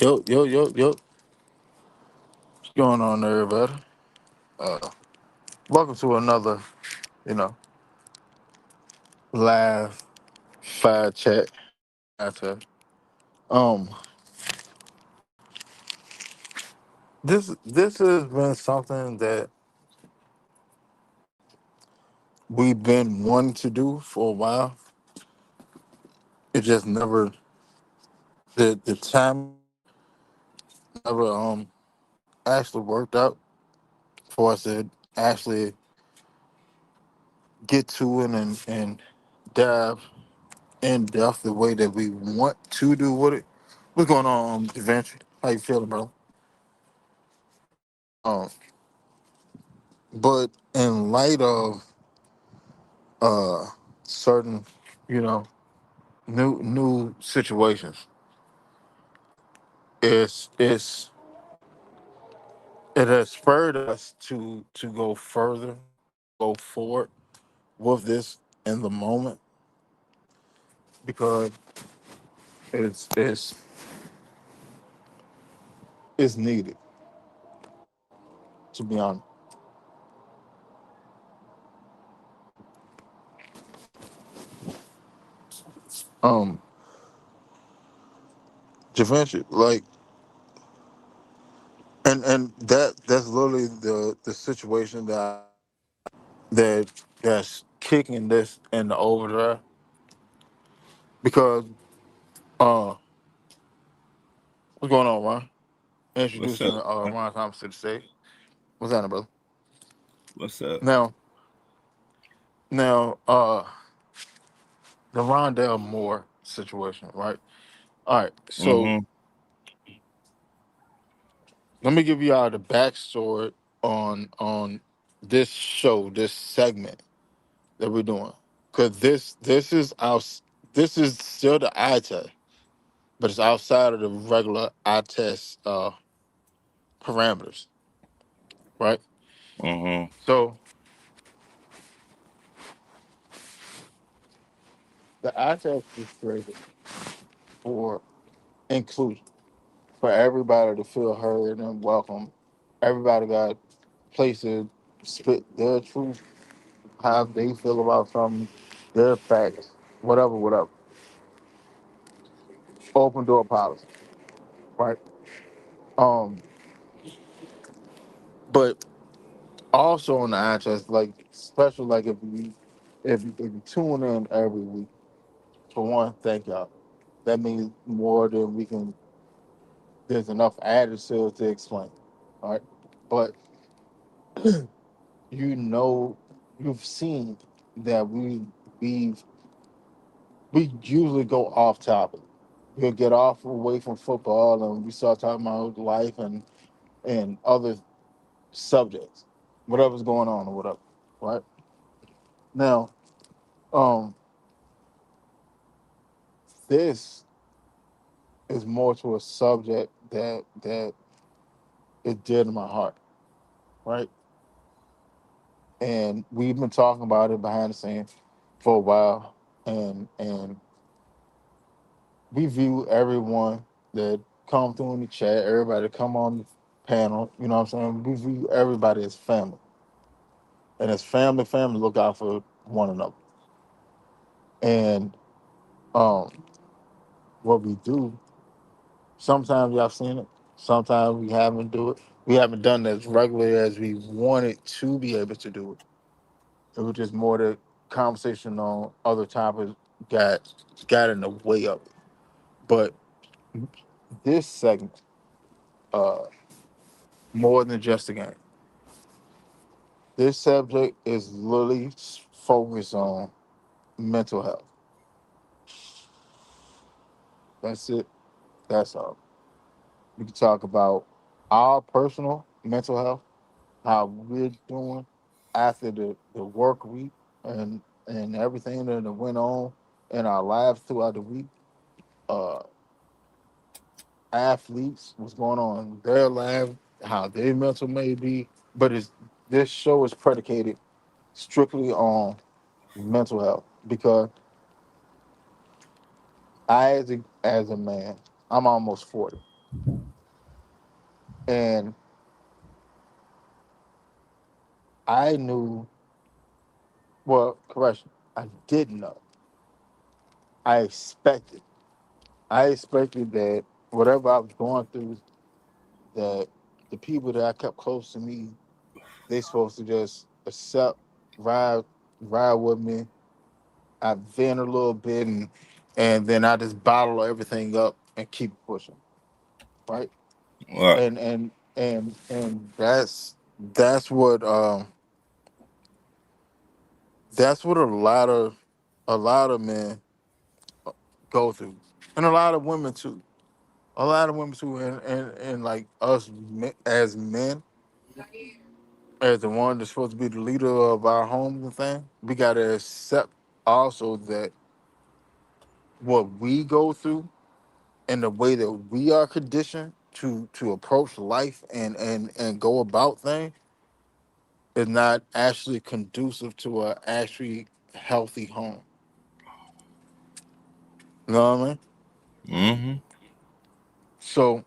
Yo, yo, yo, yo. What's going on, everybody? Uh, Welcome to another, you know, live fire chat. After this has been something that we've been wanting to do for a while. It just never the time never actually worked out for us to actually get to it and dive in depth the way that we want to do with it. What's going on, Adventure? How you feeling, bro? Um, but in light of uh certain, you know, new situations, it's it has spurred us to go further, go forward with this in the moment because it's it's it's needed, to be honest. Um, Javinci, like, and that's literally the situation that's kicking this in the overdrive because uh what's going on, Ron? What's Introducing up? Ron Thomas to the stage. What's that, brother? What's up? Now, now, the Rondell Moore situation, right? All right, so Mm-hmm. let me give you all the backstory on this show, this segment that we're doing, because this is still the eye test, but it's outside of the regular eye test parameters, right? Mm-hmm. So the eye test is created for inclusion, for everybody to feel heard and welcome. Everybody got place to spit their truth, how they feel about something, their facts, whatever, whatever. Open door policy, right? Um, but also on the eye test, like special, like if you tune in every week, for one, thank y'all. That means more than we can. There's enough added to explain, all right? But you know, you've seen that we've we usually go off topic. We'll get off away from football and we start talking about life and other subjects, whatever's going on or whatever. Right now, um, this is more to a subject that is dear to my heart, right? And we've been talking about it behind the scenes for a while, and we view everyone that come through in the chat, everybody that come on the panel, you know what I'm saying? We view everybody as family. And as family look out for one another. And um what we do, sometimes y'all seen it, sometimes we haven't do it. We haven't done it as regularly as we wanted to be able to do it. It was just more the conversation on other topics got got in the way of it. But this segment, uh, more than just a game. This subject is literally focused on mental health. That's it. That's all. We can talk about our personal mental health, how we're doing after the work week and everything that went on in our lives throughout the week. Uh, Athletes, what's going on in their life, how their mental may be. But this show is predicated strictly on mental health because I, as a man, I'm almost 40. And I knew, well, correction, I didn't know. I expected. I expected that whatever I was going through, that the people that I kept close to me, they supposed to just accept, ride, ride with me. I vent a little bit, and then I just bottle everything up and keep pushing, right? Right. And that's what that's what a lot of men go through, and a lot of women too. A lot of women too, and like as men, as the one that's supposed to be the leader of our homes and thing, we gotta accept also that what we go through and the way that we are conditioned to approach life and go about things is not actually conducive to a actually healthy home. You know what I mean? Mm-hmm. So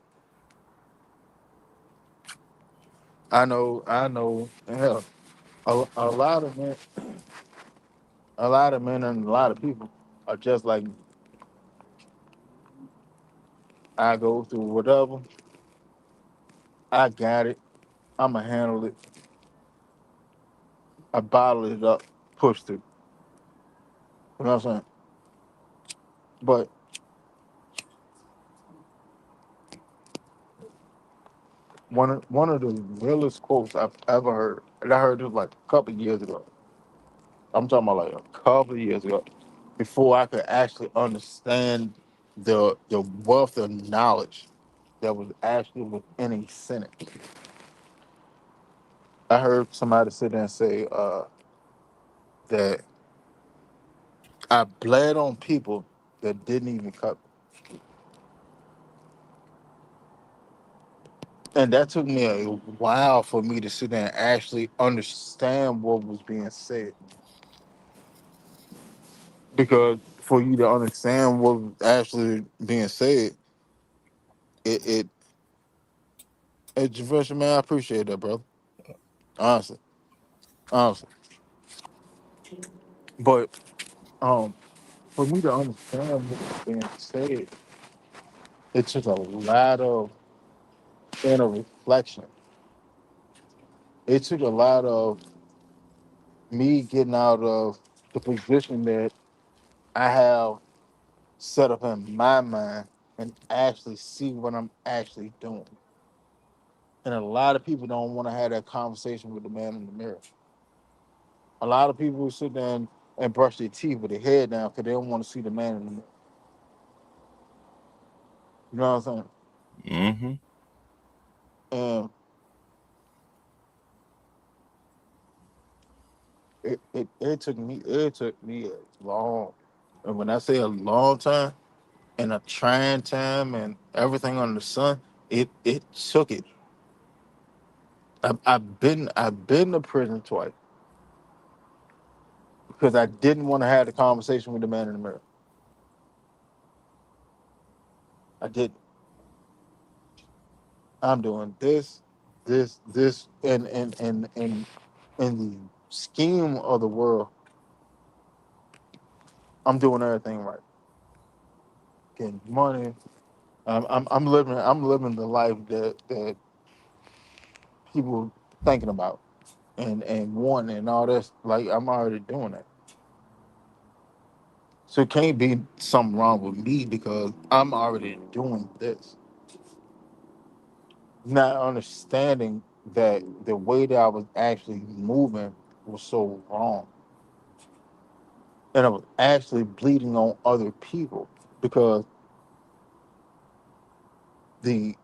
I know, hell, a lot of men, a lot of men, and a lot of people are just like me. I go through whatever. I got it. I'ma handle it. I bottle it up, push through. You know what I'm saying? But one of the realest quotes I've ever heard, and I heard this like a couple of years ago. I'm talking about like a couple of years ago, before I could actually understand the wealth of knowledge that was actually within a sentence. I heard somebody sit there and say that I bled on people that didn't even cut me. And that took me a while for me to sit there and actually understand what was being said. Because for you to understand what was actually being said, it it Javesha, man, I appreciate that, brother. Honestly. Honestly. But um for me to understand what was being said, it took a lot of inner reflection. It took a lot of me getting out of the position that I have set up in my mind and actually see what I'm actually doing. And a lot of people don't want to have that conversation with the man in the mirror. A lot of people sit there and brush their teeth with their head down because they don't want to see the man in the mirror. You know what I'm saying? Mm-hmm. And it took me a long, and when I say a long time and a trying time and everything under the sun, it took it. I've been to prison twice because I didn't want to have the conversation with the man in the mirror. I did. I'm doing this, and in the scheme of the world, I'm doing everything right. Getting money. I'm living the life that people thinking about and wanting and all this. Like I'm already doing that. So it can't be something wrong with me because I'm already doing this. Not understanding that the way that I was actually moving was so wrong. And I was actually bleeding on other people because the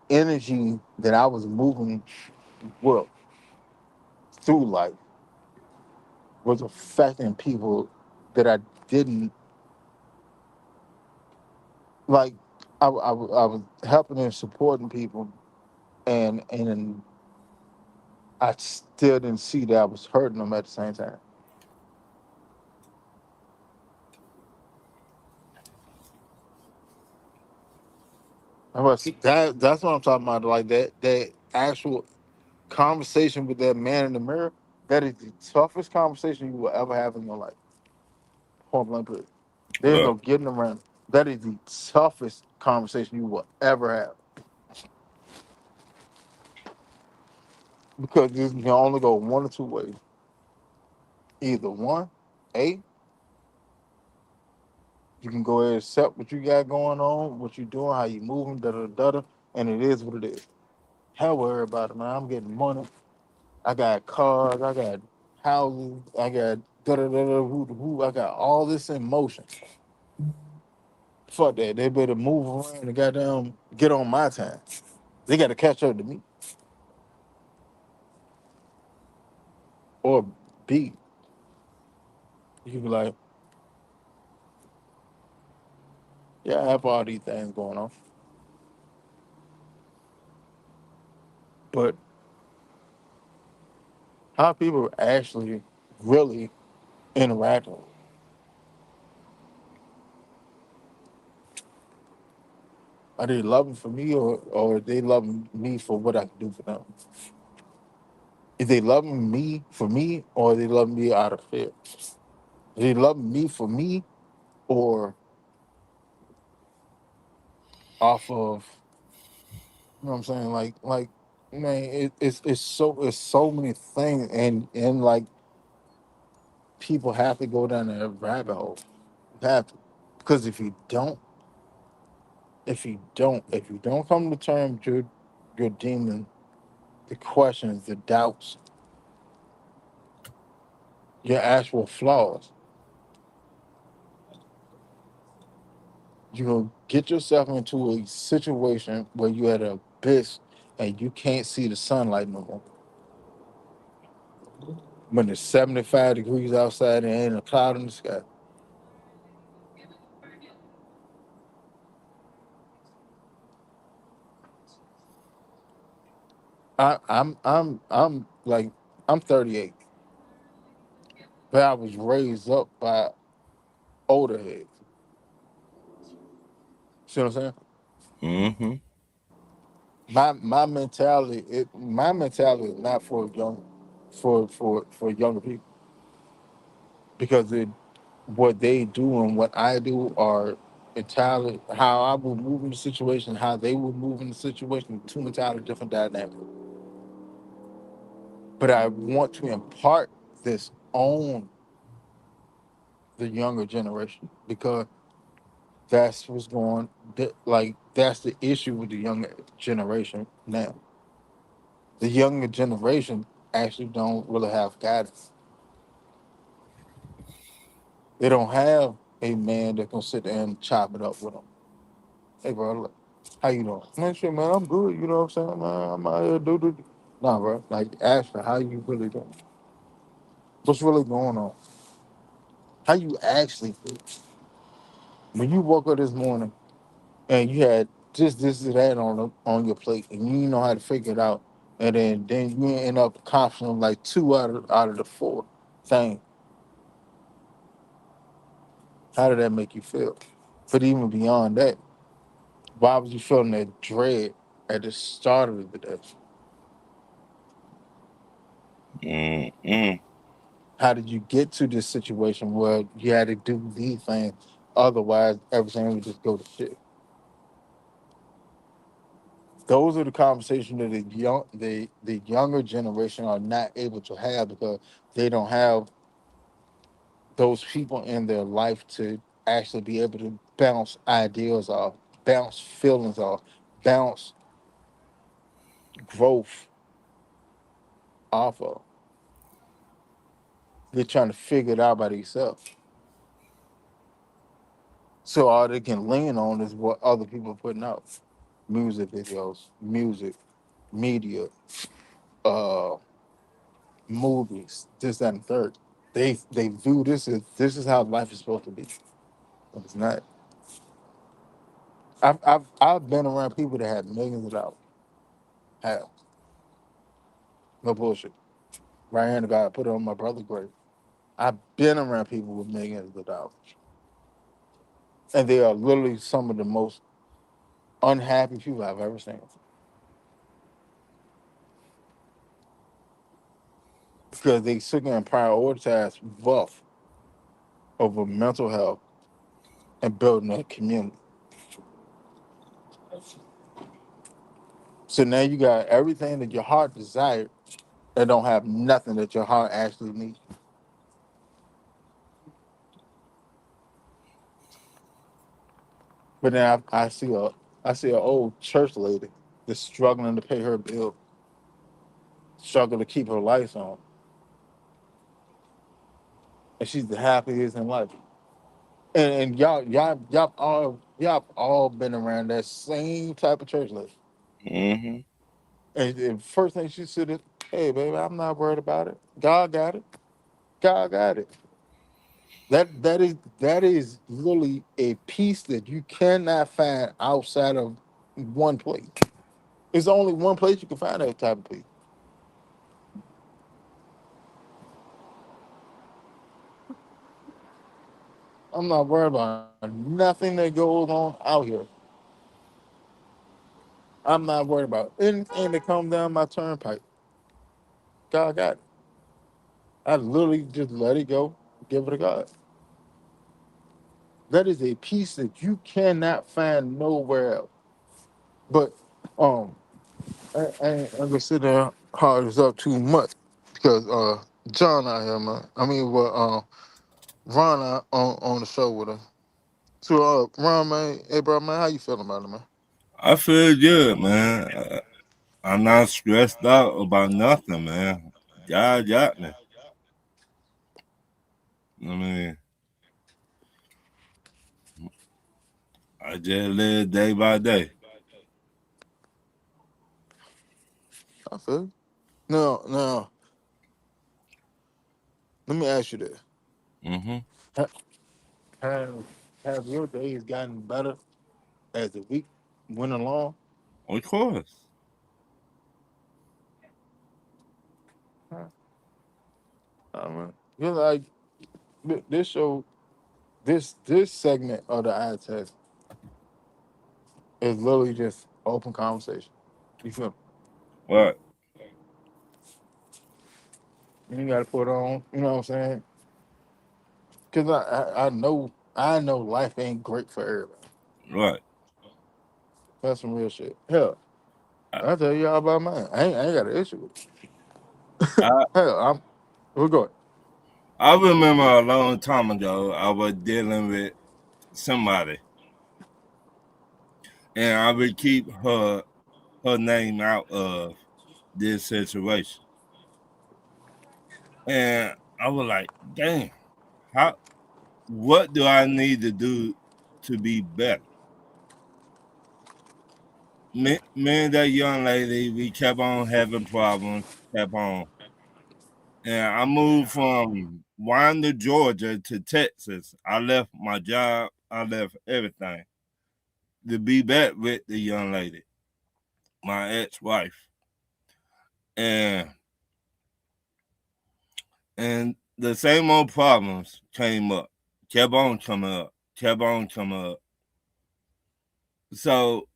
energy that I was moving with through life was affecting people that I didn't like. I was helping and supporting people, and I still didn't see that I was hurting them at the same time. That's what I'm talking about. Like that actual conversation with that man in the mirror. That is the toughest conversation you will ever have in your life. Point blank period. There's no Look, getting around it. That is the toughest conversation you will ever have because this can only go one or two ways. Either one, A, you can go ahead and accept what you got going on, what you doing, how you moving, da da da da, and it is what it is. Hell worry about it, man. I'm getting money. I got cars, I got houses, I got da da da da who who. I got all this in motion. Fuck that. They better move around and goddamn get on my time. They got to catch up to me. Or B, you can be like, yeah, I have all these things going on, but how people actually really interacting? Are they loving for me or are they loving me for what I can do for them? Is they loving me for me or are they loving me out of fear? Are they loving me for me or off of you know what I'm saying? Like man, it's so many things and like people have to go down that rabbit hole. You have to. Because if you don't come to terms with your demon, the questions, the doubts, your actual flaws, you're gonna get yourself into a situation where you at an abyss and you can't see the sunlight no more. When it's 75 degrees outside and ain't a cloud in the sky. I'm like I'm 38, but I was raised up by older heads. See what I'm saying? mm-hmm. My mentality is not for younger people because what they do and what I do are entirely how I would move in the situation, how they would move in the situation, two entirely different dynamics. But I want to impart this on the younger generation because that's what's going like that's the issue with the younger generation now. The younger generation actually don't really have guidance. They don't have a man that can sit there and chop it up with them. Hey, bro, look, how you doing? Man, shit, man, I'm good. You know what I'm saying, man? I'm out here do. Nah, bro. Like, ask her how you really doing. What's really going on? How you actually feel? When you woke up this morning and you had this, and that on your plate, and you didn't know how to figure it out, and then you end up accomplishing like two out of the four things. How did that make you feel? But even beyond that, why was you feeling that dread at the start of the day? Mm-mm. How did you get to this situation where you had to do these things? Otherwise, everything would just go to shit. Those are the conversations that the younger generation are not able to have because they don't have those people in their life to actually be able to bounce ideas off, bounce feelings off, bounce growth off of. They're trying to figure it out by themselves. So all they can lean on is what other people are putting out. Music videos, music, media, uh, movies, this, that, and third. They view this is how life is supposed to be. But it's not. I've been around people that had millions of dollars. Have no bullshit. Right hand to God, put it on my brother's grave. I've been around people with millions of dollars. And they are literally some of the most unhappy people I've ever seen, because they sit there and prioritize wealth over mental health and building a community. So now you got everything that your heart desired and don't have nothing that your heart actually needs. But then I see an old church lady that's struggling to pay her bill, struggling to keep her lights on, and she's the happiest in life. And y'all all been around that same type of church lady. Mm-hmm. And first thing she said is, "Hey, baby, I'm not worried about it. God got it. God got it." That is literally a peace that you cannot find outside of one place. It's only one place you can find that type of peace. I'm not worried about nothing that goes on out here. I'm not worried about anything that comes down my turnpike. God got it. I literally just let it go, give it to God. That is a peace that you cannot find nowhere else. But um, I'm gonna sit there hard this up too much because John out here, man. I mean, well, Ron out on the show with him. So Ron, man, hey bro, man, how you feeling about it, man? I feel good, man. I'm not stressed out about nothing, man. God got me. I mean, I just live day by day. I feel you. Now, let me ask you this: Mm-hmm. Ha- have have your days gotten better as the week went along? Of course. Huh? I mean, you know, like this show, this segment of the eye test is literally just open conversation. You feel me? What? You ain't got to put on. You know what I'm saying? Because I know life ain't great for everybody. What? That's some real shit. Hell, I, I tell you all about mine. I ain't got an issue with it. I Hell, we're going. I remember a long time ago I was dealing with somebody, and I would keep her name out of this situation. And I was like, dang, how what do I need to do to be better? Me and that young lady, we kept on having problems, kept on. And I moved from Winder, Georgia to Texas. I left my job, I left everything to be back with the young lady, my ex-wife. And and the same old problems came up, kept on coming up, kept on coming up. So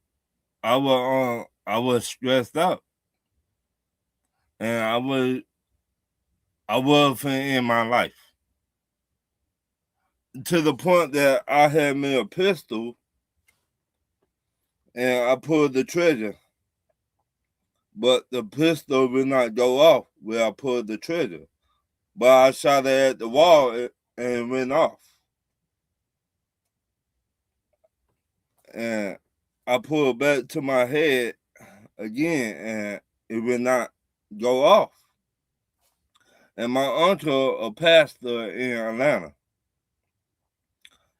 I was stressed out, and I was in my life to the point that I had me a pistol and I pulled the trigger, but the pistol would not go off where I pulled the trigger. But I shot it at the wall and it went off, and I pulled back to my head again and it would not go off. And my uncle, a pastor in Atlanta,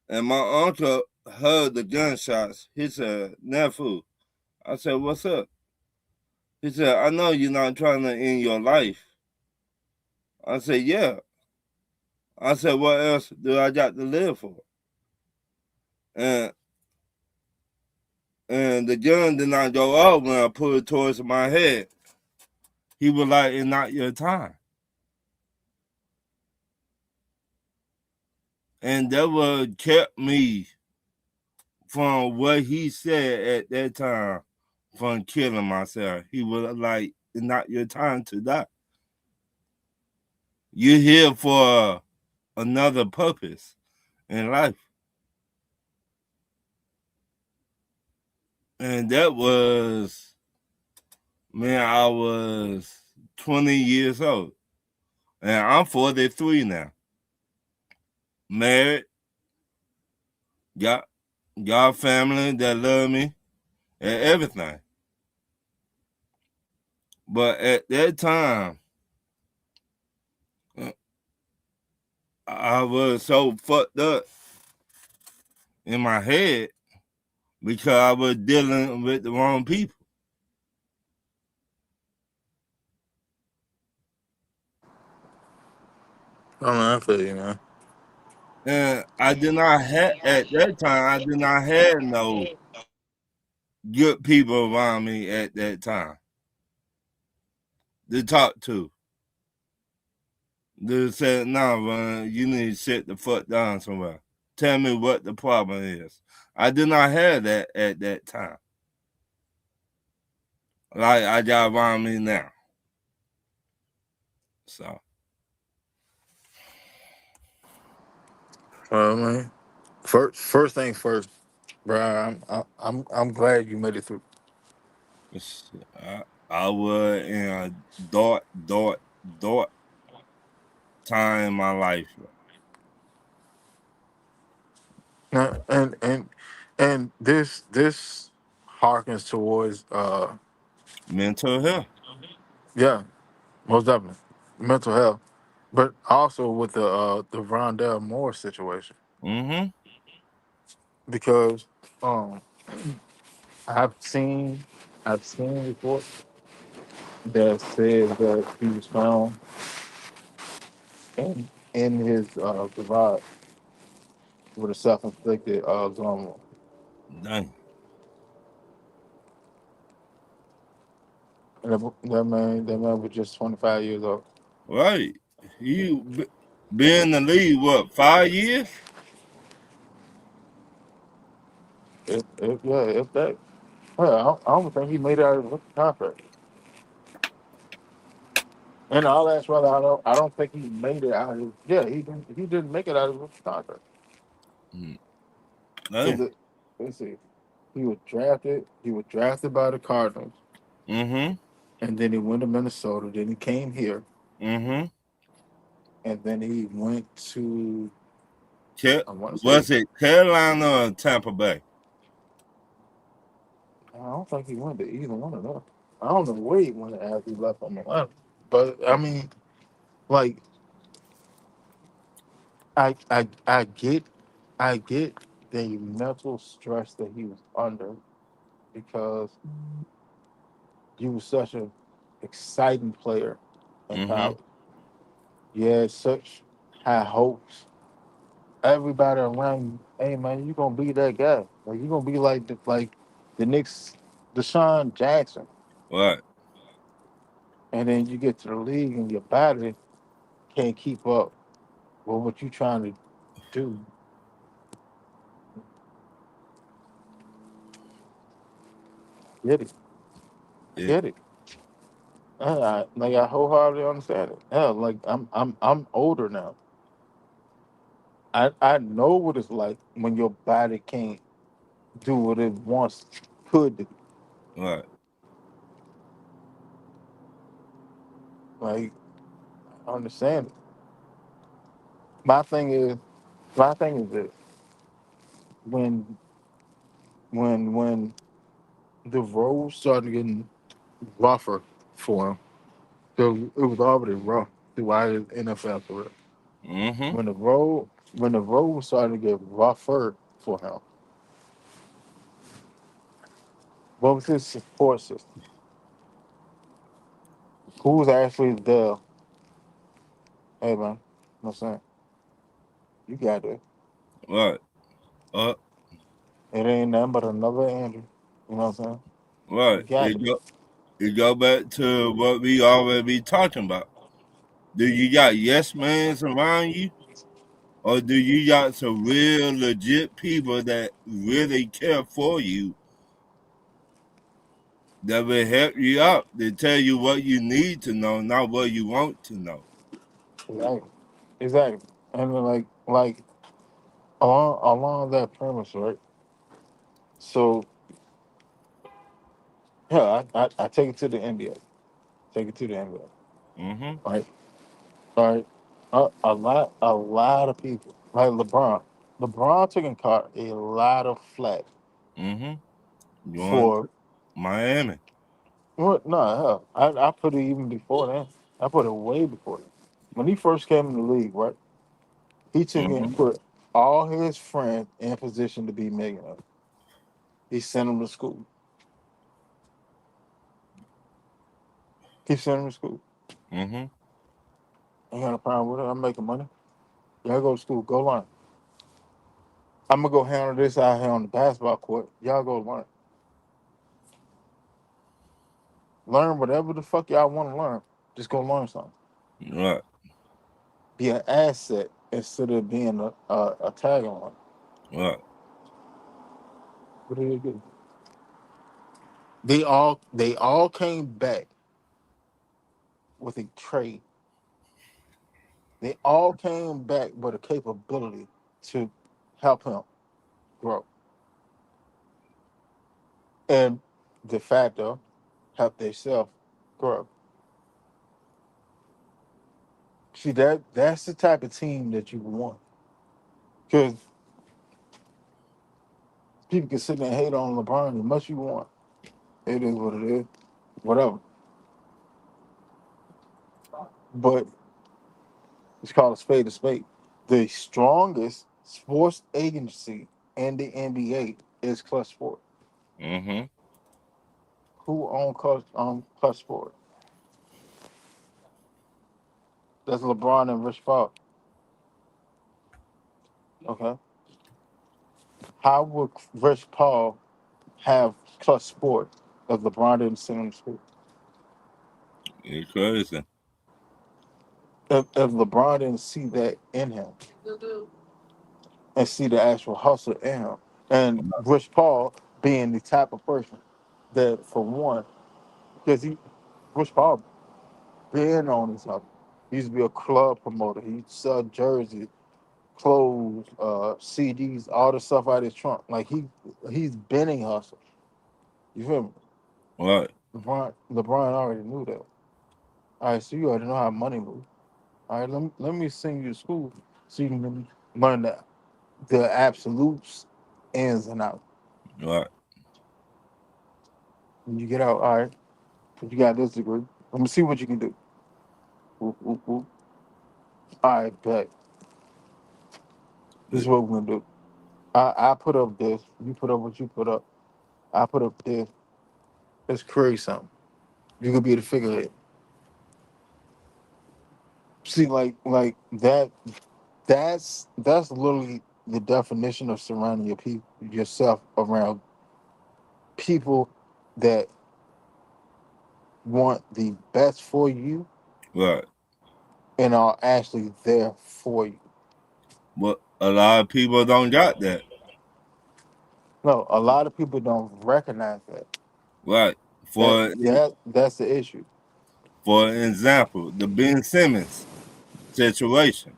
and my uncle heard the gunshots. He said, "Nephew," I said, "What's up?" He said, "I know you're not trying to end your life." I said, "Yeah." I said, "What else do I got to live for?" And and the gun did not go off when I put it towards my head. He was like, "It's not your time." And that what kept me from what he said at that time from killing myself. He was like, it's not your time to die. You're here for another purpose in life. And that was, man, I was 20 years old. And I'm 43 now. Married, got family that love me and everything. But at that time, I was so fucked up in my head because I was dealing with the wrong people. I mean, I feel you, man. And I did not have, at that time, I did not have no good people around me at that time to talk to. They said, "No, man, you need to sit the fuck down somewhere. Tell me what the problem is." I did not have that at that time. Like I got around me now. So Well, man, first thing first, bro. I'm glad you made it through. I was in a dark time in my life. And this harkens towards Mental health. yeah, most definitely mental health, but also with the Rondell Moore situation Mm-hmm. because um I've seen I've seen reports that says that he was found in his garage with a self-inflicted gun wound. Dang. And that man was just 25 years old. Right. Been in the league, what, 5 years? If that, well, I don't think he made it out of the rookie contract. And all that's rather, I don't think he made it out of. Yeah, he didn't make it out of the rookie contract Mm. because Dang. let's see, he was drafted by the Cardinals, Mm-hmm. and then he went to Minnesota. Then he came here, Mm-hmm. and then he went to I want to say Was it Carolina or Tampa Bay? I don't think he went to either one of them. I don't know where he went after he left on the line. But I mean, like I I get the mental stress that he was under because you was such an exciting player in Mm-hmm. college. You had such high hopes. Everybody around you, hey man, you gonna be that guy. Like you gonna be like the Knicks, Deshaun Jackson. Right. And then you get to the league and your body can't keep up with what you trying to do. Get it. I Yeah. get it. I wholeheartedly understand it. Yeah, like I'm older now. I know what it's like when your body can't do what it once could do. Right. Like I understand it. My thing is my thing is this when when the road started getting rougher for him, so it was already rough throughout his NFL career. Mm-hmm. When the road started to get rougher for him, what was his support system? Who was actually there? Hey man, you know what I'm saying? You got it. Right. Uh, It ain't nothing but another Andrew. You know what I'm saying? You right. got it. It go back to what we already be talking about. Do you got yes mans around you, Or do you got some real legit people that really care for you that will help you out to tell you what you need to know, not what you want to know? Exactly. Exactly. And then, like along that premise, right? So yeah, I take it to the NBA. Take it to the Mm-hmm. NBA. Right. All right. A lot of people like LeBron. LeBron took in caught a lot of flack Mm-hmm. Going to for Miami. what? No, hell, I put it even before that. I put it way before that. When he first came in the league, right? He took in Mm-hmm. put all his friends in position to be millionaires. He sent them to school. He sent them to school. Mm-hmm. Ain't got a problem with it. I'm making money. Y'all go to school. Go learn. I'm gonna go handle this out here on the basketball court. Y'all go learn. Learn whatever the fuck y'all want to learn. Just go learn something. Right. Be an asset instead of being a tag on. Right. What did they do? They all came back with a trade. They all came back with a capability to help him grow. And de facto help themselves grow. See that's the type of team that you want. Because people can sit there and hate on LeBron as much as you want. It is what it is. Whatever. But it's called a spade a spade. The strongest sports agency in the NBA is Clutch Sport. Mm-hmm. Who owns Clutch Sport? That's LeBron and Rich Paul. Okay. How would Rich Paul have Clutch Sport if LeBron didn't send him to school? It's crazy. If LeBron didn't see that in him and see the actual hustle in him, and Rich Paul being the type of person that, for one, because Rich Paul been on his hustle. He used to be a club promoter. He sell jerseys, clothes, CDs, all the stuff out of his trunk. Like he's been in hustle. You feel me? Right. LeBron already knew that. All right, so you already know how money moves. All right, let me send you to school so you can learn the absolutes, ins and outs. Right. When you get out, all right, you got this degree. Let me see what you can do. Whoop, whoop, whoop. All right, bet. This is what we're gonna do. I put up this. You put up what you put up. I put up this. Let's create something. You could be the figurehead. See, like that. That's literally the definition of surrounding yourself around people that want the best for you Right. and are actually there for you. But a lot of people don't got that. No, a lot of people don't recognize that. Right. That For that's the issue. for example, the Ben Simmons situation.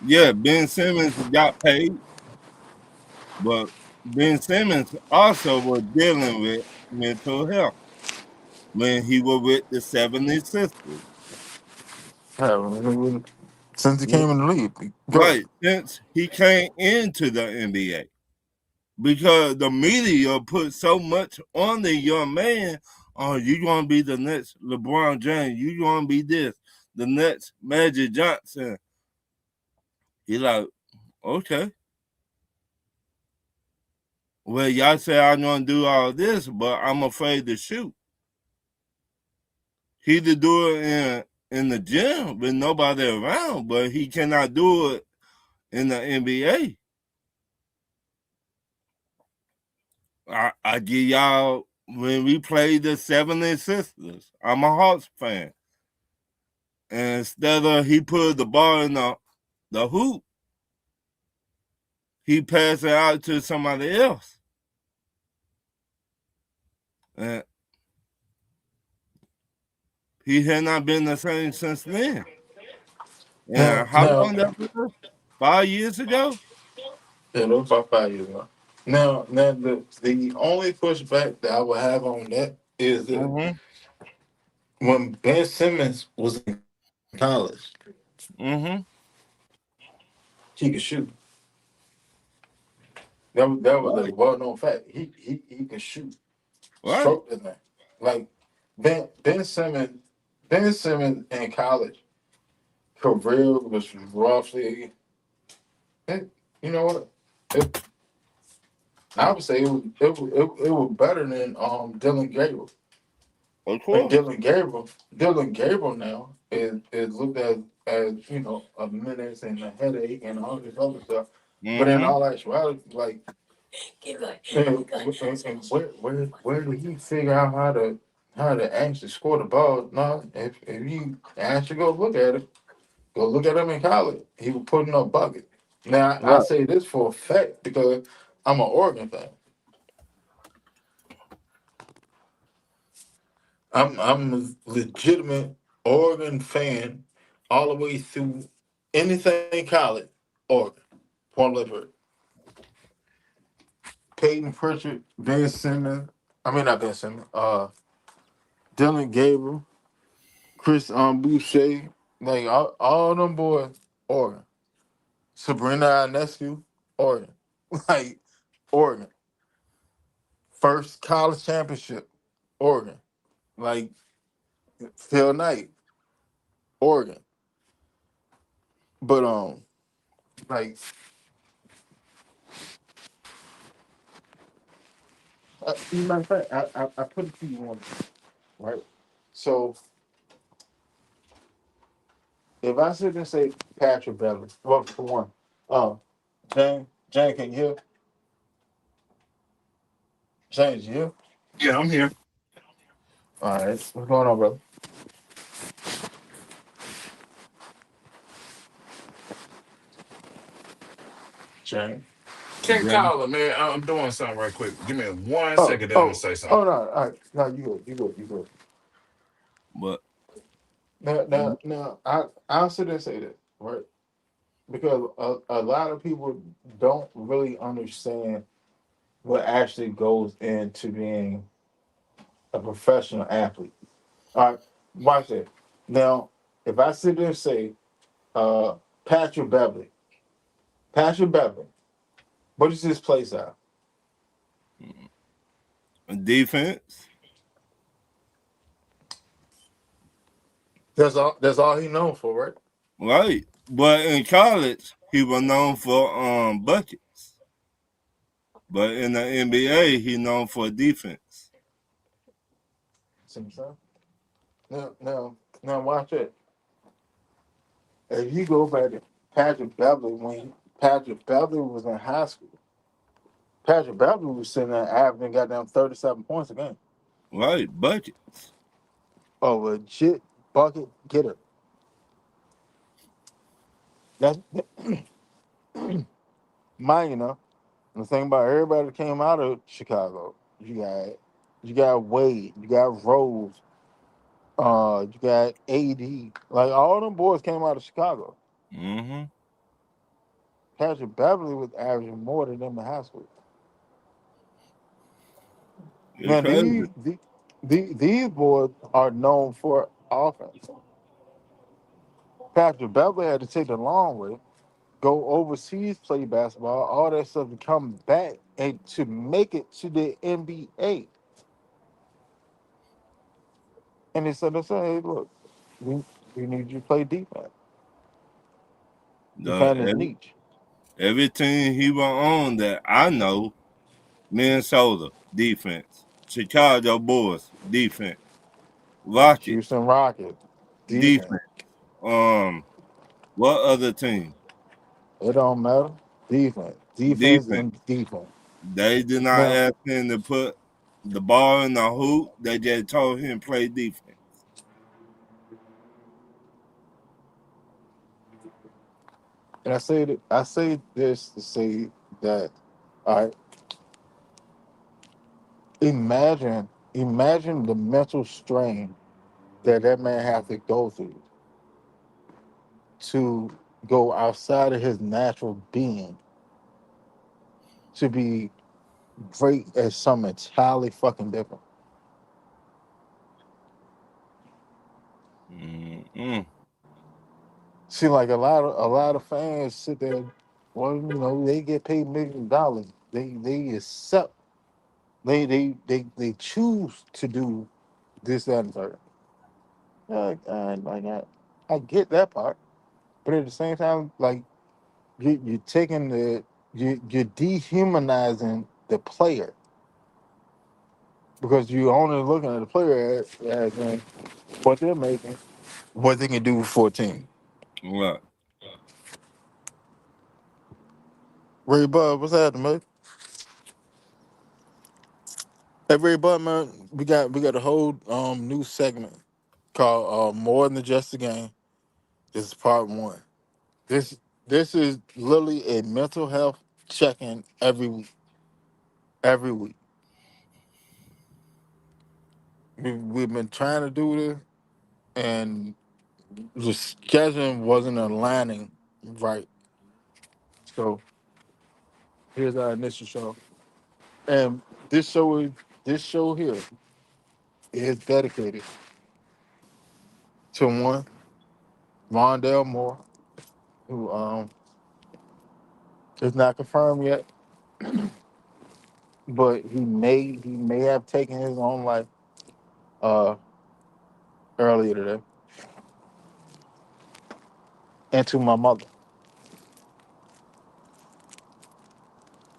Yeah, Ben Simmons got paid, but Ben Simmons also was dealing with mental health when he was with the 70 Sisters. Yeah, since he came in the league, go. Right, since he came into the NBA. Because the media put so much on the young man. Oh, you gonna be the next LeBron James, you gonna be this, the next Magic Johnson. He like, okay. Well, y'all say I'm gonna do all this, but I'm afraid to shoot. He to do it in the gym with nobody around, but he cannot do it in the NBA. I give y'all when we played the 70 Sisters. I'm a Hawks fan. And instead of he put the ball in the the hoop, he passed it out to somebody else. And he had not been the same since then. Now, And how now, long that was? 5 years ago? yeah, that was about 5 years ago. Now, the only pushback that I would have on that is that Mm-hmm. when Ben Simmons was in college, Mm-hmm. he could shoot. That was a Right. well known fact. He could shoot. Right. Stroke the man. Like Ben Simmons in college career was roughly. You know what? It, I would say it was better than Dylan Gabriel. Of And course. Dylan Gabriel now is looked at as a menace and a headache and all this other stuff. But in Mm-hmm. all actuality, like, and where did he figure out how to actually score the ball? No, if you actually go look at him in college. He was putting up buckets. Now I Right. say this for a fact because I'm an Oregon fan. I'm a legitimate Oregon fan all the way through anything college. Oregon, Point Leopard, Peyton Pritchard, Ben Simmons. I mean not Ben Simmons. Dylan Gabriel, Chris Boucher, like all them boys, Oregon. Sabrina Ionescu, Oregon. Like Oregon. First college championship, Oregon. Like Phil Knight, Oregon. But like matter of fact, I put it to you one right. So if I sit and say Patrick Beverly, well for one, um, Jane, can you hear? James, you hear? Yeah, I'm here. All right, what's going on, brother? Jane. Ken Yeah. Collar, man, I'm doing something right quick. Give me 1 second, Oh, then I'm gonna oh, say something. oh no, all right, no, you good. But Now, I'll sit and say this, right? Because a lot of people don't really understand what actually goes into being a professional athlete. All right, watch it. Now, if I sit there and say, uh, Patrick Beverly, Patrick Beverly, what is his place at? defense, That's all he known for, right? right? But in college, he was known for buckets. But in the NBA, he known for defense. See what I'm saying? Now, watch it. If you go back to Patrick Beverly when Patrick Beverly was in high school, Patrick Beverly was sitting there averaging goddamn 37 points a game. Right, buckets. A legit bucket getter. That's mine, the thing about everybody that came out of Chicago. You got Wade, you got Rose, you got AD. Like all them boys came out of Chicago. Mm-hmm. Patrick Beverly was averaging more than them in high school. It's Man, crazy. these boys are known for offense. Patrick Beverly had to take the long way, go overseas, play basketball, all that stuff to come back and to make it to the NBA. And they said, hey, look, we, we need you to play defense. He The, found his every, niche. every team he was on that I know, Minnesota, defense. Chicago Bulls, defense. Rockets, Houston Rockets, defense. defense. Um, what other team? It don't matter. Defense. Defense Defense. and defense. They did not Now, ask him to put the ball in the hoop. They just told him play defense. And I say this to say that, all right, imagine the mental strain that that man has to go through to go outside of his natural being to be great at something entirely fucking different. Mm-mm. See, like a lot of fans sit there, well, you know, they get paid $1 million. They accept, they choose to do this, that, and third. I get that part, but at the same time, like you're taking you're dehumanizing the player because you're only looking at the player as in what they're making, what they can do for a team. Look, Ray Bud, what's happening, man? Hey, Ray Bud, man, we got a whole new segment called "More Than Just a Game." This is part one. This this is literally a mental health check-in every week. Every week, we've been trying to do this, and the scheduling wasn't aligning right. So here's our initial show, and this show is this show here is dedicated to one Rondell Moore, who is not confirmed yet, but he may have taken his own life uh earlier today, and to my mother.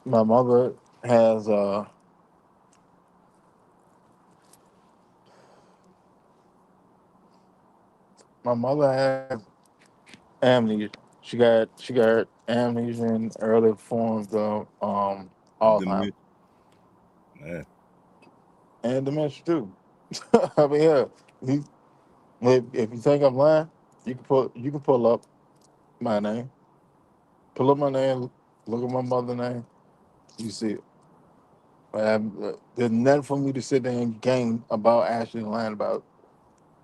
My mother has my mother has amnesia. She got amnesia and early forms of the Alzheimer's man, and dementia too. I mean, yeah, he, if you think I'm lying, you can pull up my name, pull up my name, look at my mother's name, you see it. There's nothing for me to sit there and game about actually lying about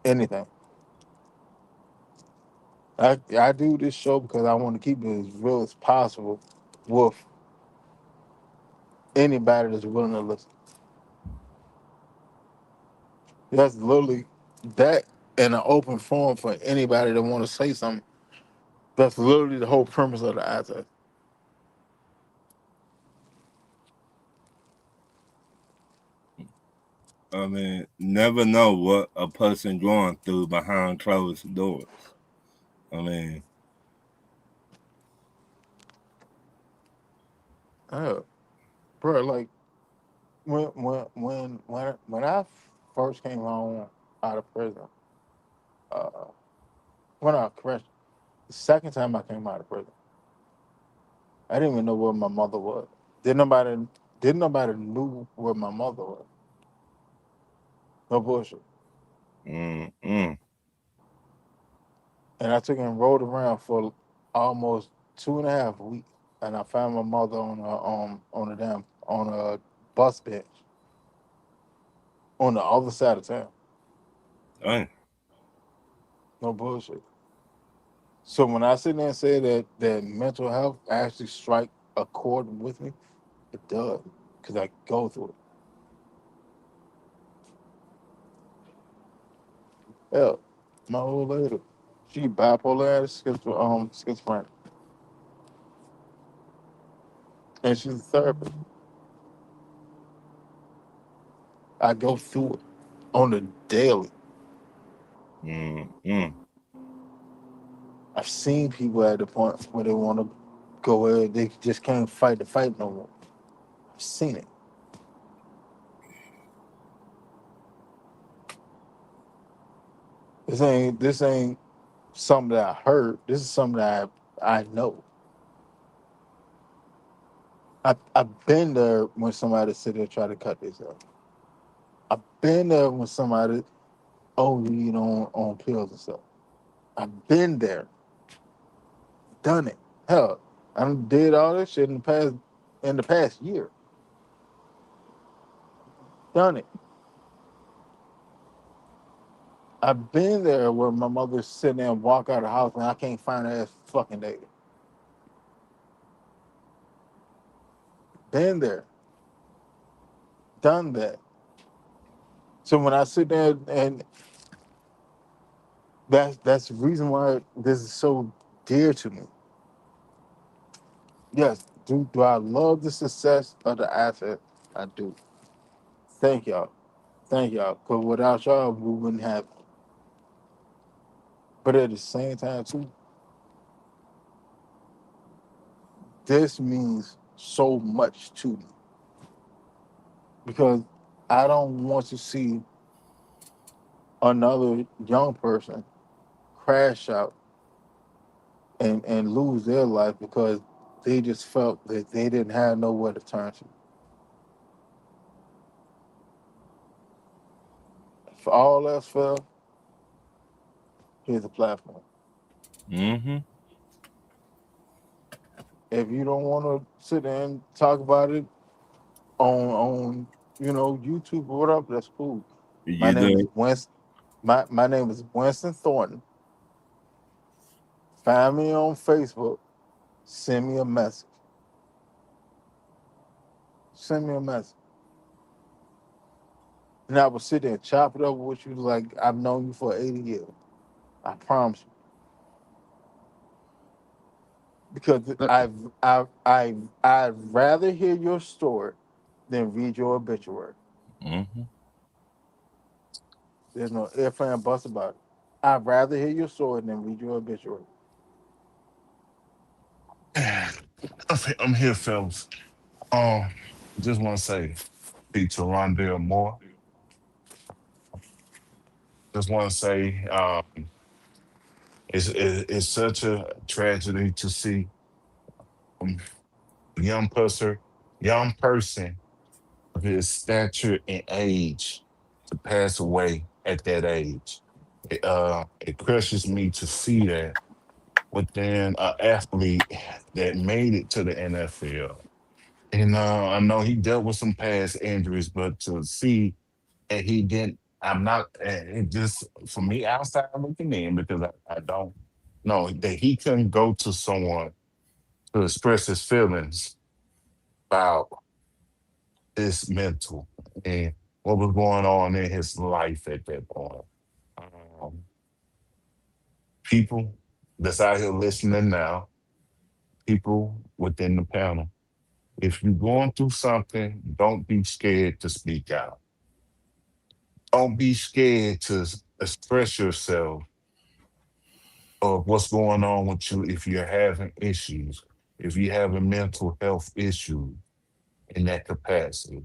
anything. I do this show because I want to keep it as real as possible with anybody that's willing to listen. That's literally that in an open forum for anybody that want to say something. That's literally the whole premise of the asset. I mean, never know what a person going through behind closed doors. I mean, Yeah, bro. Like when I first came home out of prison, uh, when I correct, the second time I came out of prison, I didn't even know where my mother was. Didn't nobody didn't nobody knew where my mother was. No bullshit. mm-mm. And I took and rode around for almost 2.5 weeks, and I found my mother on a damn on a bus bench on the other side of town. Dang. No bullshit. So when I sit there and say that mental health actually strike a chord with me, it does because I go through it. Hell, my old lady, she bipolar and schizophrenic, and she's a therapist. I go through it on the daily. Mm-mm. I've seen people at the point where they want to go where they just can't fight the fight no more. I've seen it. This ain't something that I heard. This is something that I know. I've been there when somebody sit there try to cut this up. I've been there when somebody on pills and stuff. I've been there, done it. Hell, I done did all this shit in the past year. Done it. I've been there where my mother's sitting there and walk out of the house and I can't find her ass fucking day. Been there, done that. So when I sit there and that's the reason why this is so dear to me. Yes, do I love the success of the asset? I do. Thank y'all. Thank y'all. Because without y'all, we wouldn't have it. But at the same time, too, this means so much to me. Because I don't want to see another young person crash out and lose their life because they just felt that they didn't have nowhere to turn to. If all else fail, here's a platform. Mm-hmm. If you don't want to sit there and talk about it on YouTube or whatever, that's cool. My You name is do. Winston. My name is Winston Thornton. Find me on Facebook. Send me a message. Send me a message. And I will sit there and chop it up with you like I've known you for 80 years. I promise you. Because I'd rather hear your story than read your obituary. Mm-hmm. There's no ifs and buts about it. I'd rather hear your story than read your obituary. I'm here, fellas. Um, just want to say, Pete to Rondell Moore. Just want to say, it's such a tragedy to see um, a young person of his stature and age to pass away at that age. It crushes me to see that within an athlete that made it to the NFL. And I know he dealt with some past injuries, but to see that he didn't, I'm not, it just, for me, outside looking in, because I don't know that he couldn't go to someone to express his feelings about his mental and what was going on in his life at that point. Um, People that's out here listening now, people within the panel, if you're going through something, don't be scared to speak out. Don't be scared to express yourself of what's going on with you if you're having issues, if you're having mental health issues in that capacity.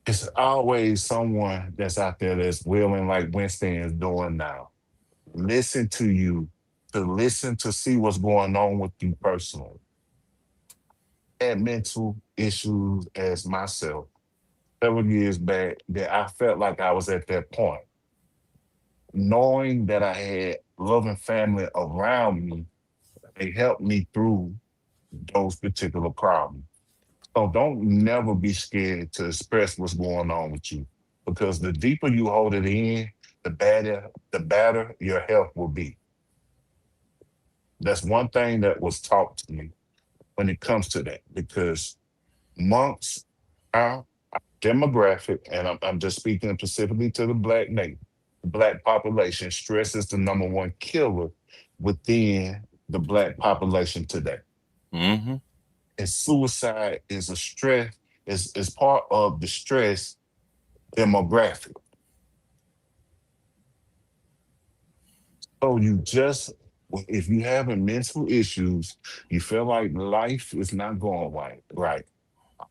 It's always someone that's out there that's willing, like Winston is doing now. Listen to you, to listen to see what's going on with you personally. Had mental issues as myself several years back that I felt like I was at that point. Knowing that I had loving family around me, they helped me through those particular problems. So don't never be scared to express what's going on with you, because the deeper you hold it in, the better your health will be. That's one thing that was taught to me when it comes to that, because monks, our demographic, and I'm just speaking specifically to the black population, stress is the number one killer within the black population today. Mm-hmm. And suicide is a stress, is part of the stress demographic. So you just, if you having mental issues, you feel like life is not going right.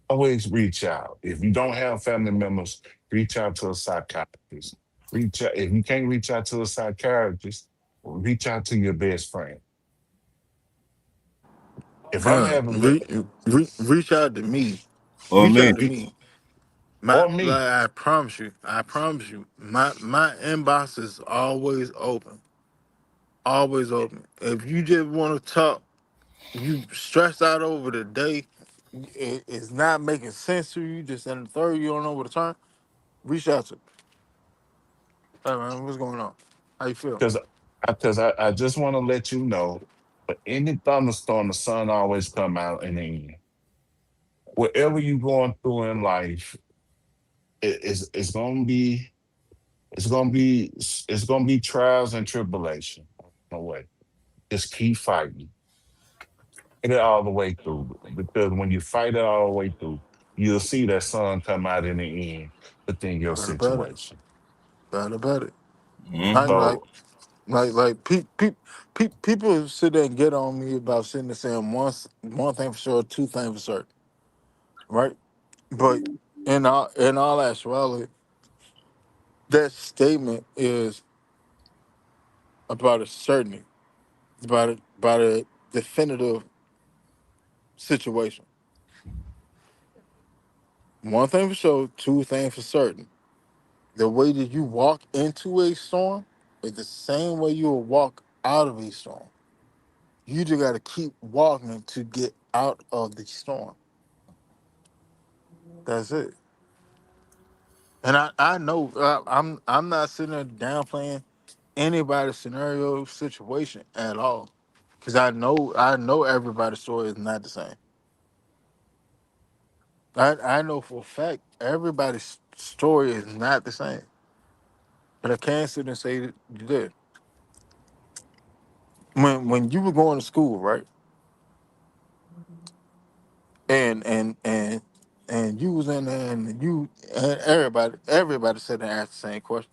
Always reach out. If you don't have family members, reach out to a psychiatrist. Reach out. If you can't reach out to a psychiatrist, reach out to your best friend. If I'm Uh, having, re, reach out to me. Or Reach me. out to me. My or like me, I promise you. I promise you. My inbox is always open. always open. If you just want to talk, you stressed out over the day, it's not making sense to you, just in the third, you don't know where to turn, reach out to me. Hey man, what's going on? How you feel? Because I just want to let you know, for any thunderstorm, the sun always come out in the end. Whatever you going through in life, it's gonna be it's gonna be trials and tribulation. No way. Just keep fighting. Fight it all the way through. Because when you fight it all the way through, you'll see that sun come out in the end within your Better, better, situation. better, better. Like, Mm-hmm. like, So people sit there and get on me about sitting there saying one thing for sure, two things for certain, right? But in all actuality, that statement is about a certainty, about a definitive situation. One thing for sure, two things for certain. The way that you walk into a storm is the same way you will walk out of a storm. You just got to keep walking to get out of the storm. That's it. And I know I'm not sitting there downplaying anybody's scenario situation at all, because I know everybody's story is not the same. I know for a fact everybody's story is not the same. But I can't sit and say that you did. When you were going to school, right? And you was in there, and everybody said and asked the same question.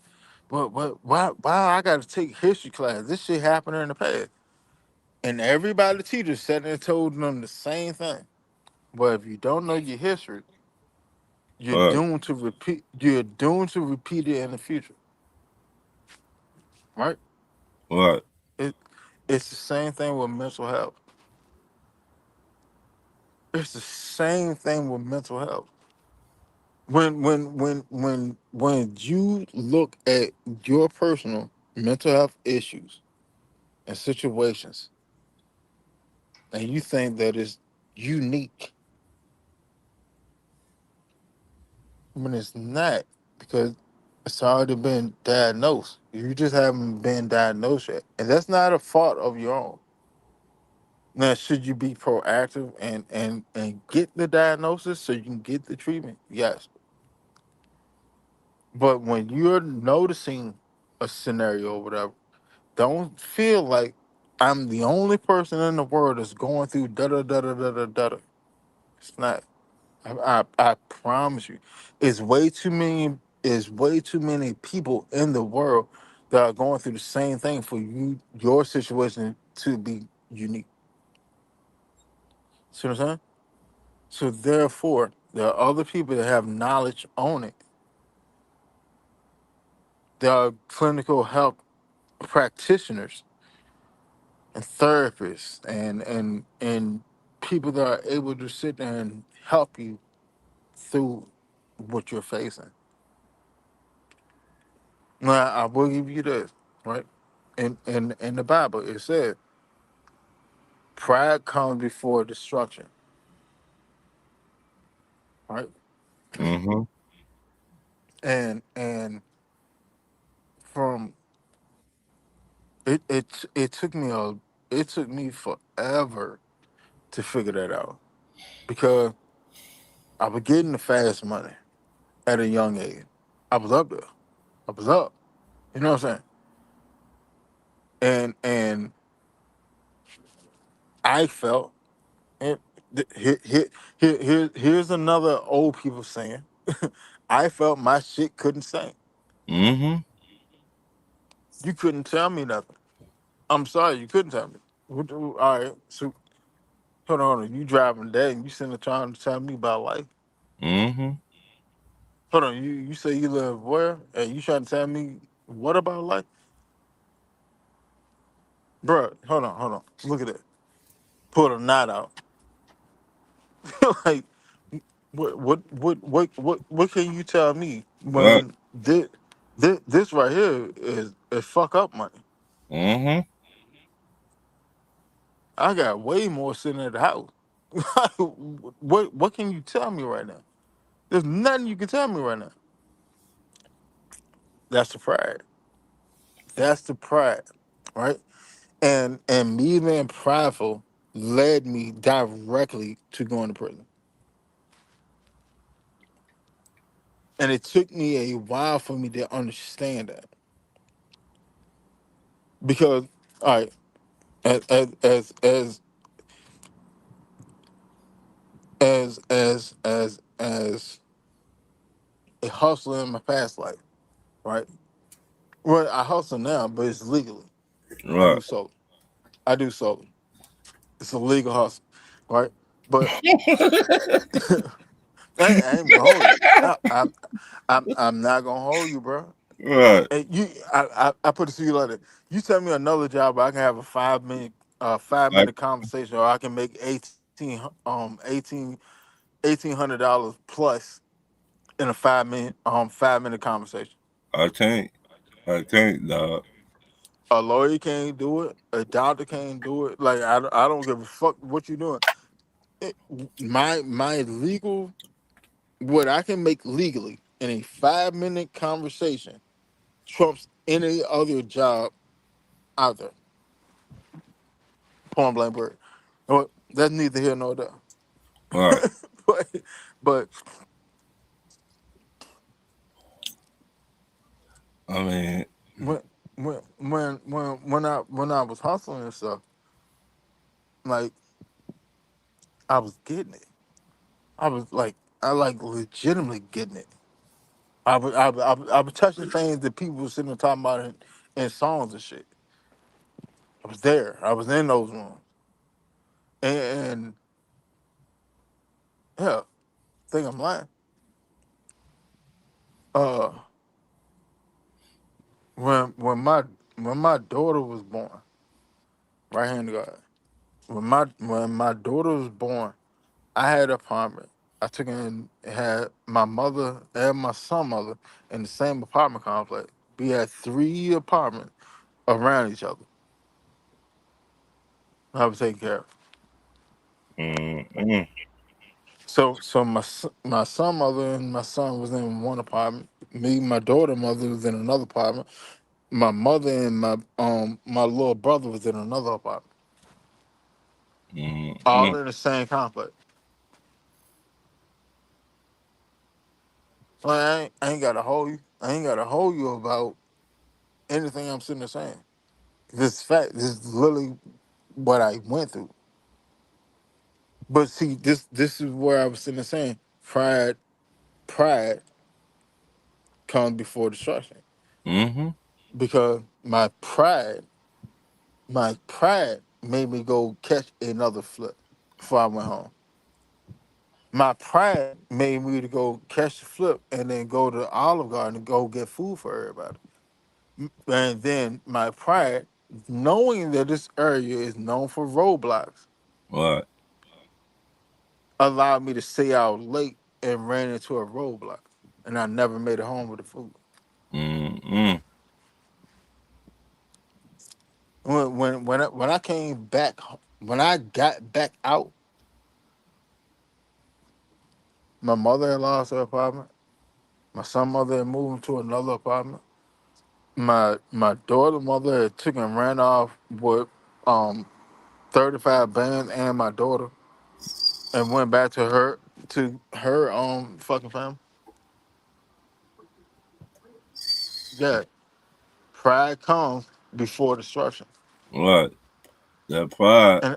But why I got to take history class? This shit happened in the past, and everybody the teacher said and told them the same thing. But if you don't know your history, you're Right. doomed to repeat. You're doomed to repeat it in the future, right? Right. It it's the same thing with mental health. It's the same thing with mental health. When you look at your personal mental health issues and situations, and you think that it's unique, when it's not, because it's already been diagnosed. You just haven't been diagnosed yet, and that's not a fault of your own. Now, should you be proactive and get the diagnosis so you can get the treatment? Yes, but when you're noticing a scenario or whatever, don't feel like I'm the only person in the world that's going through da da da da da da da. It's not. I promise you, it's way too many. It's way too many people in the world that are going through the same thing for your situation to be unique. See what I'm saying? So therefore, there are other people that have knowledge on it. There are clinical health practitioners and therapists and people that are able to sit there and help you through what you're facing. Now, I will give you this, right? In the Bible, it said, "Pride comes before destruction." Right? Mm-hmm. And from it took me forever to figure that out, because I was getting the fast money at a young age. I was up there. I was up. You know what I'm saying? And I felt, and here's another old people saying, I felt my shit couldn't sing. Mm-hmm. You couldn't tell me nothing. I'm sorry, you couldn't tell me. All right, so hold on. You driving that and you sitting there trying to tell me about life. Mm-hmm. Hold on, you say you live where? And you trying to tell me what about life? Bro, hold on. Look at it. Pull the knot out. Like, what can you tell me Right. when this right here is fuck up money? Mm-hmm. I got way more sitting at the house. What can you tell me right now? There's nothing you can tell me right now. That's the pride. That's the pride, right? And me being prideful led me directly to going to prison. And it took me a while for me to understand that. Because all right, as as a hustler in my past life, right? Well, I hustle now, but it's legally. I do Right. solo. I do solo. It's a legal hustle, right? But I ain't gonna hold you. I'm not gonna hold you, bro. Right. I put it to you like this. You tell me another job where I can have a 5 minute five Like minute conversation, or I can make 1800 $1,800 plus in a 5 minute conversation. I can't. I can't, dog. A lawyer can't do it. A doctor can't do it. Like I don't give a fuck what you doing. It, my legal what I can make legally in a 5 minute conversation trumps any other job out there. Point blank word. Well, that's neither here nor there. Right. but but I mean, when when I was hustling and stuff, like I was getting it. I was like I like legitimately getting it. I was touching things that people were sitting there talking about in songs and shit. I was there. I was in those rooms. And yeah, think I'm lying. Uh, when my daughter was born, right hand to God. When my daughter was born, I had an apartment. I took in had my mother and my son mother in the same apartment complex. We had 3 apartments around each other. I was taking care of. mm, So my son mother and my son was in one apartment. Me, my daughter mother was in another apartment. My mother and my little brother was in another apartment. mm, All mm. in the same complex. Like, I ain't gotta hold you. I ain't gotta hold you about anything I'm sitting there saying. This fact. This is literally what I went through. But see, this is where I was sitting there saying pride comes before destruction. Mm-hmm. Because my pride made me go catch another flip before I went home. My pride made me to go catch the flip and then go to Olive Garden and go get food for everybody. And then my pride, knowing that this area is known for roadblocks, Right. allowed me to stay out late and ran into a roadblock. And I never made it home with the food. Mm-mm. When I came back, when I got back out, my mother had lost her apartment. My son mother had moved to another apartment. My daughter mother had took and ran off with um 35 bands and my daughter and went back to her fucking family. Yeah. Pride comes before destruction. Right. That pride And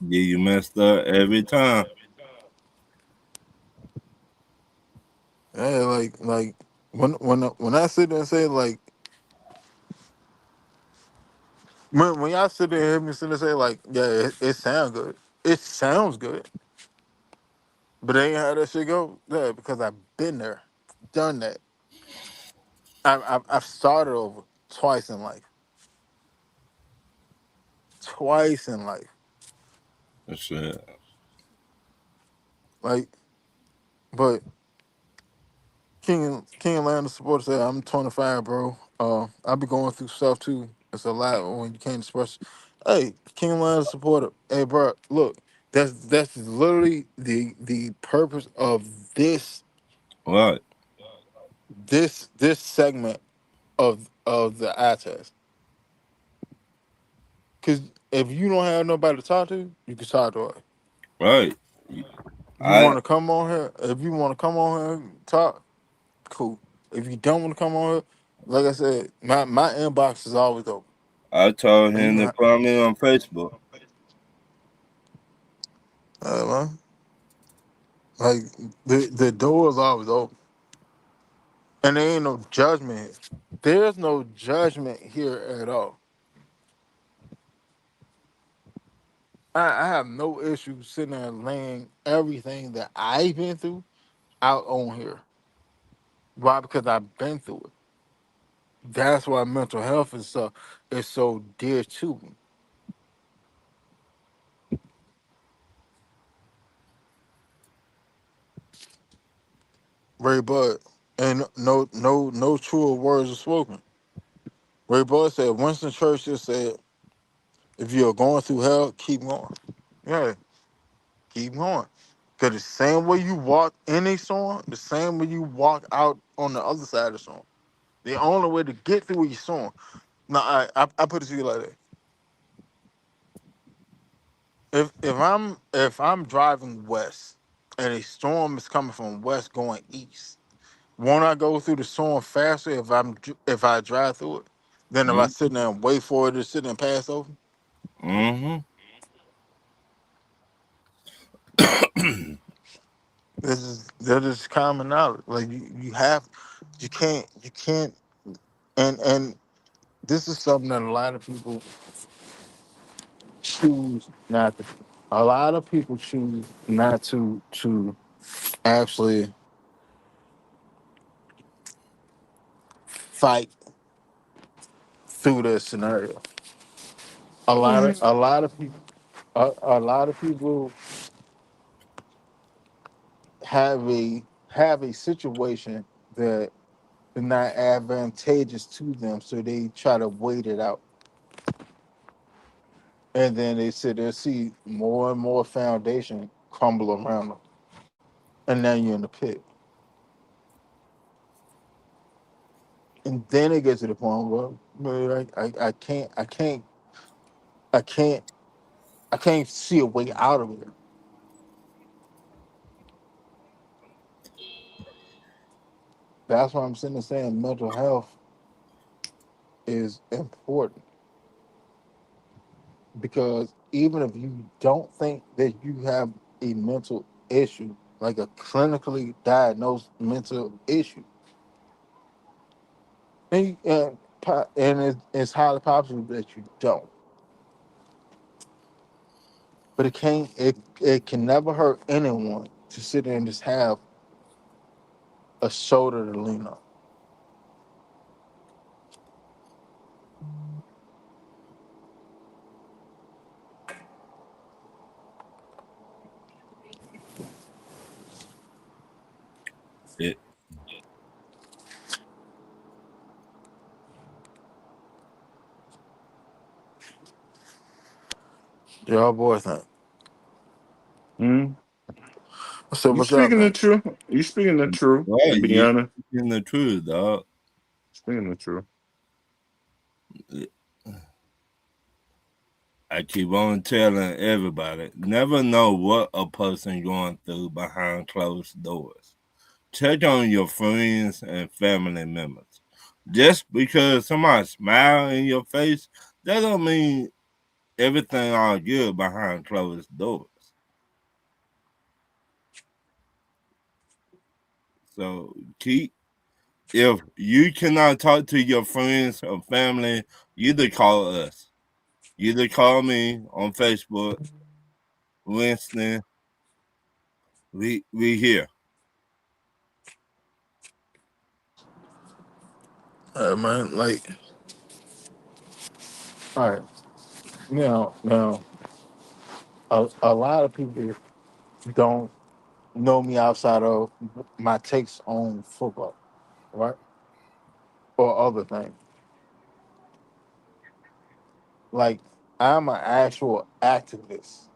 get you messed up every time. yeah, like when I sit there and say like when y'all sit there and hear me sit there and say like, yeah, it sounds good. It sounds good. But ain't how that shit go. Yeah, because I've been there, done that. I've started over twice in life. Twice in life. That's it. Like, but King Atlanta supporter said, I'm 25, bro. I be going through stuff too. It's a lot when you can't express. Hey, King Lion supporter. Hey, bro, look, that's literally the purpose of Right, this segment of the eye test. Because if you don't have nobody to talk to, you can talk to her. right. You want I to come on here? If you want to come on here and talk, cool. If you don't want to come on here, like I said, my inbox is always open. I told And you him can, to follow me on Facebook. man, like the door is always open, and there ain't no judgment. There's no judgment here at all. I have no issue sitting there laying everything that I've been through out on here. Why? Because I've been through it. That's why mental health is so dear to me. Ray Bud, and no truer words are spoken. Ray Bud said, Winston Churchill said, if you're going through hell, keep going. Yeah, keep going. Because the same way you walk in a storm, the same way you walk out on the other side of the storm. The only way to get through a storm. Now, I put it to you like that. If I'm driving west and a storm is coming from west going east, won't I go through the storm faster if I drive through it than if I sit there and wait for it to sit and pass over? Mm-hmm. That is common knowledge. Like you can't, and this is something that a lot of people choose not to. A lot of people choose not to actually fight through this scenario. A lot of people have a situation that is not advantageous to them, so they try to wait it out, and then they sit there and see more and more foundation crumble around them, and now you're in the pit. And then it gets to the point where, man, I can't, I can't see a way out of it. That's why I'm sitting there saying mental health is important, because even if you don't think that you have a mental issue, like a clinically diagnosed mental issue, and it's highly possible that you don't, but it can never hurt anyone to sit there and just have a shoulder to lean on. It, Y'all boys think. Mm. I said, You what y'all speaking the think? truth. You speaking the truth. right, To be you honest, speaking the truth, dog. speaking the truth. I keep on telling everybody, never know what a person going through behind closed doors. Check on your friends and family members. Just because somebody smile in your face, that don't mean everything all good behind closed doors. So keep if you cannot talk to your friends or family, you either call us. You either call me on Facebook, Winston. We here. Man, like, all right, now, a lot of people don't know me outside of my takes on football, right, or other things. Like, I'm an actual activist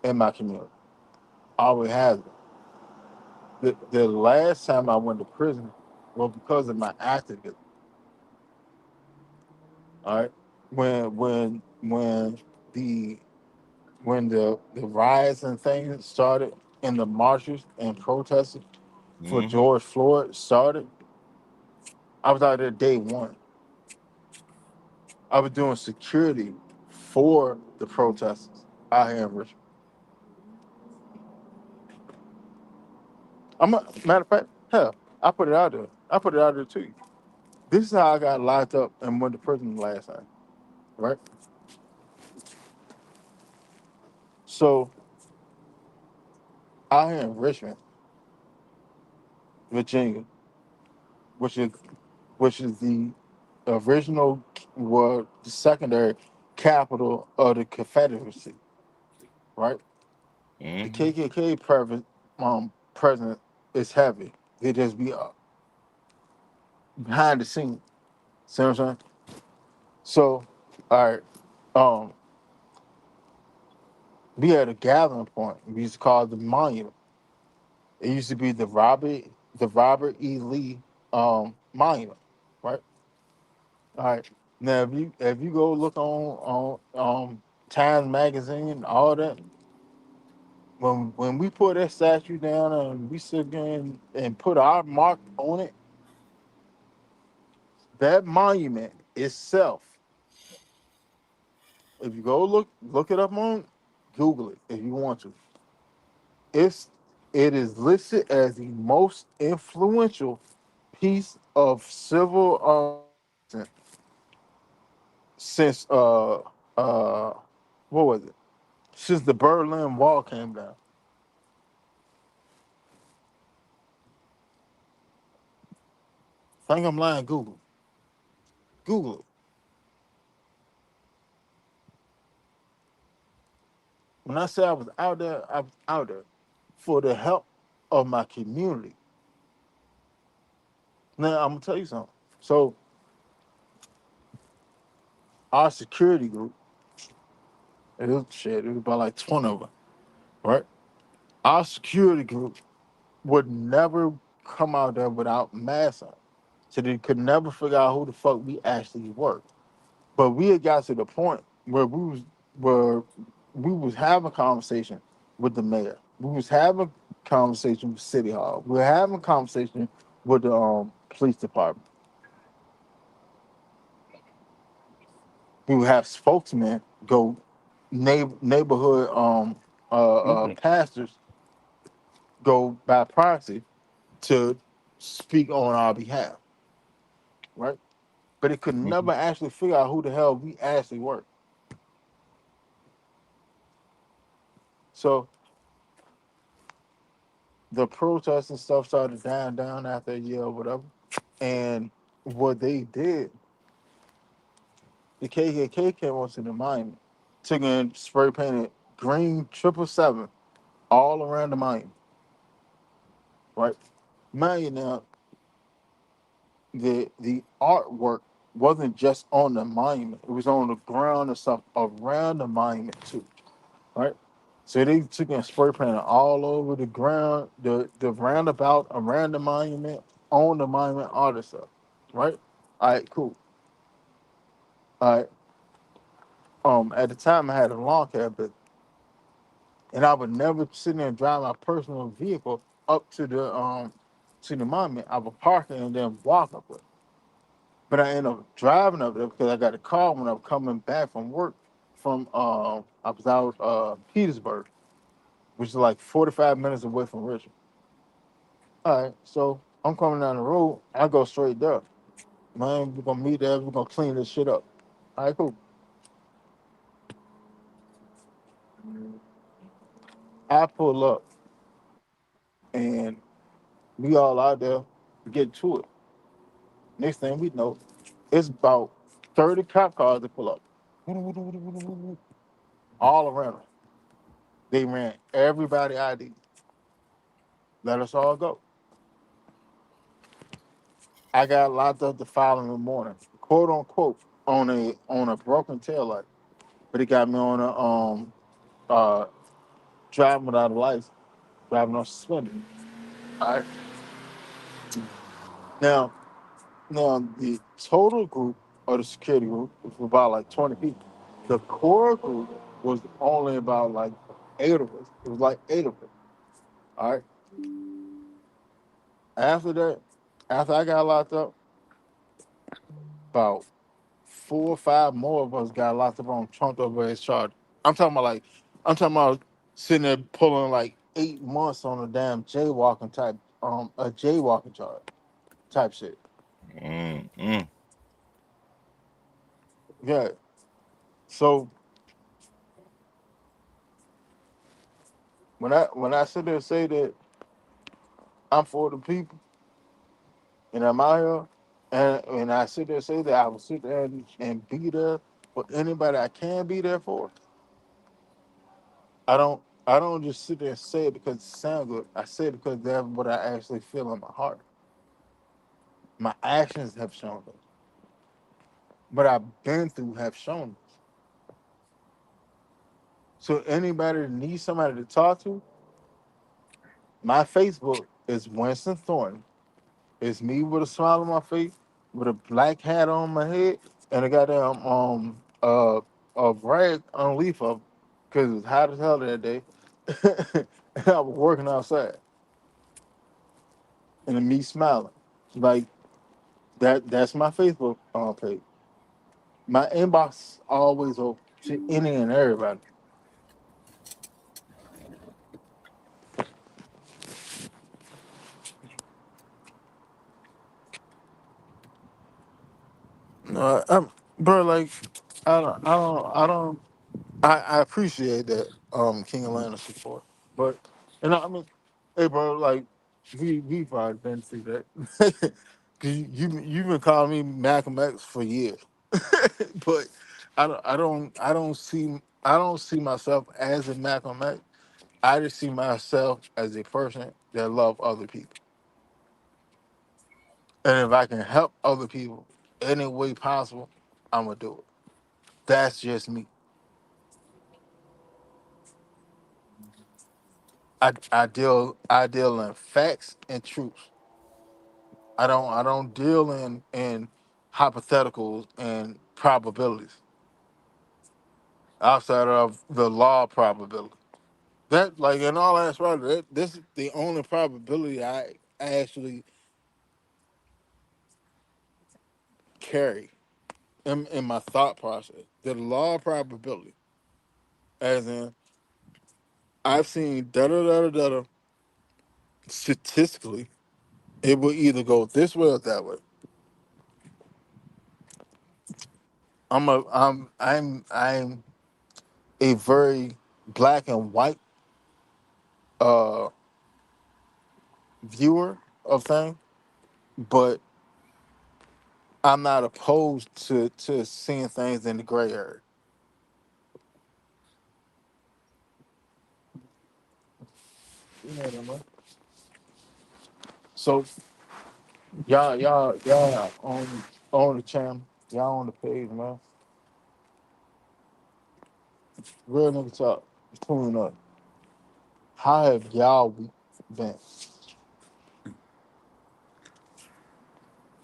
in my community. Always has been. The last time I went to prison was because of my activism. All right, when the the riots and things started and the marches and protests for Mm-hmm. George Floyd started, I was out there day one. I was doing security for the protesters out here in Richmond. Matter of fact, hell, I put it out there. I put it out there to you. This is how I got locked up and went to prison the last time, right? So out here in Richmond, Virginia, which is the original, well, the secondary capital of the Confederacy, right? The Mm-hmm. KKK president is heavy. They just be behind the scenes. See what I'm saying? So, all right, um, we had a gathering point. We used to call it the monument. It used to be the Robert E. Lee monument, right? All right. Now, if you go look on Time magazine and all that, when we put that statue down and we sit there and put our mark on it, that monument itself, if you go look it up on Google it if you want to, it's it is listed as the most influential piece of civil since what was it? Since the Berlin Wall came down. Think I'm lying? Google. Google it. When I say I was out there, I was out there for the help of my community. Now I'm gonna tell you something. So our security group, it was about like 20 of us, right? Our security group would never come out there without masks on. So they could never figure out who the fuck we actually were. But we had got to the point where we was having a conversation with the mayor. We was having a conversation with City Hall. We were having a conversation with the police department. We would have spokesmen go neighborhood pastors go by proxy to speak on our behalf, right? But it could Mm-hmm. never actually figure out who the hell we actually were. So the protests and stuff started dying down after a year or whatever. And what they did, the KKK came onto the monument, took and spray painted green 777 all around the monument, right? Mind you now, the artwork wasn't just on the monument; it was on the ground and stuff around the monument too, right? So they took and spray painted all over the ground, the roundabout around the monument, on the monument, all this stuff, right? All right, cool. All right. At the time I had a lawn care business, and I would never sit there and drive my personal vehicle up to the monument. I would park it and then walk up it. But I ended up driving up there because I got a call when I was coming back from work from I was out Petersburg, which is like 45 minutes away from Richmond. All right, so I'm coming down the road, I go straight there. Man, we're gonna meet there, we're gonna clean this shit up. All right, cool. I pull up and we all out there get to it. Next thing we know, it's about 30 cop cars that pull up all around us. They ran everybody ID. Let us all go. I got locked up the following morning, quote unquote, on a broken tail light. but it got me on a uh driving without a license, driving on suspended. All right. Now the total group of the security group was about like 20 people. The core group was only about like 8 of us. It was like 8 of us. All right. After that, after I got locked up, about 4 or 5 more of us got locked up on trumped over his charge. I'm talking about like, I'm talking about sitting there pulling like 8 months on a damn jaywalking type, a jaywalking charge type shit. Mm-mm. Yeah. So when I sit there and say that I'm for the people and I'm out here, and I sit there and say that I will sit there and be there for anybody I can be there for. I don't just sit there and say it because it sounds good. I say it because that's what I actually feel in my heart. My actions have shown it. What I've been through have shown it. So anybody that needs somebody to talk to, my Facebook is Winston Thornton. It's me with a smile on my face, with a black hat on my head, and a goddamn a rag underneath of, because it was hot as hell that day. And I was working outside, and me smiling. Like that's my Facebook page. My inbox always open to any and everybody. Bro, like I appreciate that King Atlanta support, but I mean, hey, bro, like we probably been through that. Cause you've been calling me Malcolm X for years, but I don't see myself as a Malcolm X. I just see myself as a person that love other people, and if I can help other people any way possible, I'm gonna do it. That's just me. I deal in facts and truths. I don't deal in hypotheticals and probabilities outside of the law probability. That, like, in all actuality, this is the only probability I actually carry in my thought process. The law of probability, as in I've seen da da da da da da, statistically, it will either go this way or that way. I'm a very black and white uh viewer of things, but I'm not opposed to seeing things in the gray area. You know what I mean? So y'all on the channel, y'all on the page, man. Real nigga talk. Tune up. How have y'all week been?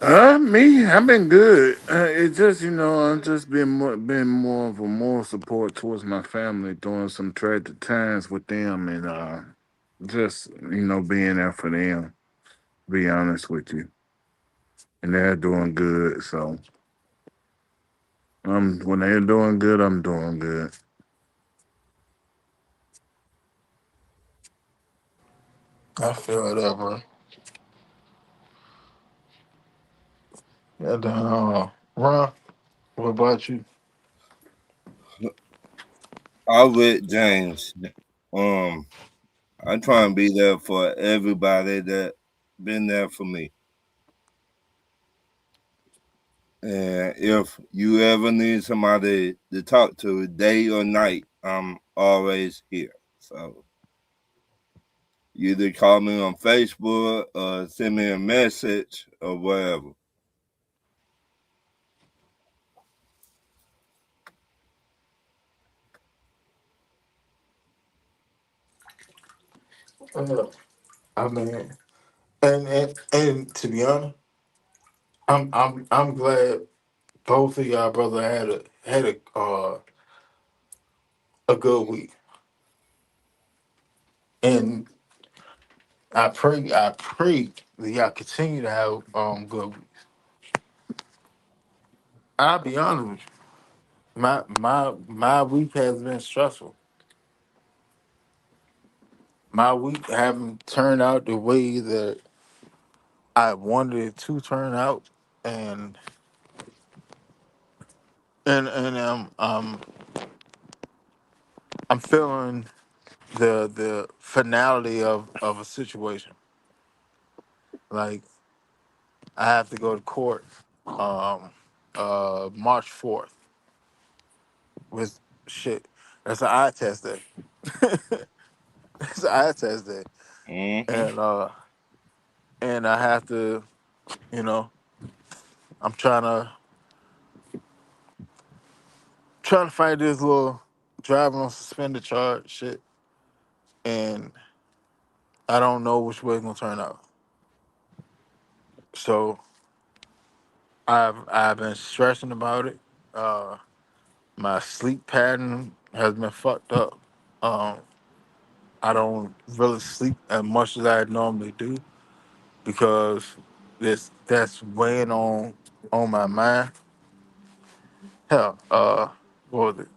Me, I've been good. It just, I've just been more of a moral support towards my family during some tragic times with them, and just, being there for them. Be honest with you, and they're doing good. So, when they're doing good, I'm doing good. I feel that, bro. Yeah, Ron, what about you? I with James. Um, I try and be there for everybody that been there for me. And if you ever need somebody to talk to, day or night, I'm always here. So you either call me on Facebook or send me a message or whatever. Uh, I mean, and to be honest, I'm glad both of y'all brother had a good week, and I pray that y'all continue to have good weeks. I'll be honest with you, my week has been stressful. My week haven't turned out the way that I wanted it to turn out, and I'm feeling the finality of a situation. Like I have to go to court um March 4th with shit. That's an eye test day. It's an eye test day. Mm-hmm. And I have to, you know, I'm trying to fight this little driving on suspended charge shit, and I don't know which way it's gonna turn out. So I've been stressing about it. Uh, my sleep pattern has been fucked up. Um, I don't really sleep as much as I normally do because that's weighing on my mind. Hell, what was it?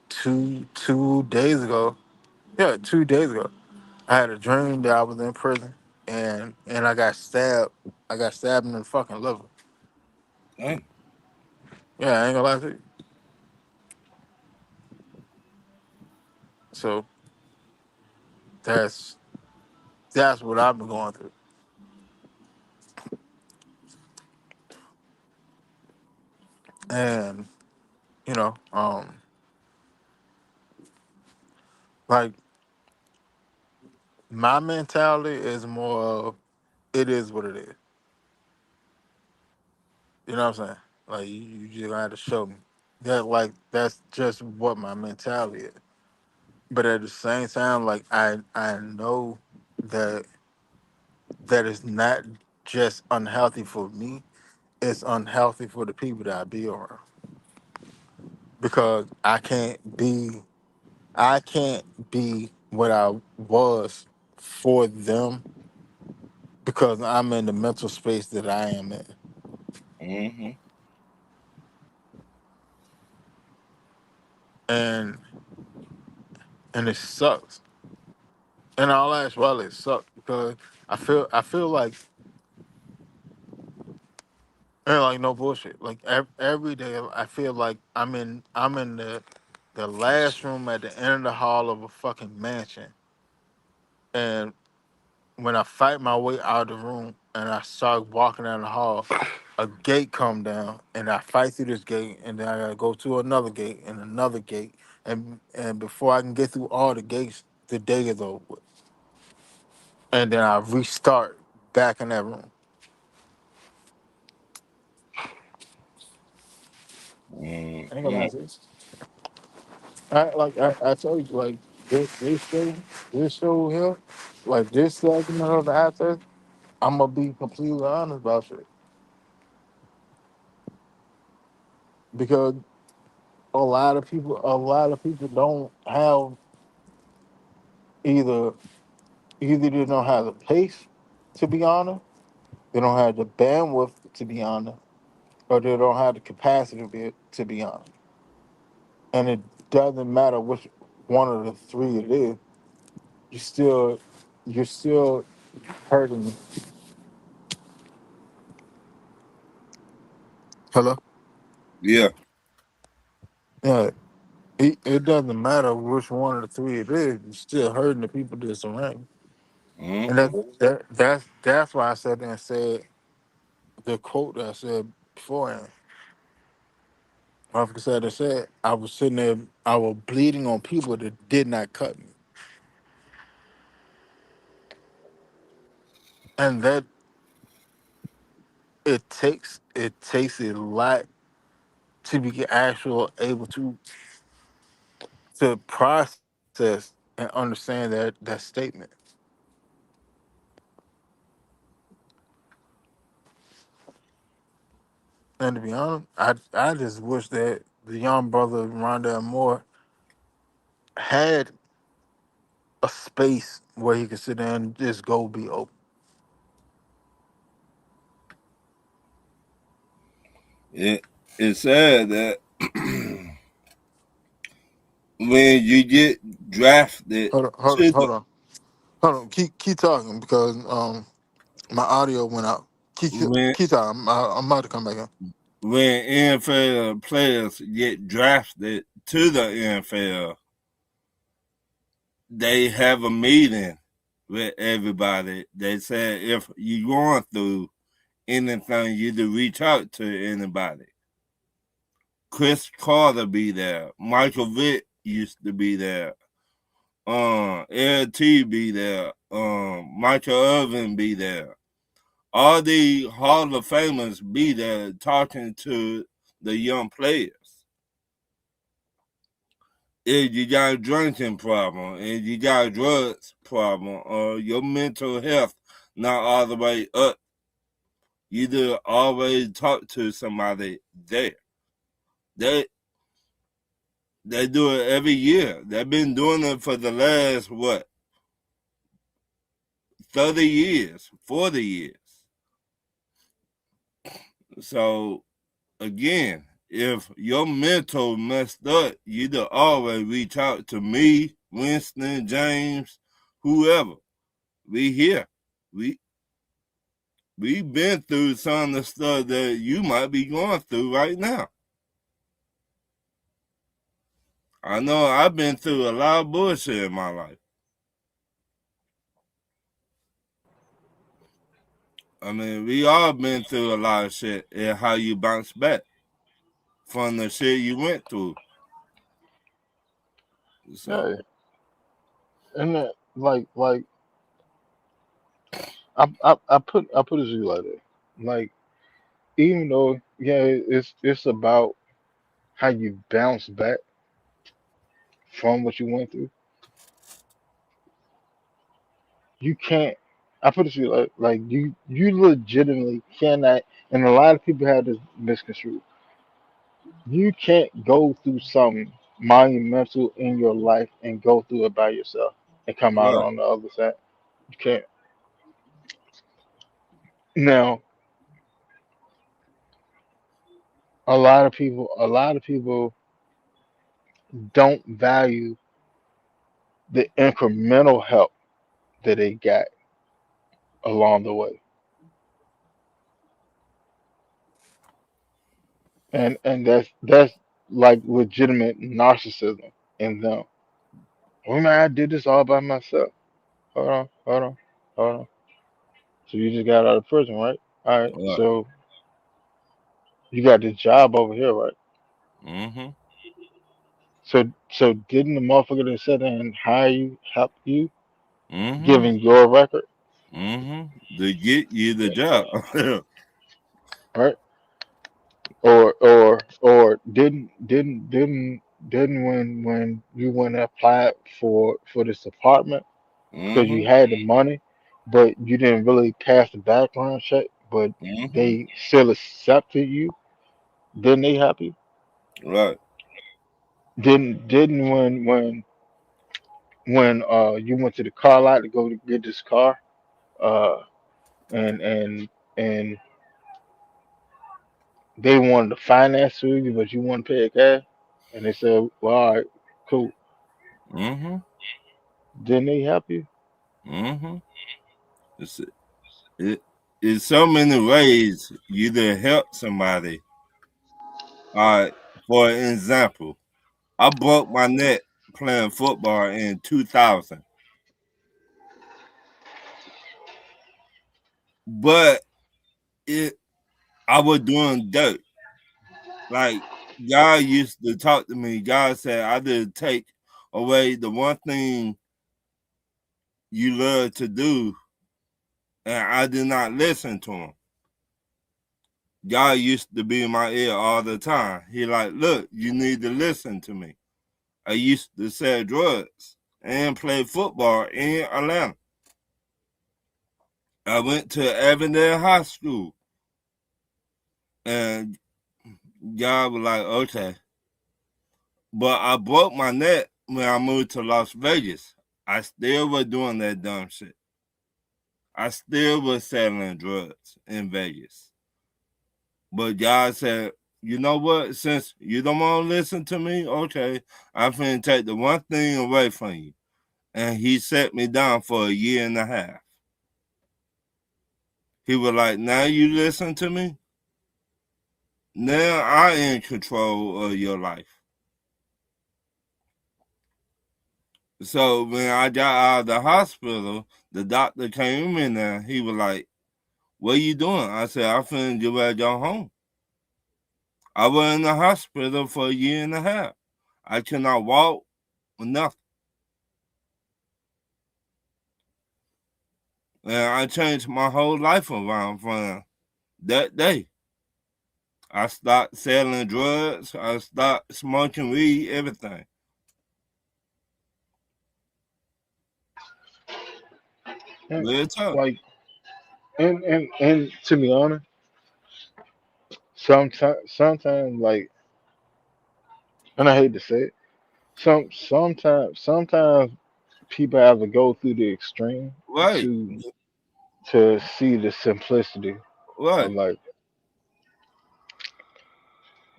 Two days ago. Yeah, 2 days ago. I had a dream that I was in prison and I got stabbed. I got stabbed in the fucking liver. Dang. Yeah, I ain't gonna lie to you. So that's that's what I've been going through. And, you know, like my mentality is more of it is what it is. You know what I'm saying? Like you just gonna have to show me. That's just what my mentality is. But at the same time, like I know that that is not just unhealthy for me, it's unhealthy for the people that I be around. Because I can't be what I was for them because I'm in the mental space that I am in. Mm-hmm. And and it sucks. And all that's well it sucks because I feel like and like no bullshit. Like every day I feel like I'm in the last room at the end of the hall of a fucking mansion. And when I fight my way out of the room and I start walking down the hall, a gate come down and I fight through this gate and then I gotta go to another gate and another gate and before I can get through all the gates, the day is over with. And then I restart back in that room. I ain't gonna Mm-hmm. lie to you. I told you like this show here, like this segment of the after, I'm gonna be completely honest about shit because a lot of people don't have either either they don't have the pace to be honest, they don't have the bandwidth to be honest, or they don't have the capacity to be honest. And it doesn't matter which one of the three it is, you still you're still hurting me. Hello? Yeah. Yeah. It doesn't matter which one of the three it is, you're still hurting the people that surround you. And Mm-hmm. that's why I sat there and said the quote that I said beforehand. Like I said, I was sitting there, I was bleeding on people that did not cut me. And that it takes a lot to be actual able to process and understand that statement. And to be honest, I just wish that the young brother Rondell Moore had a space where he could sit there and just go be open. It's sad that when you get drafted Hold on, hold on, to the hold on, hold on. Keep talking because my audio went out. when Keep talking. I'm about to come back in. when NFL players get drafted to the NFL, they have a meeting with everybody. They say if you're going through anything, you to reach out to anybody. Chris Carter be there. Michael Vick used to be there. LT be there. Michael Irvin be there. All the Hall of Famers be there talking to the young players. If you got a drinking problem, if you got a drugs problem, or your mental health not all the way up, you do always talk to somebody there. They do it every year. They've been doing it for the last 30 years, 40 years. So again, if your mental messed up, you'd always reach out to me, Winston, James, whoever. We here. We've been through some of the stuff that you might be going through right now. I know I've been through a lot of bullshit in my life. I mean, we all been through a lot of shit and how you bounce back from the shit you went through. So, Yeah, and like I put it to you like that. Like even though it's about how you bounce back from what you went through. You can't. I put it to you like you legitimately cannot. And a lot of people have this misconstrued. You can't go through something monumental in your life and go through it by yourself and come out right. on the other side. You can't. Now, a lot of people don't value the incremental help that they got along the way, and that's like legitimate narcissism in them. Well, man, I did this all by myself. Hold on. So you just got out of prison, right? All right. Right. So you got this job over here, right? Mm-hmm. So didn't the motherfucker that sat there and hire you help you, Mm-hmm. giving your record, Mm-hmm. To get you the job. right? Or didn't when you went and applied for this apartment because mm-hmm. you had the money, but you didn't really pass the background check, but Mm-hmm. they still accepted you. Didn't they help you? Right. Didn't when you went to the car lot to go to get this car, uh and they wanted to finance with you, but you want to pay it cash, and they said, well, all right, cool. Mm-hmm. Didn't they help you? Mm-hmm. It's, it, it's so many ways you to help somebody. All right. For example, I broke my neck playing football in 2000, but it I was doing dirt. Like God used to talk to me. God said I did take away the one thing you love to do, and I did not listen to him. God used to be in my ear all the time. He like, look, you need to listen to me. I used to sell drugs and play football in Atlanta. I went to Avondale High School, and God was like, okay. But I broke my neck when I moved to Las Vegas. I still was doing that dumb shit. I still was selling drugs in Vegas. But God said, you know what? Since you don't want to listen to me, okay, I'm finna take the one thing away from you. And he set me down for a year and a half. He was like, now you listen to me? Now I in control of your life. So when I got out of the hospital, the doctor came in there. He was like, what are you doing? I said, I'm finna get ready to go home. I was in the hospital for a year and a half. I cannot walk or nothing. And I changed my whole life around from that day. I stopped selling drugs. I stopped smoking weed, everything. And, Real talk. like, and to be honest, sometimes, like, and I hate to say it, sometimes people have to go through the extreme Right, to to see the simplicity of right, life.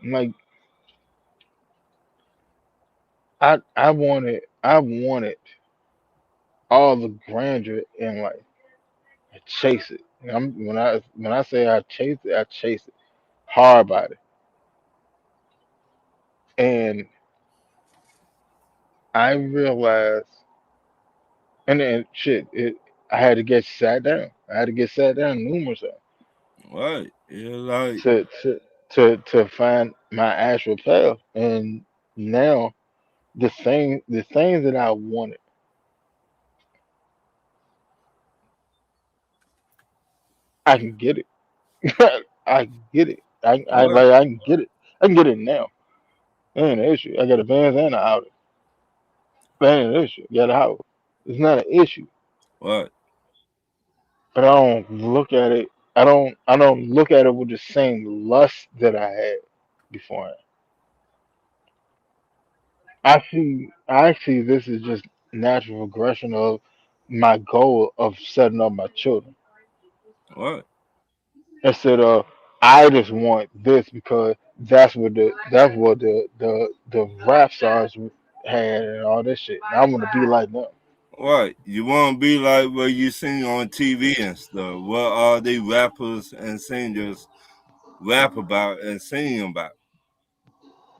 Like, I wanted all the grandeur in life. I chase it. When I say I chase it hard about it. And I realized, and then shit, I had to get sat down. I had to get sat down numerous times right. Yeah, like, to to to find my actual path. And now the things that I wanted, I can get it. I can get it. right, I can get it. I can get it now. That ain't an issue. I got a Benz and an Audi. That ain't an issue. Got a house. It's not an issue. right, But I don't look at it. I don't look at it with the same lust that I had before. I see this is just natural progression of my goal of setting up my children. right, Instead of I just want this because that's what the rap stars had and all this shit. And I want to be like them. right. You want to be like what you sing on TV and stuff. What are they rappers and singers rap about and sing about?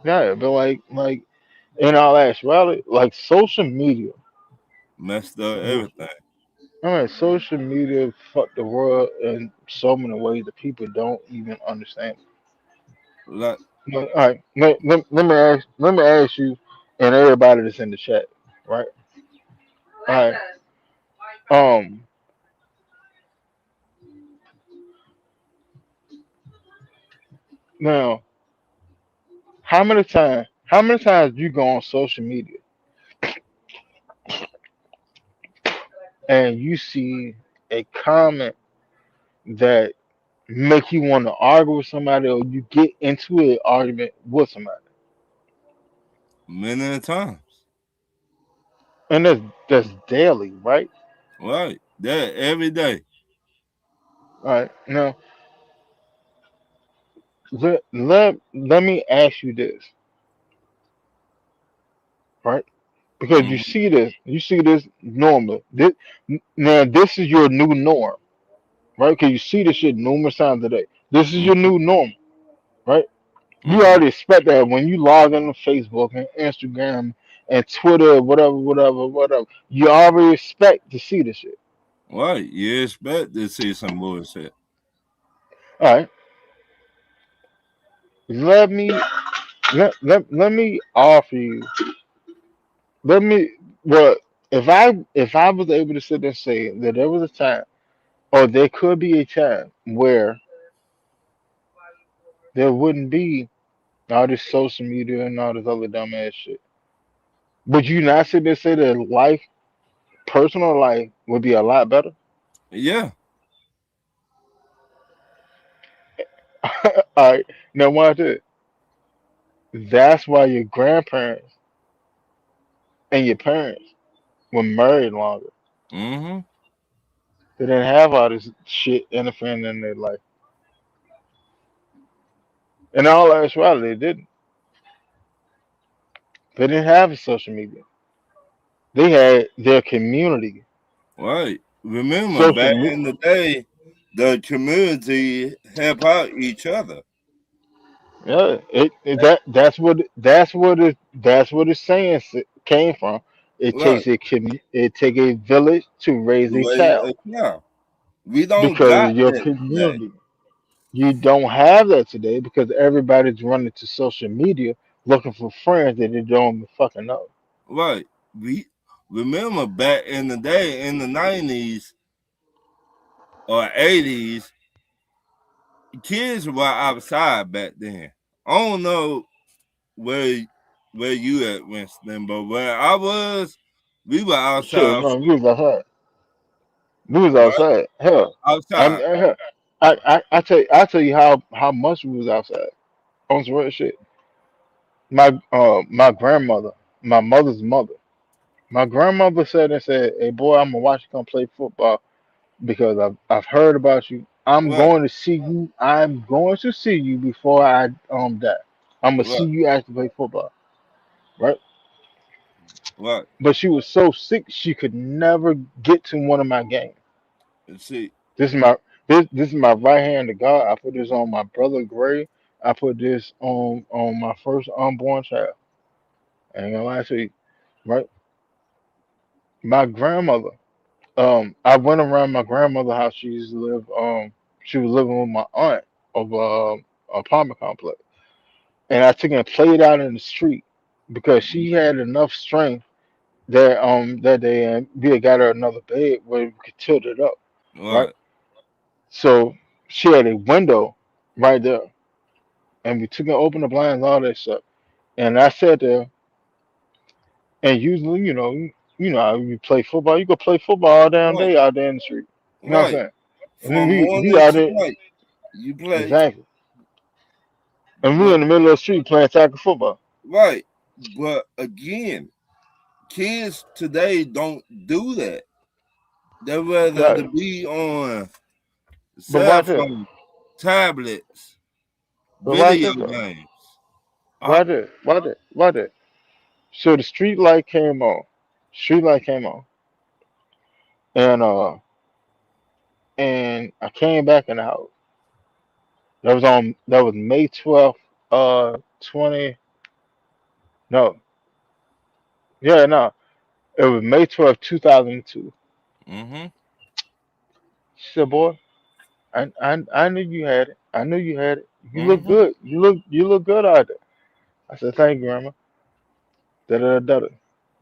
Yeah, but like in all actuality, like social media. Messed up everything. All right, social media fucked the world in so many ways that people don't even understand. Like, All right, let me ask you, and everybody that's in the chat, right? All right. Um. Now, how many times you go on social media and you see a comment that make you want to argue with somebody, or you get into an argument with somebody, many times. and that's daily, right? Right. That every day. All right. Now, let me ask you this, right? Because Mhm. you see this normally. Now this is your new norm, right? Because you see this shit numerous times a day. This is your Mhm. new norm, right? You Mhm. already expect that when you log into Facebook and Instagram and Twitter, whatever. You already expect to see this shit. Right. You expect to see some bullshit. All right, let me let me offer you. Let me well, if I was able to sit there and say that there was a time, or there could be a time where there wouldn't be all this social media and all this other dumbass shit. Would you not sit there and say that life, personal life, would be a lot better? Yeah. All right, now watch this. That's why your grandparents and your parents were married longer. Mm-hmm. They didn't have all this shit interfering in their life. In all actuality, they didn't. They didn't have a social media. They had their community. Right. Remember, Social back media. in the day, the community help out each other. Yeah, that's what it's saying came from. Right. It take a village to raise a Raise child a child. We don't because of got your that today. community. You don't have that today because everybody's running to social media looking for friends that they don't even fucking know. Right. We remember back in the day, in the 90s or 80s, kids were outside back then. I don't know where where you at, Winston, but where I was, we were Shit, outside, no, we was outside. We was right? outside. Hell, Outside. hell, I tell you how much we was outside. On some real shit. My grandmother, my mother's mother. My grandmother said, "Hey boy, I'm gonna watch you come play football because I've heard about you. I'm Right, going to see you. I'm going to see you before I die. I'm gonna see right, you actually play football, right?" right. But she was so sick she could never get to one of my games. And see, This is my this is my right hand to God. I put this on my brother Gray. I put this on my first unborn child. I ain't gonna lie to you, right? My grandmother. I went around my grandmother's house. She used to live. She was living with my aunt of apartment complex, and I took her and played out in the street because she had enough strength that day, and we had got her another bed where we could tilt it up, right? right, So she had a window right there, and we took and opened the blinds, all that stuff. And I sat there, and usually, you know how you play football. You go play football all damn right, day out there in the street. You know what I'm right. saying? And then From we morning out to there night, you play, exactly, and we but in the middle of the street playing tackle football. right. But again, kids today don't do that. They rather Right. to be on But cell watch this. phones, tablets, But watch video this though. games. Uh, Watch it. Watch it. Watch it. So the street light came on. Street light came on, and I came back in the house. That was May 12th, 20. No, yeah, no. It was May 12th, 2002. mm-hmm, She said, "Boy, I knew you had it. I knew you had it. You look mm-hmm. good. You look good out there." I said, "Thank you, Grandma." Da da da da.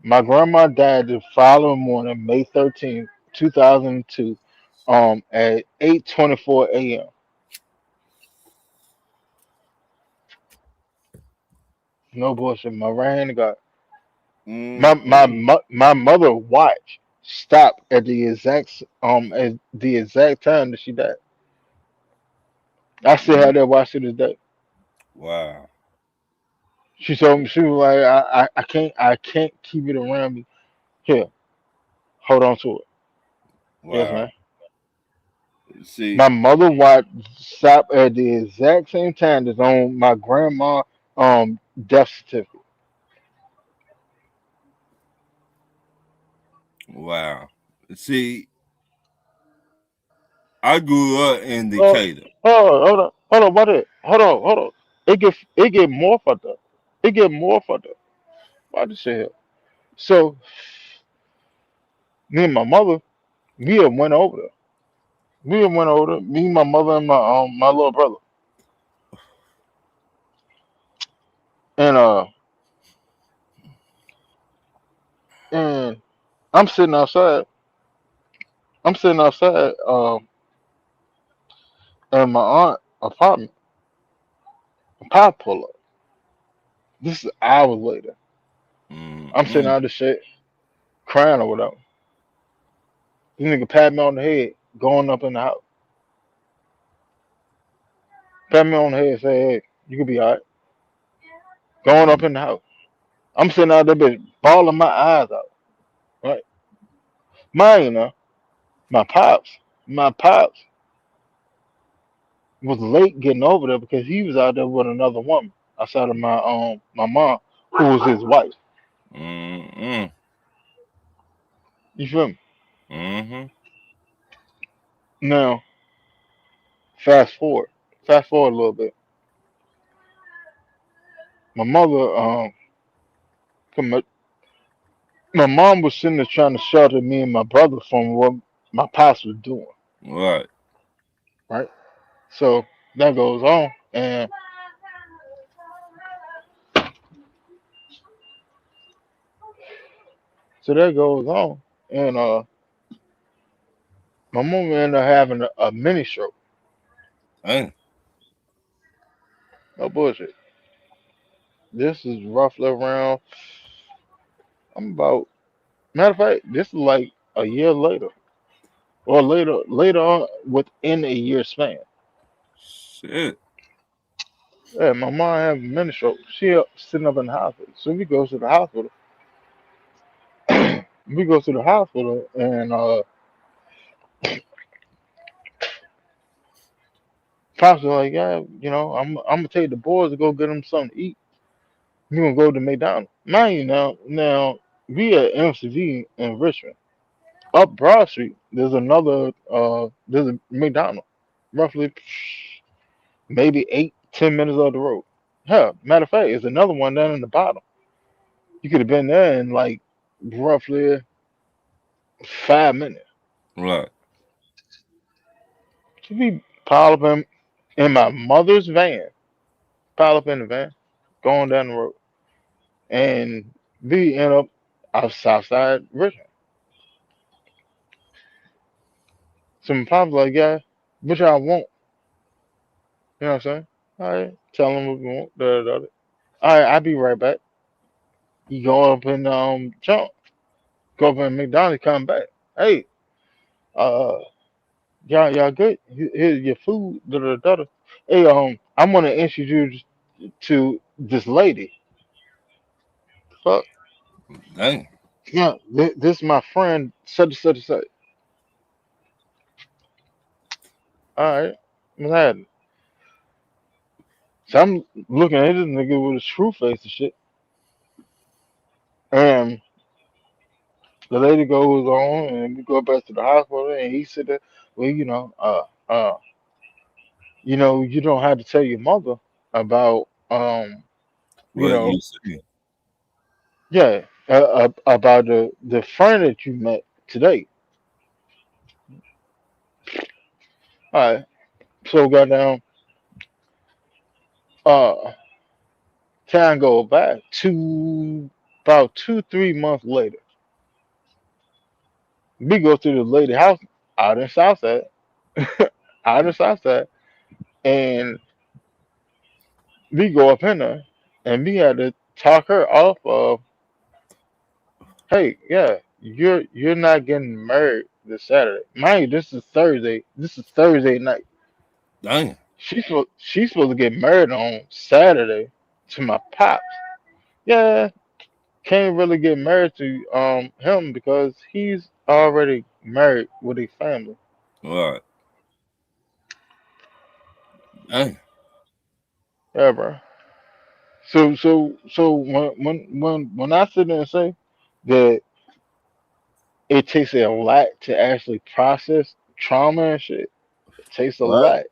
My grandma died the following morning, May 13th, 2002, at 8:24 a.m. No bullshit. My right hand to God. Mm-mm. My mother watch stopped at the exact time that she died. I still Mm. have that watch to this day. Wow, She told me she was like, I can't keep it around me. Here, hold on to it. Yes, wow. man. See, My mother watch stopped at the exact same time that's on my grandma death certificate. wow. See, I grew up in Oh, Decatur. hold on, hold on. It get more fucked up. It get more fucked up. Why this shit here? So me and my mother, we had went over there. We had went over there. Me, my mother, and my little brother. And and I'm sitting outside. I'm sitting outside in my aunt apartment. A pop pull up. This is hours later. I'm sitting Mm-mm. out the shit crying or whatever. This nigga pat me on the head going up in the house. Pat me on the head, say, "Hey, you could be alright." going up in the house. I'm sitting out there, bitch, bawling my eyes out. Right, mind you, know, my pops was late getting over there because he was out there with another woman outside of my mom, who was his wife. Mm-mm. You feel me? Mm-hmm. Now, fast forward, fast forward a little bit. My mother, come my mom was sitting there trying to shelter me and my brother from what my pops was doing, Right. right? So that goes on, and so that goes on, and my mom ended up having a mini stroke. Dang. No bullshit. This is roughly around. I'm about matter of fact, this is like a year later, or later on within a year span. Shit. Yeah, my mom had a mini stroke. She up, sitting up in the hospital. So we go to the hospital. We go to the hospital, and Pops was like, yeah, I'm gonna take the boys to go get them something to eat. We gonna go to McDonald's. Mind you, now we at MCV in Richmond. Up Broad Street, there's a McDonald's, roughly maybe 8-10 minutes up the road. Hell, matter of fact, there's another one down in the bottom. You could have been there in like roughly 5 minutes. Right. So we pile up in my mother's van, pile up in the van, going down the road, and we end up out Southside Richmond. So my pop's like, yeah, what y'all want? You know what I'm saying? All right, tell them what we want. Da, da, da, da. All right, I'll be right back. You go up and jump, go up in McDonald's, come back. Hey, uh, y'all good? Here's your food. Da, da, da, da. Hey, I'm gonna introduce you to this lady. Fuck, Dang. yeah, this is my friend. Such and such and such. All right, what's happening? So I'm looking at this nigga with a screw face and shit. And the lady goes on, and we go back to the hospital, and he said that, well, you don't have to tell your mother about, you What know, you see? yeah, about the friend that you met today. All right, so goddamn, uh, time go back to about 2-3 months later. We go to the lady house out in Southside, out in Southside, and we go up in there, and we had to talk her off of, hey, yeah, you're not getting married this Saturday. Mind you, this is Thursday. This is Thursday night. Dang. She's supposed to get married on Saturday to my pops. Yeah, can't really get married to him because he's already married with a family. Right. Dang. Yeah, bro. So when I sit there and say that it takes a lot to actually process trauma and shit, it takes a Right. lot,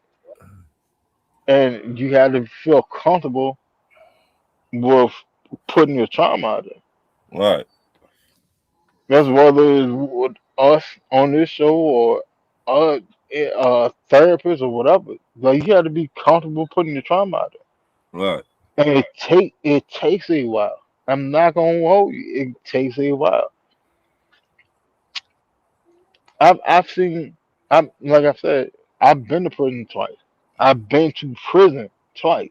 and you have to feel comfortable with putting your trauma out there. Right. That's whether it's with us on this show or uh, therapists or whatever. Like you have to be comfortable putting your trauma out Right. there, and it takes a while. I'm not gonna hold you. It takes a while. I've seen. I'm like I said. I've been to prison twice. I've been to prison twice.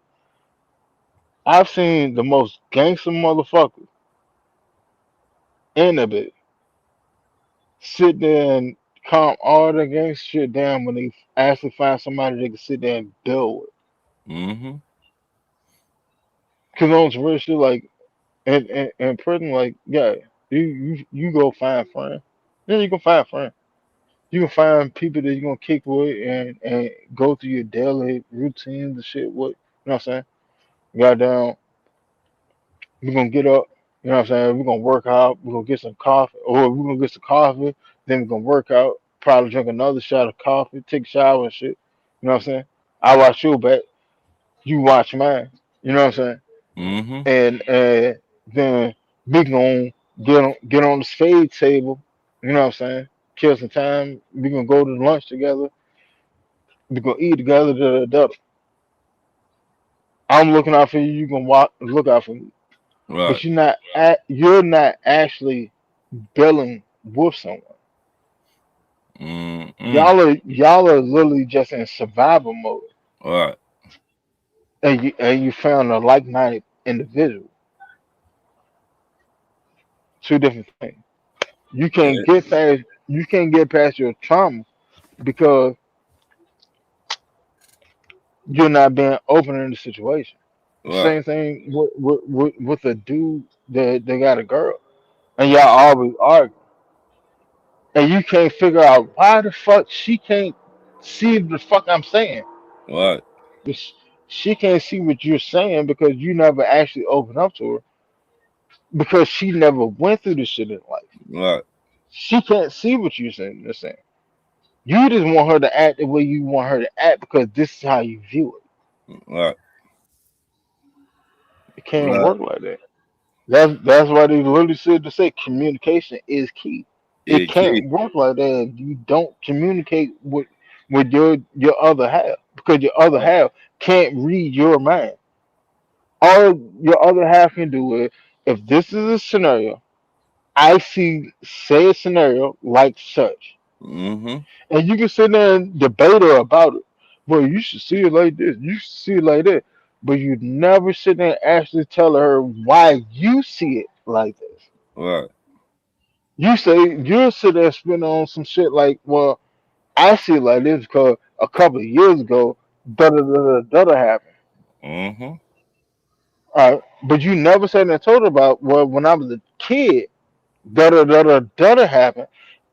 I've seen the most gangster motherfuckers in a bit sit there and calm all the gangster shit down when they actually find somebody they can sit there and build with. Mm-hmm. Cause on some real shit, like in prison, like yeah, you go find friends. Yeah, you can find friends. You can find people that you're gonna kick with and go through your daily routines and shit. What you know what I'm saying? Goddamn, we're gonna get up. You know what I'm saying? We're gonna work out. We're gonna get some coffee, or we're gonna get some coffee. Then we're gonna work out. Probably drink another shot of coffee, take a shower and shit. You know what I'm saying? I watch your back. You watch mine. You know what I'm saying? Mm-hmm. And then we gonna get on the spade table. You know what I'm saying? Kill some time. We gonna go to lunch together. We gonna eat together. Da, da, da. I'm looking out for you. You gonna look out for me. Right. But you're not actually dealing with someone. Mm-mm. Y'all are literally just in survival mode, Right. and you found a like-minded individual. Two different things. Yeah. You can't get past your trauma because you're not being open in the situation. Right. Same thing with a dude that they got a girl, and y'all always argue, and you can't figure out why the fuck she can't see the fuck I'm saying. Right. Sh- She can't see what you're saying because you never actually open up to her because she never went through this shit in life. Right. She can't see what you're saying. You just want her to act the way you want her to act because this is how you view it. Right. It can't Right. work like that. That's why they literally said to say communication is key. It It can't keep. work like that if you don't communicate with your other half because your other Right. half can't read your mind. All your other half can do is if this is a scenario, I see say a scenario like such, Mm-hmm. and you can sit there and debate her about it. Well, you should see it like this. You should see it like that. But you never sit there and actually tell her why you see it like this. Right. You'll sit there and spin on some shit like, well, I see it like this because a couple of years ago, da da da da da happened. Mm-hmm. All right, but you never said and told her about well, when I was a kid, da da da da da happened,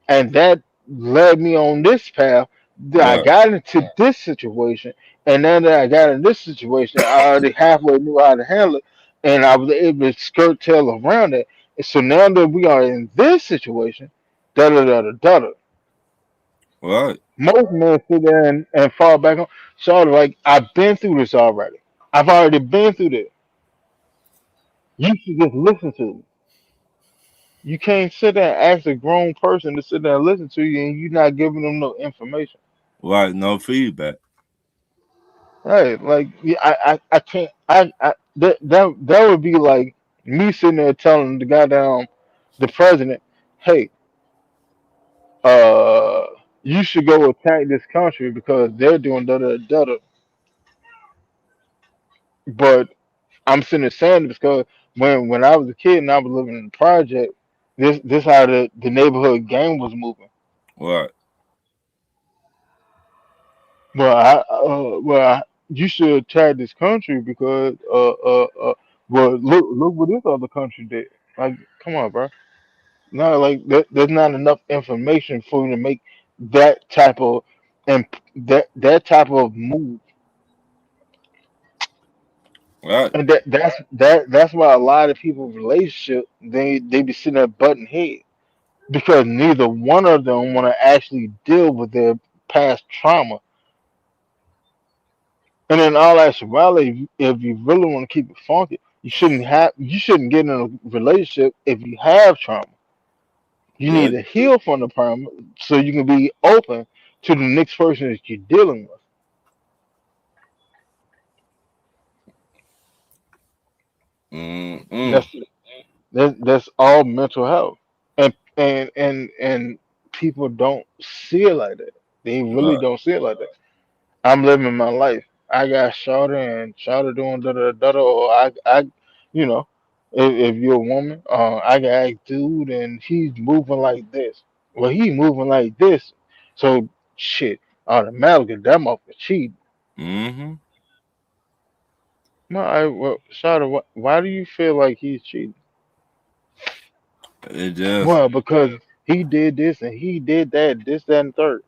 and that led me on this path. That I Right. got into this situation, and now that I got in this situation, I already halfway knew how to handle it, and I was able to skirt tail around it. And so now that we are in this situation, da da da da da. Right. Most men sit there and fall back on. So like I've been through this already. I've already been through this. You should just listen to me. You can't sit there and ask a grown person to sit there and listen to you, and you're not giving them no information. Right. No feedback. Right? Like yeah, I can't. That would be like me sitting there telling the goddamn the president, hey, uh, you should go attack this country because they're doing da da da da. But I'm sitting there saying this because when I was a kid and I was living in the project, this how the neighborhood game was moving. Right. You should attack this country because look what this other country did. Like, come on, bro. No, like there's not enough information for you to make that type of and that type of move. Right. And that's why a lot of people relationship they be sitting there butting heads because neither one of them want to actually deal with their past trauma. And in all actuality, if you really want to keep it funky, you shouldn't get in a relationship if you have trauma. You need That. to heal from the trauma so you can be open to the next person that you're dealing with. Mm-mm. That's that's all mental health, and people don't see it like that. They really Right. don't see it like that. I'm living my life. I got shorter and shorter doing da da da da. Or you know, if you're a woman, I got a dude and he's moving like this. Well, he moving like this, so shit. Automatically, that motherfucker cheat. Mm-hmm. No, well, Shada, why do you feel like he's cheating? It just Well, because he did this and he did that, this, that, and third.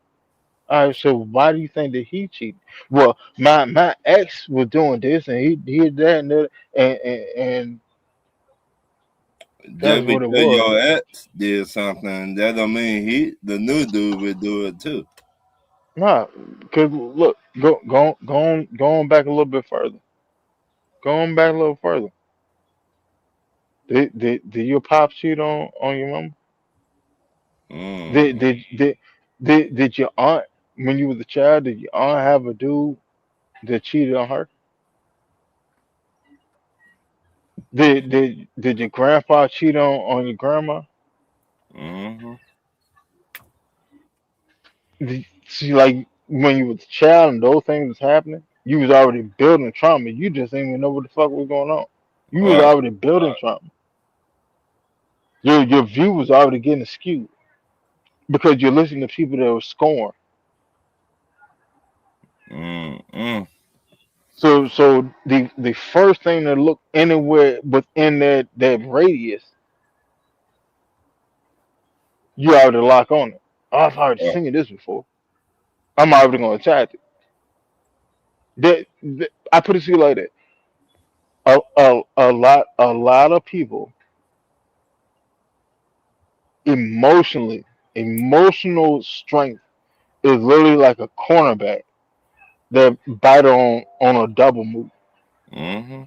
All right, so why do you think that he cheated? Well, my ex was doing this and he did that and that, and that's just what it because was. your ex did something, that don't mean the new dude will do it too. Nah, because look, going back a little bit further, going back a little further. Did your pop cheat on your mama? Did Mm. did did did your aunt when you was a child? Did your aunt have a dude that cheated on her? Did your grandpa cheat on your grandma? Mm-hmm. See, like when you was a child and those things was happening, you was already building trauma. You just didn't even know what the fuck was going on. You was Right. already building trauma. Your view was already getting skewed because you're listening to people that were scorned. Mm-mm. So the first thing to look anywhere within that radius, you already lock on it. Oh, I've already Right. seen this before. I'm already gonna attack it. I put it to you like that. A lot of people emotionally, emotional strength is literally like a cornerback that bite on a double move Mm-hmm.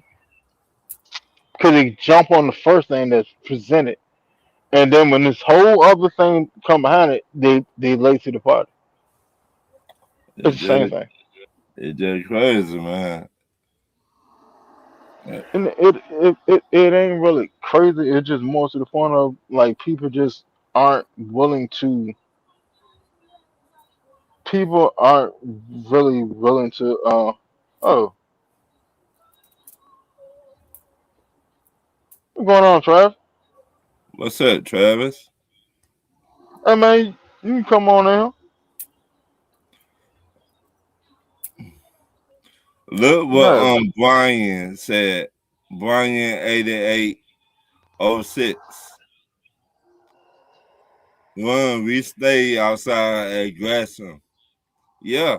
because they jump on the first thing that's presented, and then when this whole other thing come behind it, they late to the party. It It's the same just thing, it just crazy, man. Uh, and it ain't really crazy. It's just more to the point of like people aren't really willing to. Oh, what's going on, Trav? What's up, Travis? Hey man, you can come on in. Look what Yeah, Brian said. Brian 8806. When we stay outside at Gresham. Yeah,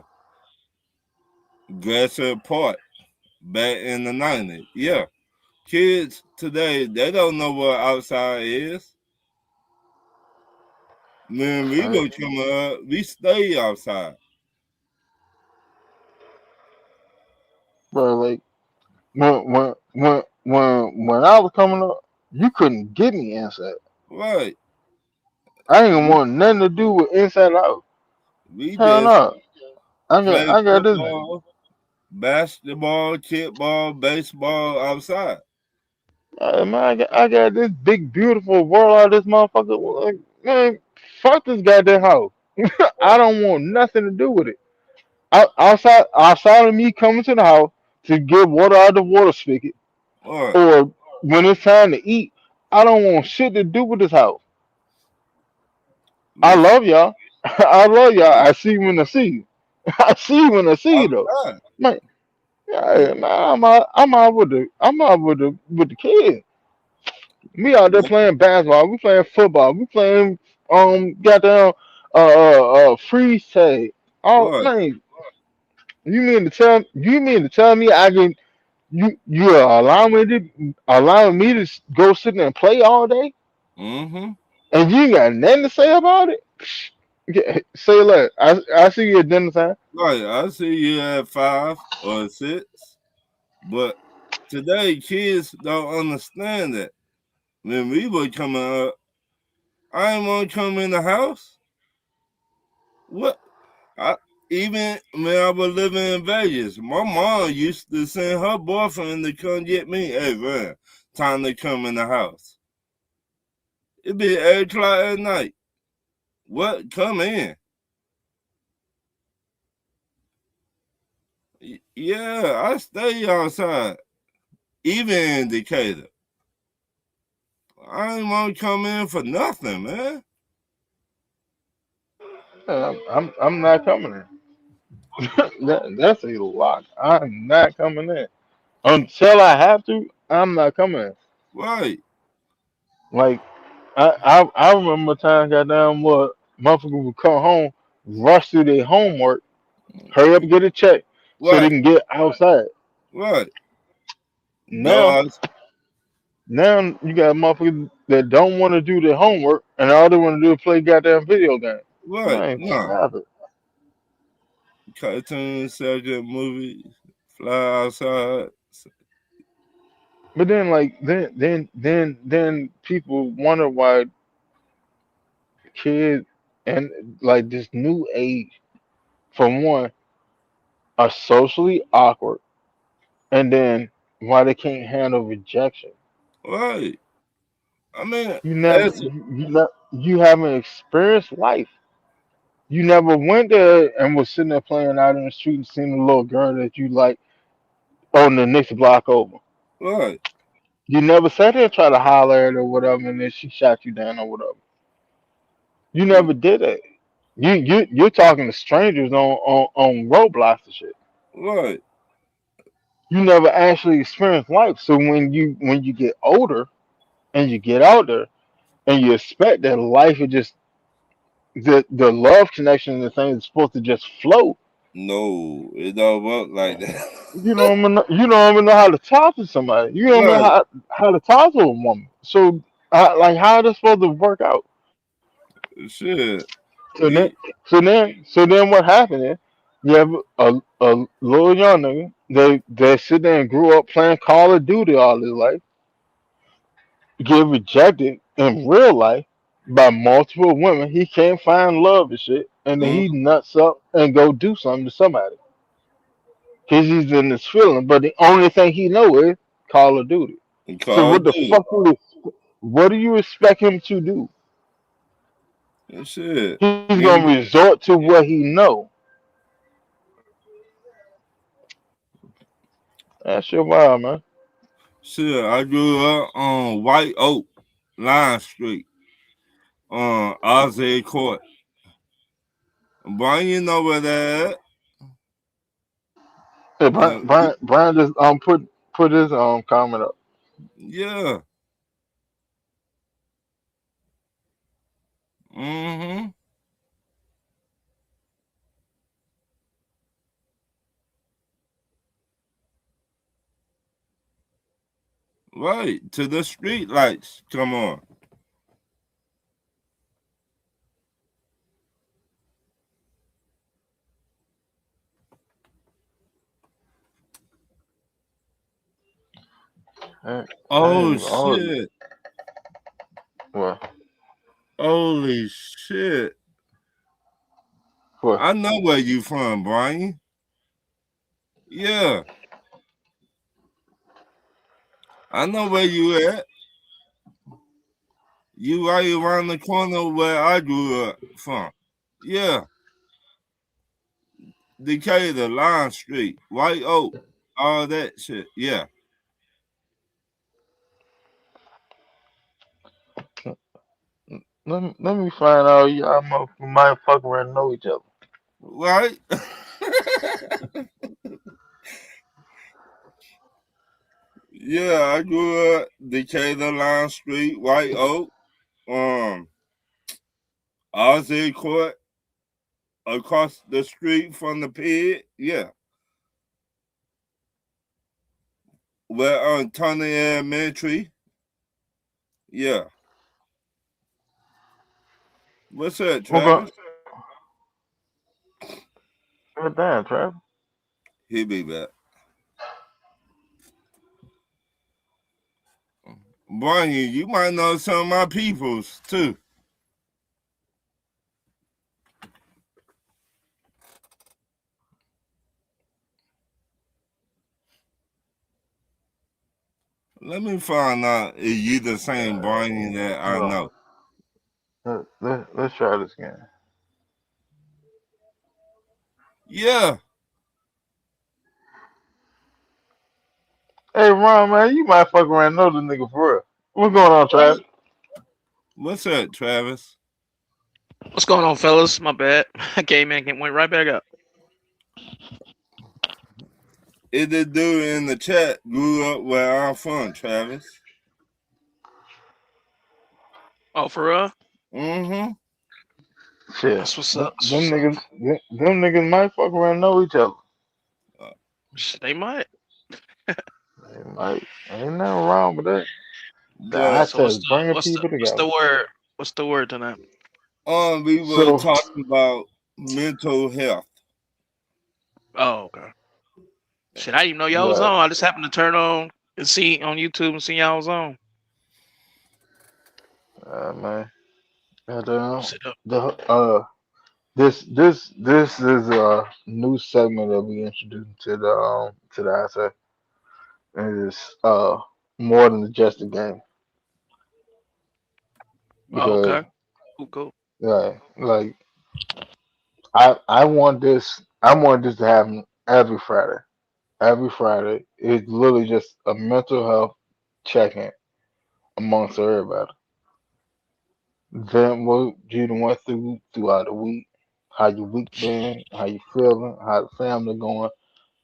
Gresham Park back in the 90s. Yeah. Kids today, they don't know what outside is. When we uh, were coming up, we stay outside. bro. Like when I was coming up, you couldn't get me inside. Right. I ain't We, want nothing to do with inside out. we Hell just no. I got play I got this. football, basketball, kickball, baseball outside. Man, I got this big beautiful world out of this motherfucker. Like, man, fuck this goddamn house. I don't want nothing to do with it. Outside of me coming to the house to get water out of the water spigot, Right. or when it's time to eat, I don't want shit to do with this house. I We love y'all. I love y'all. I see you when I see you. I see you when I see you though. outside. Man, yeah, man, I'm out with the kids. Me out there playing basketball. We playing football. We playing goddamn freeze tag. Oh Right. man, you mean to tell me I can you are allowing me to go sit there and play all day Mm-hmm. and you ain't got nothing to say about it? Yeah, say less. I see you at dinner time. Right. I see you at 5 or 6. But today, kids don't understand that. When we were coming up, I ain't want to come in the house. What? I, even when I was living in Vegas, my mom used to send her boyfriend to come get me. Hey, man, time to come in the house. It'd be 8 o'clock at night. What? Come in. Yeah, I stay outside, even in Decatur. I ain't want to come in for nothing, man. Yeah, I'm not coming in. That's a lock. I'm not coming in. Until I have to, I'm not coming. Right. Like I remember a time goddamn what motherfuckers would come home, rush through their homework, hurry up and get a check so they Right. can get outside. Right. Now Dogs. now you got motherfuckers that don't want to do their homework and all they want to do is play goddamn video games. Right. Man, No. stop it. Cartoon, subject, movie, fly outside. But then like then people wonder why kids and like this new age for one are socially awkward and then why they can't handle rejection. Right. I mean, You never as you haven't experienced life. You never went there and was sitting there playing out in the street and seen a little girl that you like on the next block over. right. You never sat there and tried to holler at her or whatever and then she shot you down or whatever. You never did that. You're talking to strangers on roadblocks and shit. Right. You never actually experienced life. So when you get older and you get out there and you expect that life is just the love connection and the thing is supposed to just flow. No, it don't work like that. You don't even know how to talk to somebody. You don't know Right. how to talk to a woman. So like how are they supposed to work out? Shit. So then The, so then what happened is you have a little young nigga that sit there and grew up playing Call of Duty all his life, get rejected in real life by multiple women. He can't find love and shit, and then mm, he nuts up and go do something to somebody because he's in this feeling. But the only thing he know is Call of Duty. So Call of Duty. what do you expect him to do? Shit. He's gonna Nigga, resort to what he know. That shit wild, man. shit. I grew up on White Oak, Line Street, on Ozzy Court. Brian, you know where that? Hey, Uh, Brian just put his comment up. yeah. Mm-hmm. Right. To the street lights. Come on. I ain't Oh even all of you. shit. Well, Holy shit. well, I know where you from, Brian. Yeah. I know where you at. You right around the corner where I grew up from. Yeah. Decatur, Line Street, White Oak, all that shit. Yeah. let me find out y'all might fuck around and know each other. Right? Yeah, I grew up Decatur, Line Street, White Oak, um, Ozzy Court, across the street from the pig. Yeah. Where on Tony Elementary. Yeah. What's up, Okay. Travis? Good damn, Trav. He'll be back. Brian, you might know some of my peoples too. Let me find out if you the same Brian that I Hold know. on. Let's try this again. Yeah. Hey, Ron, man, you might fuck around and know the nigga for real. What's going on, Trav? Right. What's up, Travis? What's going on, fellas? My bad. I came in and went right back up. Is the dude in the chat grew up where I'm from, Travis? Oh, for real? Mm-hmm. Shit, That's what's them, up. That's them what's up. niggas, them niggas might fuck around and know each other. Shit, they might. They might. Ain't nothing wrong with that. The eye But So what's test, the bringing what's the people what's together. the word? What's the word tonight? we were So, talking about mental health. Oh, okay. Shit, I didn't even know y'all was right, on. I just happened to turn on and see on YouTube and see y'all was on. man. And, Shit up. the this is a new segment that we introduced to the eye test. And it's more than just a game Oh, because okay. Cool. like I want this to happen every Friday. Every Friday, it's literally just a mental health check-in amongst everybody. Then what you done went throughout the week, how your week been, how you feeling, how the family going,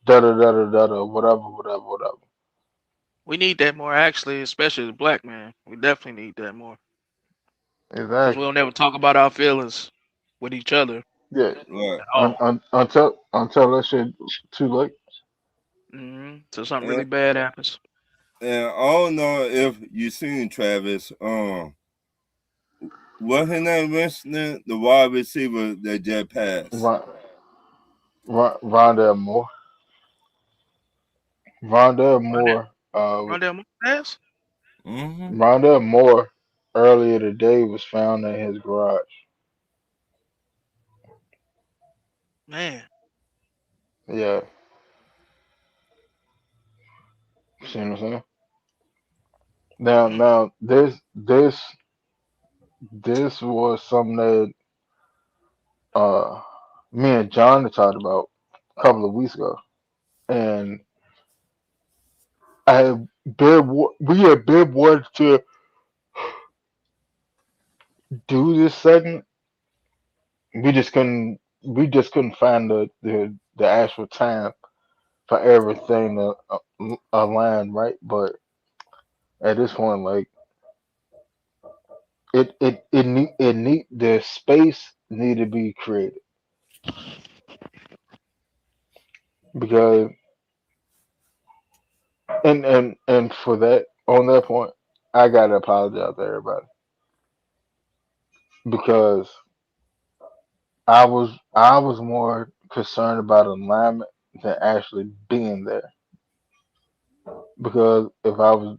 da da da da da da, whatever. We need that more, actually, especially the black man. We definitely need that more because we Exactly. don't ever talk about our feelings with each other Yeah. Right. at all. Until that shit too late. So something really And, bad happens. and I don't know if you seen Travis. What's his name mentioning? The wide receiver that just passed. Ron, Rondell Moore. Rondell Rondell, Moore. Rondell Moore. Mm-hmm. Rondell Moore earlier today was found in his garage. Man, Yeah. See what I'm saying? mm, Now this was something that uh me and John had talked about a couple of weeks ago, and I had we had been wanting to do this segment. We just couldn't find the actual time for everything to align right. But at this point, like it need the space need to be created because and for that on that point, I gotta apologize to everybody because I was more concerned about alignment than actually being there. Because if I was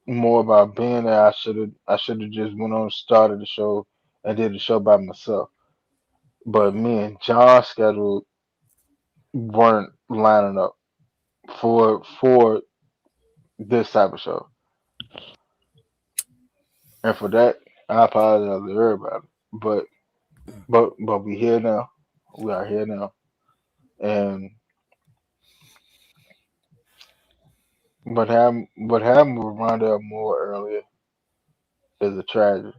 more about being there, I should have just went on and started the show and did the show by myself. But me and John's schedule weren't lining up for this type of show, and for that I apologize to everybody. But but we here now. We are here now, and what happened with Rondell Moore earlier is a tragedy.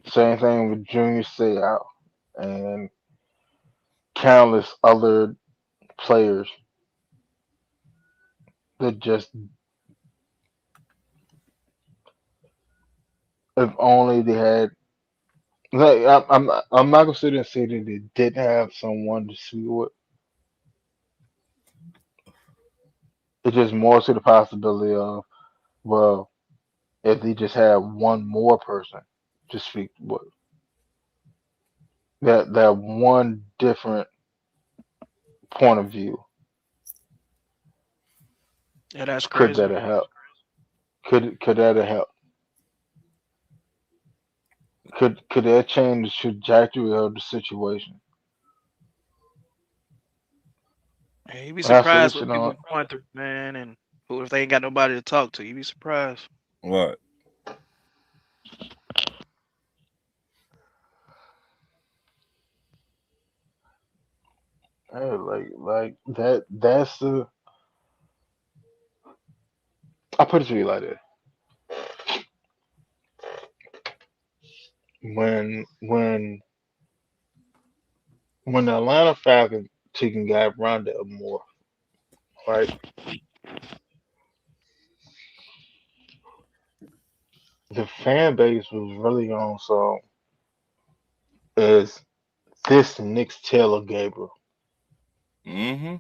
Same thing with Junior Seau and countless other players that just, if only they had, like, I'm not gonna sit and say that they didn't have someone to speak with. It's just more to the possibility of, well, if they just had one more person to speak with, that one different point of view, yeah, that's could crazy. that have helped? Could that have helped? Could that change the trajectory of the situation? Hey, you'd be And I said, surprised what you what people know, are going through, man, and who if they ain't got nobody to talk to, you'd be surprised. Right. hey, like that. That's the. I put it to you like this: when the Atlanta Falcons taking guy Rondell Moore, right? The fan base was really on so is this Nick's Taylor Gabriel. Mm-hmm.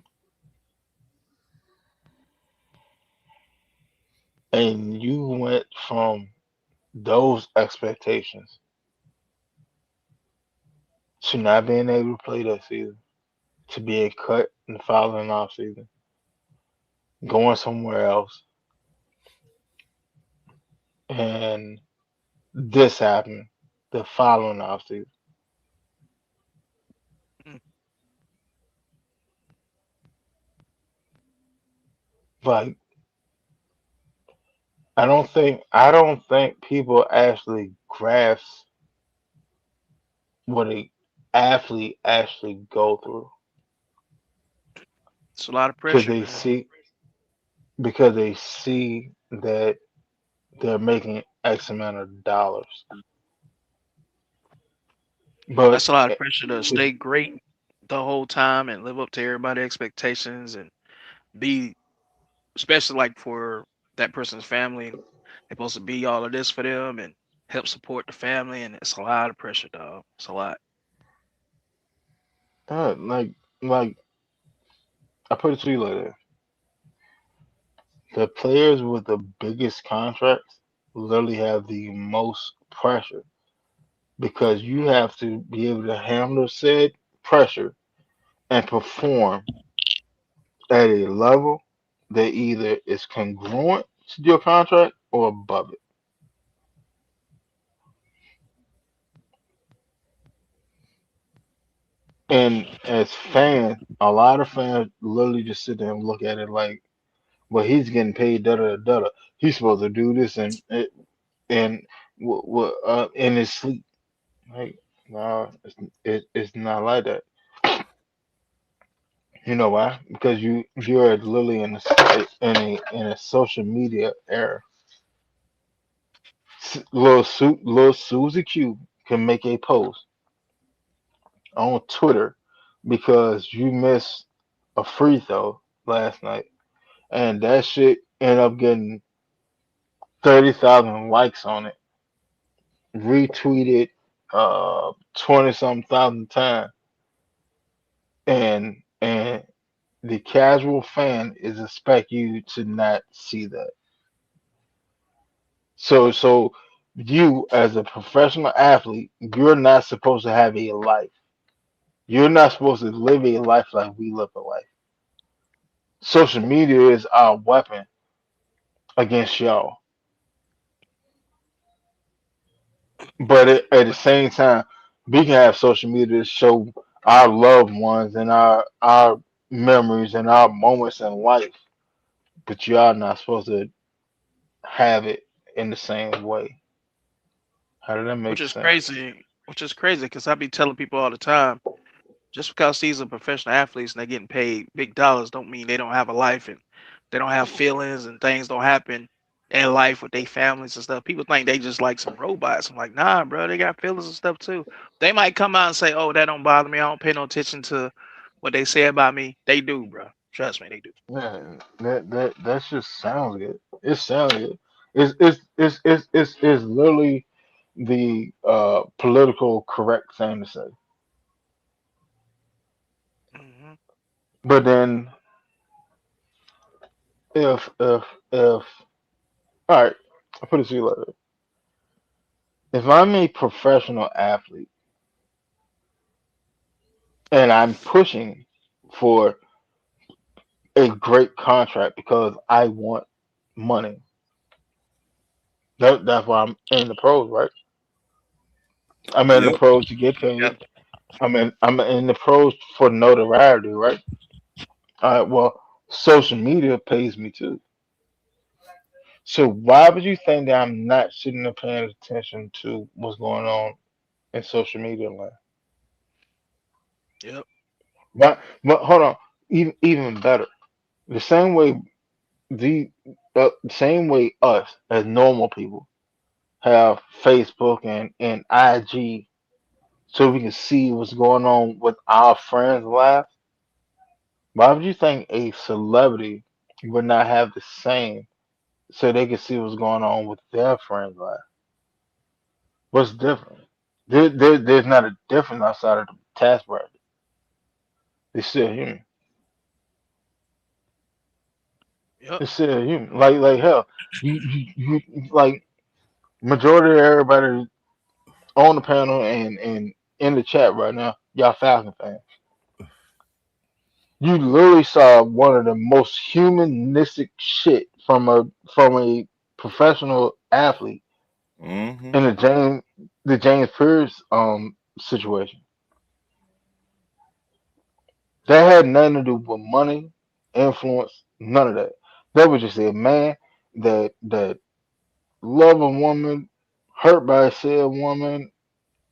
And you went from those expectations to not being able to play that season, to being cut in the following off season, going somewhere else, and this happened the following off season. Mm. Like I don't think people actually grasp what a athlete actually go through It's a lot of because pressure, they man. see because they see that they're making X amount of dollars. But That's a lot of pressure to to, stay great the whole time and live up to everybody's expectations and be, especially like for that person's family. They're supposed to be all of this for them and help support the family, and it's a lot of pressure, dog. It's a lot. uh, like like I put it to you like this: the players with the biggest contracts literally have the most pressure because you have to be able to handle said pressure and perform at a level that either is congruent to your contract or above it. And as fans, a lot of fans literally just sit there and look at it like, well, he's getting paid da da da da. He's supposed to do this and in his sleep. Like, no, it's not like that. You know why? Because you're literally in a social media era. Little Susie Q can make a post on Twitter because you missed a free throw last night, and that shit ended up getting 30,000 likes on it, retweeted 20 some thousand times, and the casual fan is expect you to not see that. So you as a professional athlete, you're not supposed to have a life. You're not supposed to live a life like we live a life. Social media is our weapon against y'all. But at the same time, we can have social media to show our loved ones and our memories and our moments in life. But y'all not supposed to have it in the same way. How did that Which make is sense? crazy. Which is crazy because I be telling people all the time, just because these are professional athletes and they're getting paid big dollars, don't mean they don't have a life and they don't have feelings and things don't happen in life with their families and stuff. People think they just like some robots. I'm like, nah, bro, they got feelings and stuff too. They might come out and say, "Oh, that don't bother me. I don't pay no attention to what they say about me." They do, bro. Trust me, they do. Man, that just sounds good. It sounds good. It's literally the political correct thing to say. Hmm. But then if all right, I put it to you like this. If I'm a professional athlete and I'm pushing for a great contract because I want money, that's why I'm in the pros, right? I'm in the Yep. pros to get Yep. paid. I'm in the pros for notoriety, right? All right, well, social media pays me too. So why would you think that I'm not sitting there paying attention to what's going on in social media land? Yep. But hold on, even better. The same way same way us as normal people have Facebook and IG so we can see what's going on with our friends' lives. Why would you think a celebrity would not have the same so they can see what's going on with their friends' life? What's different? There's not a difference outside of the task bracket. They're still human. Yep. They're still human. Like hell, like majority of everybody on the panel and in the chat right now, y'all Falcon fans. You literally saw one of the most humanistic shit from a professional athlete Mm-hmm. in the James Pierce situation. That had nothing to do with money, influence, none of that. That was just a man that loved a woman, hurt by said woman,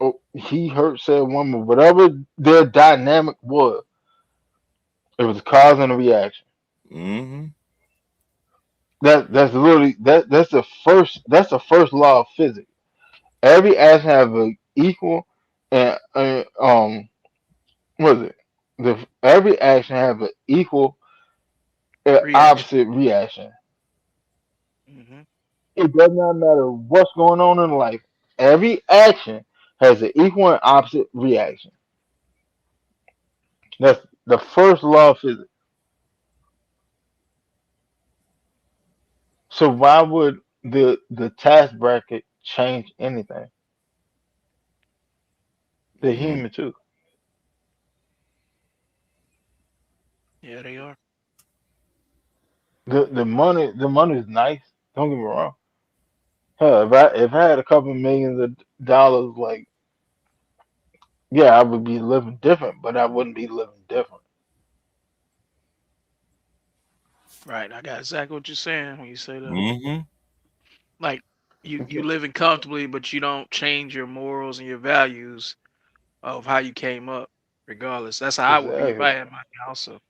or he hurt said woman, whatever their dynamic was, it was a cause and a reaction. Mm-hmm. That's literally that's the first law of physics. Every action have an equal and what is it? Every action have an equal and Reaction. opposite reaction. Hmm. It does not matter what's going on in life. Every action has an equal and opposite reaction. That's the first law of physics. So why would the task bracket change anything? They're Mm-hmm. human too. Yeah, they are. The money is nice. Don't get me wrong. Hell, if I had a couple millions of dollars, like yeah, I would be living different, but I wouldn't be living different. Right. I got exactly what you're saying when you say that. Mm-hmm. Like you living comfortably, but you don't change your morals and your values of how you came up, regardless. That's how I would be if Exactly. I had money also.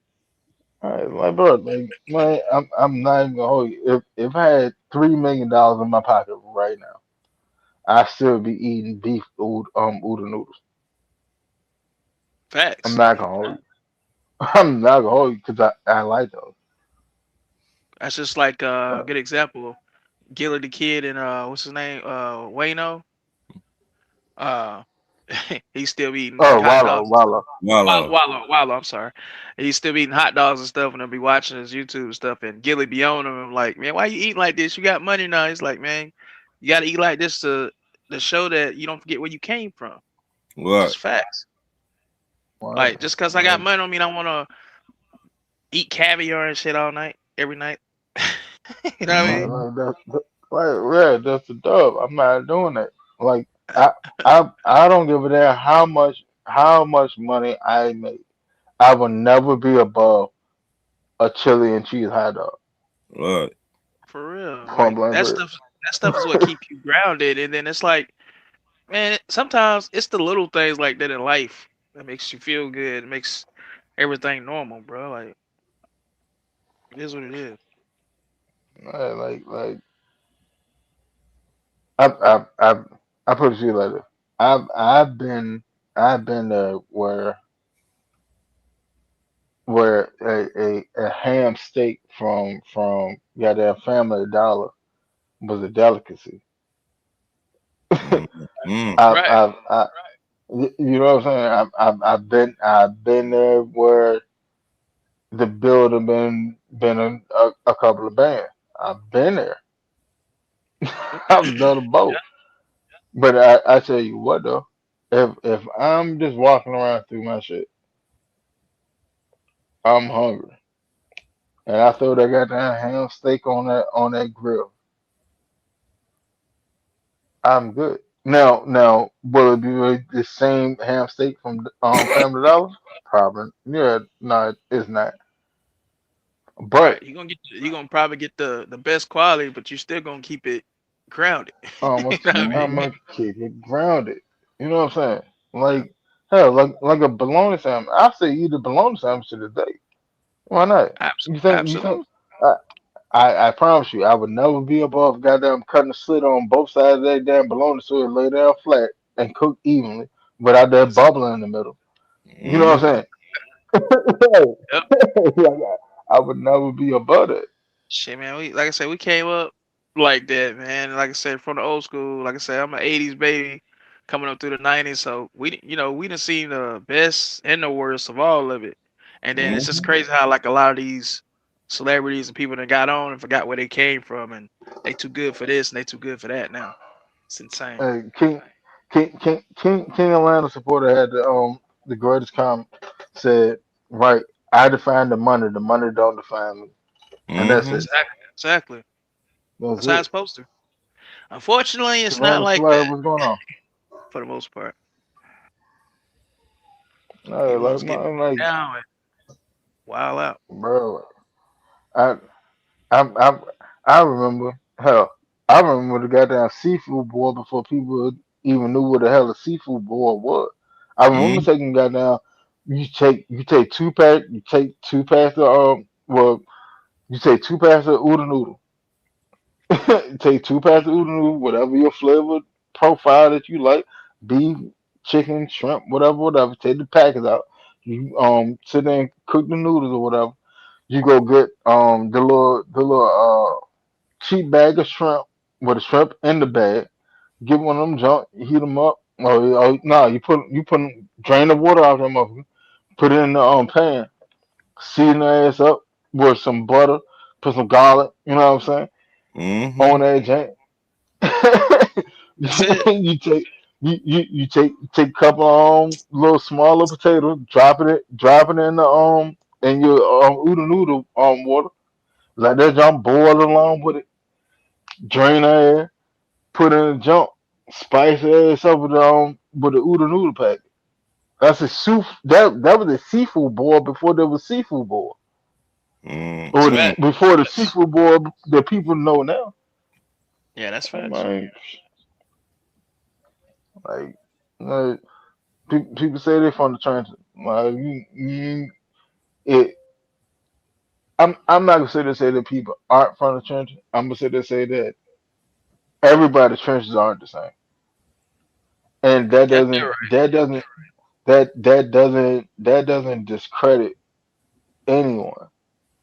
All right, like bro, like man, I'm not even gonna hold you. If I had $3 million in my pocket right now, I still be eating beef oodle noodles. I'm Facts. not gonna hold you. I'm not gonna hold you because I like those. That's just like a Uh, good example. Gilly the Kid and what's his name? Wayno. Uh he's still eating like oh, hot Wallow, dogs and stuff. Wallow. Wallow, I'm sorry. He's still eating hot dogs and stuff and I'll be watching his YouTube stuff and Gilly be on him and I'm like, man, why you eating like this? You got money now. He's like, man, you gotta eat like this to show that you don't forget where you came from. What? Just facts. Right, Like just cause I got like, money don't mean I wanna eat caviar and shit all night, every night. You know what I mean? Mm-hmm. like yeah, that's the dub. I'm not doing that. Like I I don't give a damn how much money I make. I will never be above a chili and cheese hot dog. What? For real. Point Like blank period. that stuff is what keep you grounded. And then it's like, man, sometimes it's the little things like that in life that makes you feel good. It makes everything normal, bro. Like it is what it is. Like I I put it to you like this. I've been there where a ham steak from goddamn Family Dollar was a delicacy. Mm-hmm. I've Right. I've I, you know what I'm saying? I've been there where the building been a couple of bands. I've been there. Yep. I've done them both. But I tell you what though, if I'm just walking around through my shit, I'm hungry, and I throw that goddamn ham steak on that grill, I'm good. Now, will it be the same ham steak from Family Dollar? Probably. Yeah, no, it's not. Right. But You're gonna probably get the best quality, but you're still gonna keep it grounded. I'm You gonna know what I mean? I'm gonna keep it grounded. You know what I'm saying? Like hell, like a bologna sandwich. I say eat a bologna sandwich to the day. Why not? You think? Absolutely. I, I promise you, I would never be above goddamn cutting a slit on both sides of that damn bologna so it lay down flat and cook evenly without that bubble in the middle. You know what Mm-hmm. I'm saying? Yep. Like, I would never be above it. Shit, man. We like I said, we came up like that, man. Like I said, from the old school. Like I said, I'm an '80s baby, coming up through the '90s. So we done seen the best and the worst of all of it. And then it's just Mm-hmm. crazy how like a lot of these celebrities and people that got on and forgot where they came from, and they too good for this and they too good for that now. It's insane. King Atlanta supporter had the greatest comment said, right, I define the money don't define me. And that's Mm-hmm. it. Exactly. Exactly. That's That's how it's it. supposed to. Unfortunately, it's not Savannah like Flair, that what's going on? for the most part. Hey, People like, just get man, like, down and wild out. bro, I, I, I remember, hell, I remember the goddamn seafood board before people even knew what the hell a seafood board was. I remember Mm-hmm. taking goddamn, you take two packs of well, you take two packs of oodle noodle. Take two packs of oodle noodle, whatever your flavor profile that you like, beef, chicken, shrimp, whatever. Take the packets out. You sit there and cook the noodles or whatever. You go get the little cheap bag of shrimp with the shrimp in the bag. Get one of them junk, heat them up. Oh no, you put drain the water out of them, put it in the pan, season the ass up with some butter, put some garlic. You know what I'm saying? Mm-hmm. On that jank. That's it. you take you take a couple little smaller potatoes, drop it in your oodle noodle water. Let that jump boil along with it. Drain the air, put in the jump, spice the ass up with the oodle noodle pack. That's a soup. That was a seafood boil before there was seafood boil, That's or fact. Mm-hmm. before the That's seafood boil that people know now. yeah, that's I facts. mean, like, like people say they're from the trenches. Like, it, I'm not gonna say that people aren't from the trenches. I'm gonna say that everybody's trenches aren't the same, and Yeah, you're right. that doesn't discredit anyone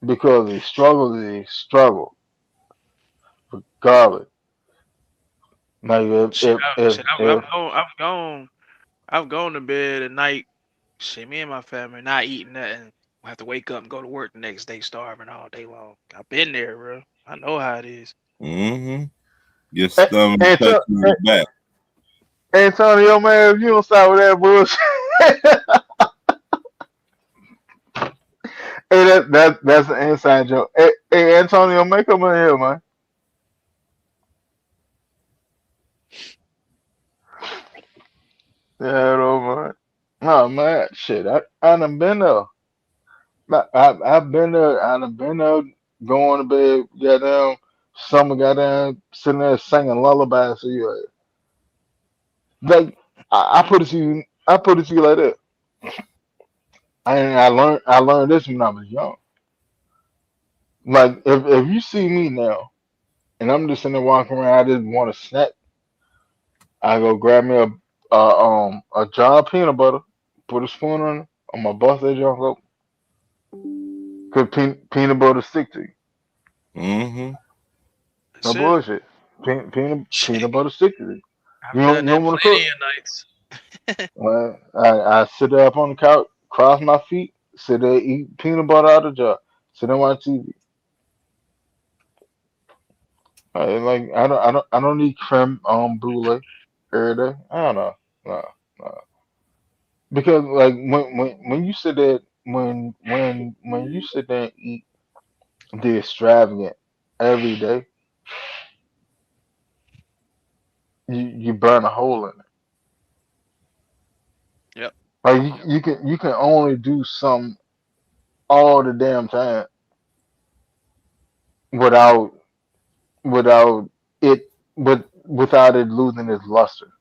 because a struggle is a struggle, regardless. Like Shit, shit, if I've gone to bed at night. Shit, me and my family not eating nothing. I have to wake up and go to work the next day starving all day long. I've been there, bro. I know how it is. Mm-hmm. Your A- stomach touching Anto- the back. Antonio, man, if you don't stop with that bullshit, hey, that's an inside joke. Hey, Antonio, make up in here, man. Yeah, no, man. No, man, shit, I done been there. I've been there. I done been there, going to bed, goddamn, summer, goddamn, sitting there singing lullabies to you. Like, I put it to you like that. I learned this when I was young. Like, if you see me now, and I'm just sitting there walking around, I just want a snack. I go grab me a jar of peanut butter, put a spoon on it, on my birthday junk up, cause peanut butter stick to you. Mm-hmm. No That's it. bullshit. Peanut Shit, butter stick to you. I've done You don't that want to plenty cook. of nights. Well, I sit there up on the couch, cross my feet, sit there, eat peanut butter out of the jar, sit there watch TV. Like I don't need creme brulee every day. I don't know. No, no. Because like when you sit there when you sit there and eat the extravagant every day, you burn a hole in it. Yep. Like you can only do something all the damn time without without it without it losing its luster.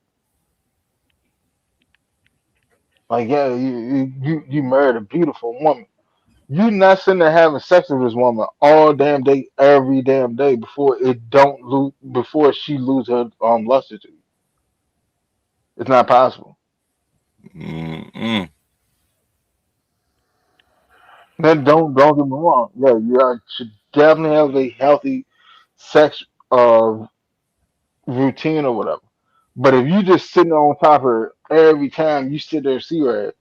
Like yeah, you married a beautiful woman. You not sitting there having sex with this woman all damn day, every damn day before she lose her luster to you. It's not possible. Mm-hmm. Then don't get me wrong. Yeah, should definitely have a healthy sex routine or whatever. But if you just sitting on top of her every time you sit there and see her,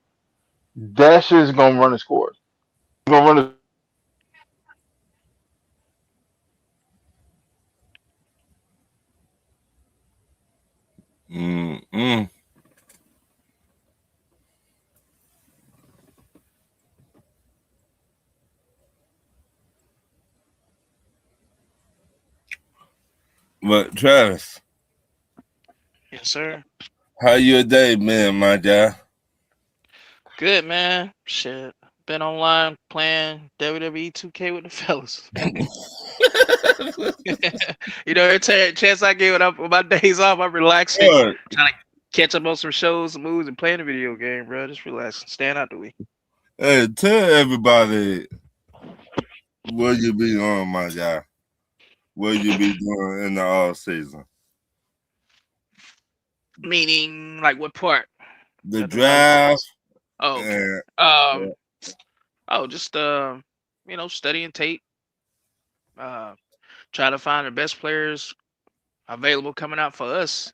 that shit's gonna run its course. Gonna run its Mm-mm. But Travis, Yes, sir. how your day been, my guy? Good, man. Shit. Been online playing WWE 2K with the fellas. Every chance I get when my days off, I'm relaxing, Good. trying to catch up on some shows, some movies, and playing a video game, bro. Just relaxing, staying out the way. Hey, tell everybody what you be doing, my guy. What you be doing in the off season? Meaning, like what part? The I do a lot of draft things. Oh, okay. and Just studying tape. Uh, try to find the best players available coming out for us,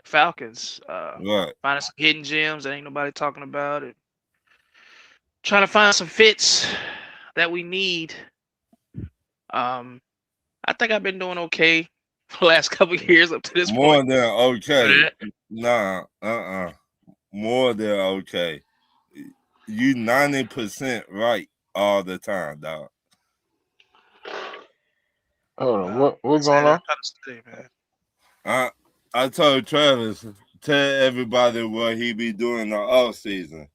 the Falcons. what? Finding some hidden gems that ain't nobody talking about. And trying to find some fits that we need. Um, I think I've been doing okay for the last couple of years up to this More point. than okay. But, Nah, more than okay. You 90% right all the time, dog. hold on, uh, what's say going that I'm on? trying to study, man. I told Travis, tell everybody what he be doing the off season.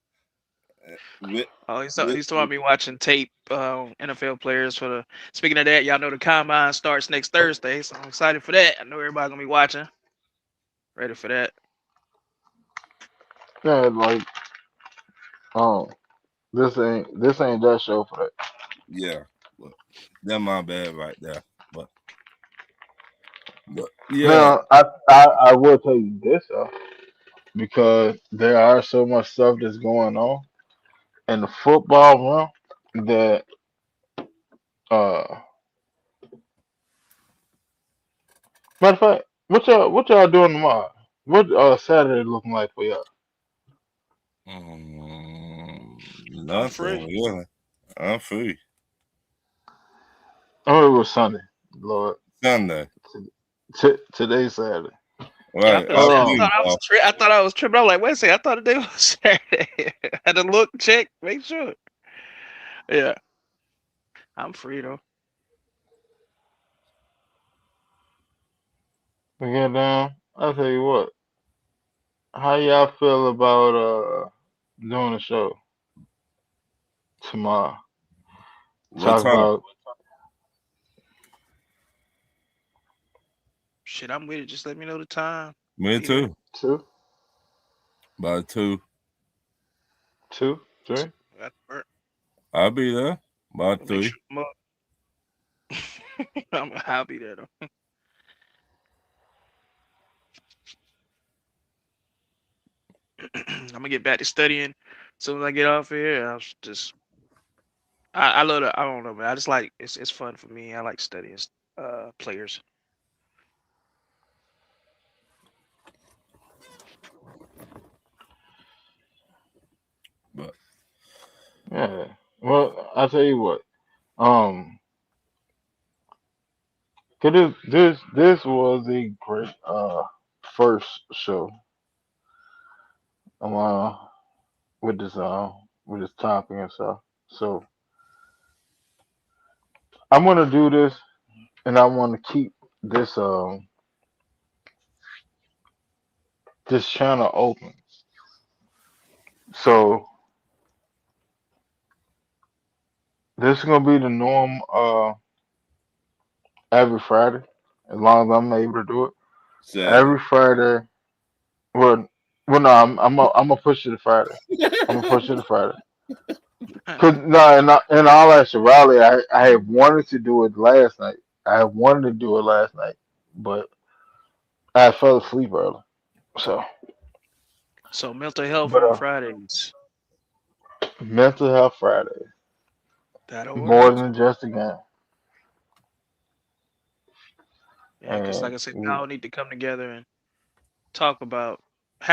With, Oh, he's with, talking about me watching tape, NFL players for the. Speaking of that, y'all know the combine starts next Thursday, so I'm excited for that. I know everybody gonna be watching, ready for that. Yeah, like oh, this ain't that show for that. yeah, but that's my bad right there. But yeah, Now I will tell you this though, because there are so much stuff that's going on in the football realm that uh matter of fact, what y'all doing tomorrow? What Saturday looking like for y'all? I'm nothing free. really. I'm free Oh, it was Sunday. Lord, Sunday. today's Saturday. Yeah, I'm Right, gonna I'm say. Um, free, dog. I thought I was tripping. I'm like, wait a second. I thought the day was Saturday. Had to look, check, make sure. Yeah, I'm free though. we get down. I'll tell you what. How y'all feel about doing a show tomorrow? What Talk time? about Shit, I'm with it. Just let me know the time. I'll Me be there. too. two, By 2. 3. That's work. I'll be there. By Make 3. sure I'm up. I'll be there though. I'm gonna get back to studying as soon as I get off here. I'll just I love I don't know, man. I just like it's fun for me. I like studying players. But Yeah. Well, I'll tell you what. Um, 'cause this was a great first show. Uh, with this topic and stuff. So I'm gonna do this, and I want to keep this this channel open. So this is gonna be the norm every Friday, as long as I'm able to do it. Saturday. Every Friday. Well, no, I'm gonna push it to Friday. I'm gonna push it to Friday. Cause no, in all actuality, I had wanted to do it last night. I had wanted to do it last night, but I fell asleep early. So, So mental health but on Fridays. mental health Friday. That'll more work. than just a game. Yeah, because like And I said, we all need to come together and talk about.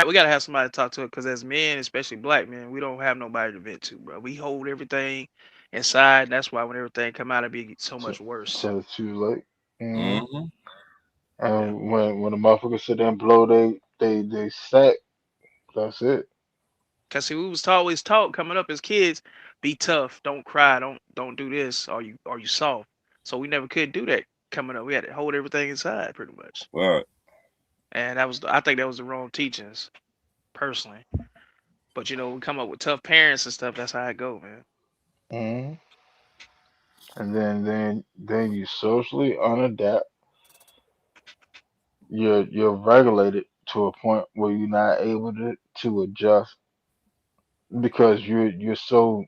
We gotta have somebody to talk to it. Because as men, especially black men, we don't have nobody to vent to, bro. We hold everything inside. That's why when everything come out, it be so t- much worse. till it's too late. Hmm. Mm-hmm. Yeah. And when the motherfuckers sit there and blow they sack, that's it. Cause see, we was always taught coming up as kids, be tough, don't cry, don't do this, or you soft. So we never could do that coming up. We had to hold everything inside pretty much. Right. And I think that was the wrong teachings, personally. But we come up with tough parents and stuff. That's how it go, man. Hmm. And then you socially unadapt. You're regulated to a point where you're not able to adjust because you're so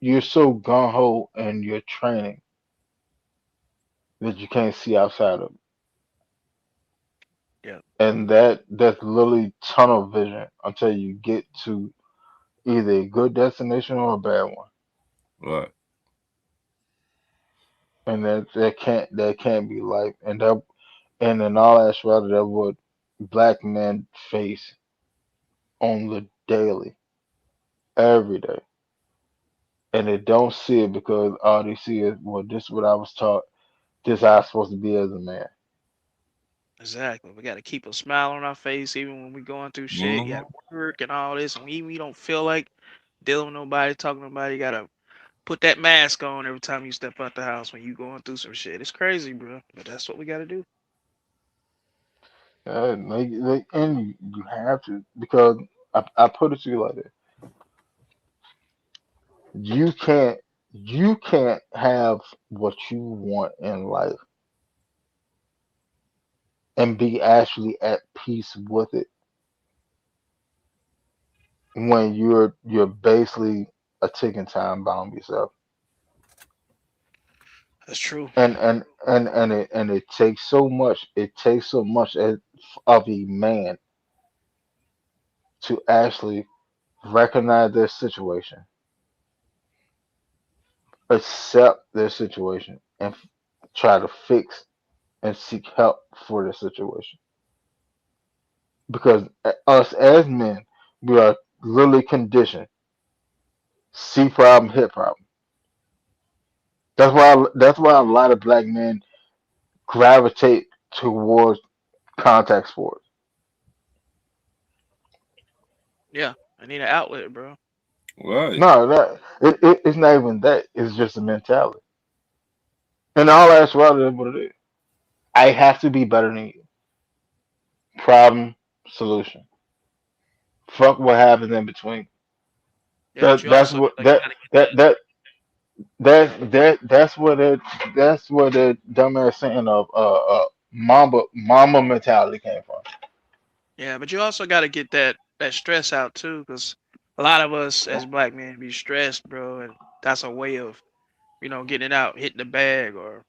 gung ho in your training that you can't see outside of it. Yeah, And that's literally tunnel vision until you get to either a good destination or a bad one. Right. And that can't be life. And in all actuality, that what black men face on the daily, every day. And they don't see it because all they see is, well, this is what I was taught. This how I'm supposed to be as a man. exactly. We got to keep a smile on our face even when we going through shit. You got Mm-hmm. to work and all this, and we don't feel like dealing with nobody, talking to nobody. You gotta put that mask on every time you step out the house when you going through some shit. It's crazy, bro, but that's what we gotta do. And you have to because I put it to you like this: you can't have what you want in life and be actually at peace with it when you're basically a ticking time bomb yourself. That's true. And it takes so much of a man to actually recognize their situation, accept their situation, and try to fix and seek help for their situation. Because us as men, we are literally conditioned. See problem, hit problem. That's why a lot of black men gravitate towards contact sports. Yeah, I need an outlet, bro. Right. No, it's not even that. It's just a mentality. And all that's rather than what it is. I have to be better than you. Problem, solution. Fuck what happens in between. Yeah, but That you that's also what like that gotta get that that that's where the dumbass saying of mama mentality came from. yeah, but you also gotta get that stress out too, because a lot of us as black men be stressed, bro, and that's a way of getting it out, hitting the bag or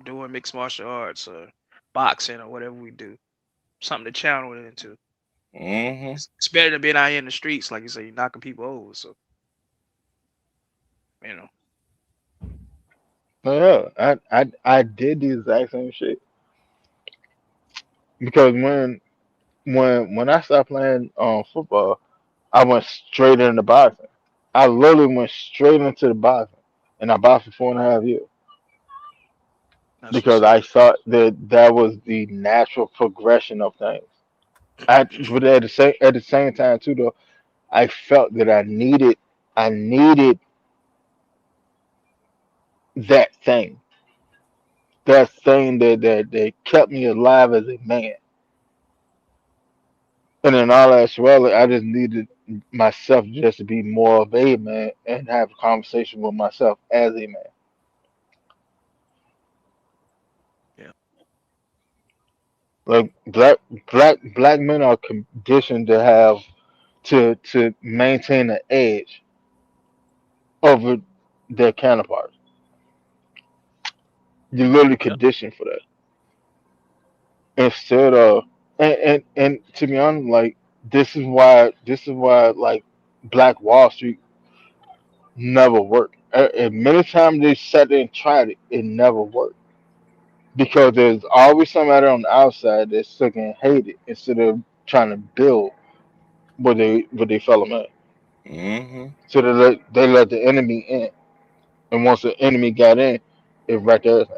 doing mixed martial arts or boxing or whatever we do, something to channel it into. Mm-hmm. It's better than being out here in the streets, like you say, you knocking people over. So you know, No, yeah, I did the exact same shit because when I stopped playing football, I went straight into boxing. I literally went straight into the boxing, and I boxed for 4.5 years that's what's because up. I thought that was the natural progression of things. But at the same time too, though, I felt that I needed that thing that kept me alive as a man. And in all actuality, I just needed myself just to be more of a man and have a conversation with myself as a man. Yeah, Like black men are conditioned to maintain an edge over their counterparts. You're literally yeah, conditioned for that. Instead of and to be honest, like this is why like Black Wall Street never worked. And many times they sat there and tried it, it never worked because there's always somebody on the outside that's stuck and hate it instead of trying to build what they fellow man. Mm-hmm. So they let the enemy in, and once the enemy got in, it wrecked everything.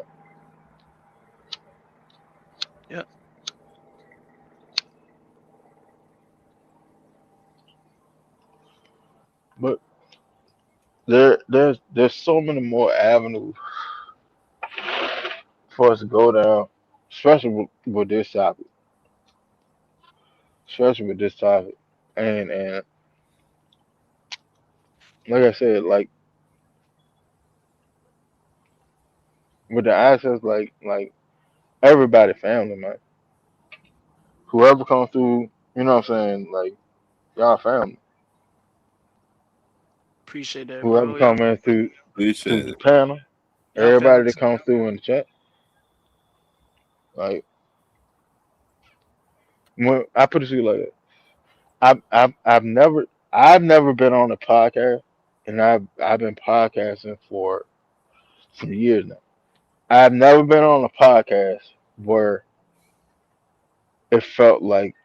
Yeah. But there's so many more avenues for us to go down, especially with this topic, especially with this topic, and like I said, like with the access, like everybody family, man. Whoever comes through, you know what I'm saying, like y'all family. Appreciate that, Whoever bro. Yeah. come in through Appreciate the it. panel, Y'all everybody family that too. comes through in the chat, like when I put it to you like that, I've never been on a podcast, and I've been podcasting for some years now. I've never been on a podcast where it felt like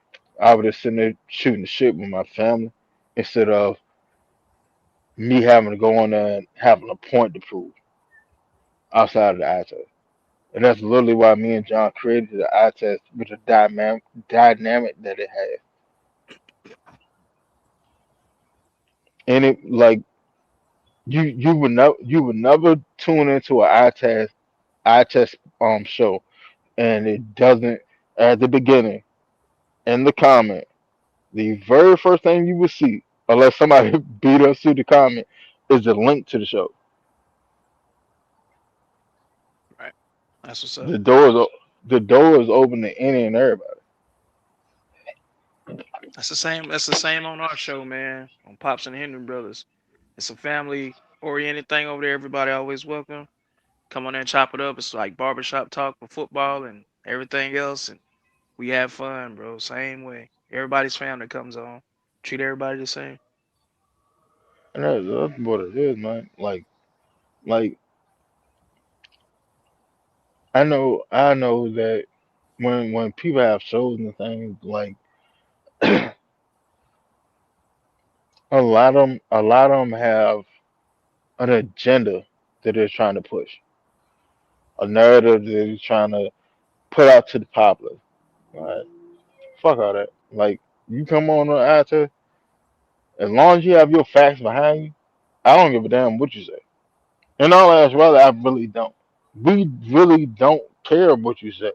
I was just sitting there shooting the shit with my family instead of me having to go on there and having a point to prove outside of the eye test. And that's literally why me and John created the eye test with the dynamic that it has. And it like you would never tune into an eye test show and it doesn't at the beginning in the comment. The very first thing you will see, unless somebody beat us to the comment, is the link to the show. Right. That's what's up. The door is the door is open to any and everybody. That's the same. That's the same on our show, man. On Pops and Henry Brothers. It's a family oriented thing over there. Everybody always welcome. Come on there and chop it up. It's like barbershop talk for football and everything else. And we have fun, bro. Same way. Everybody's family comes on. Treat everybody the same. And that's what it is, man. Like I know that when people have shows and things, like a lot of them have an agenda that they're trying to push, a narrative that they're trying to put out to the public. Right? Fuck all that. Like you come on the actor, as long as you have your facts behind you, I don't give a damn what you say. In all actuality, I really don't. We really don't care what you say.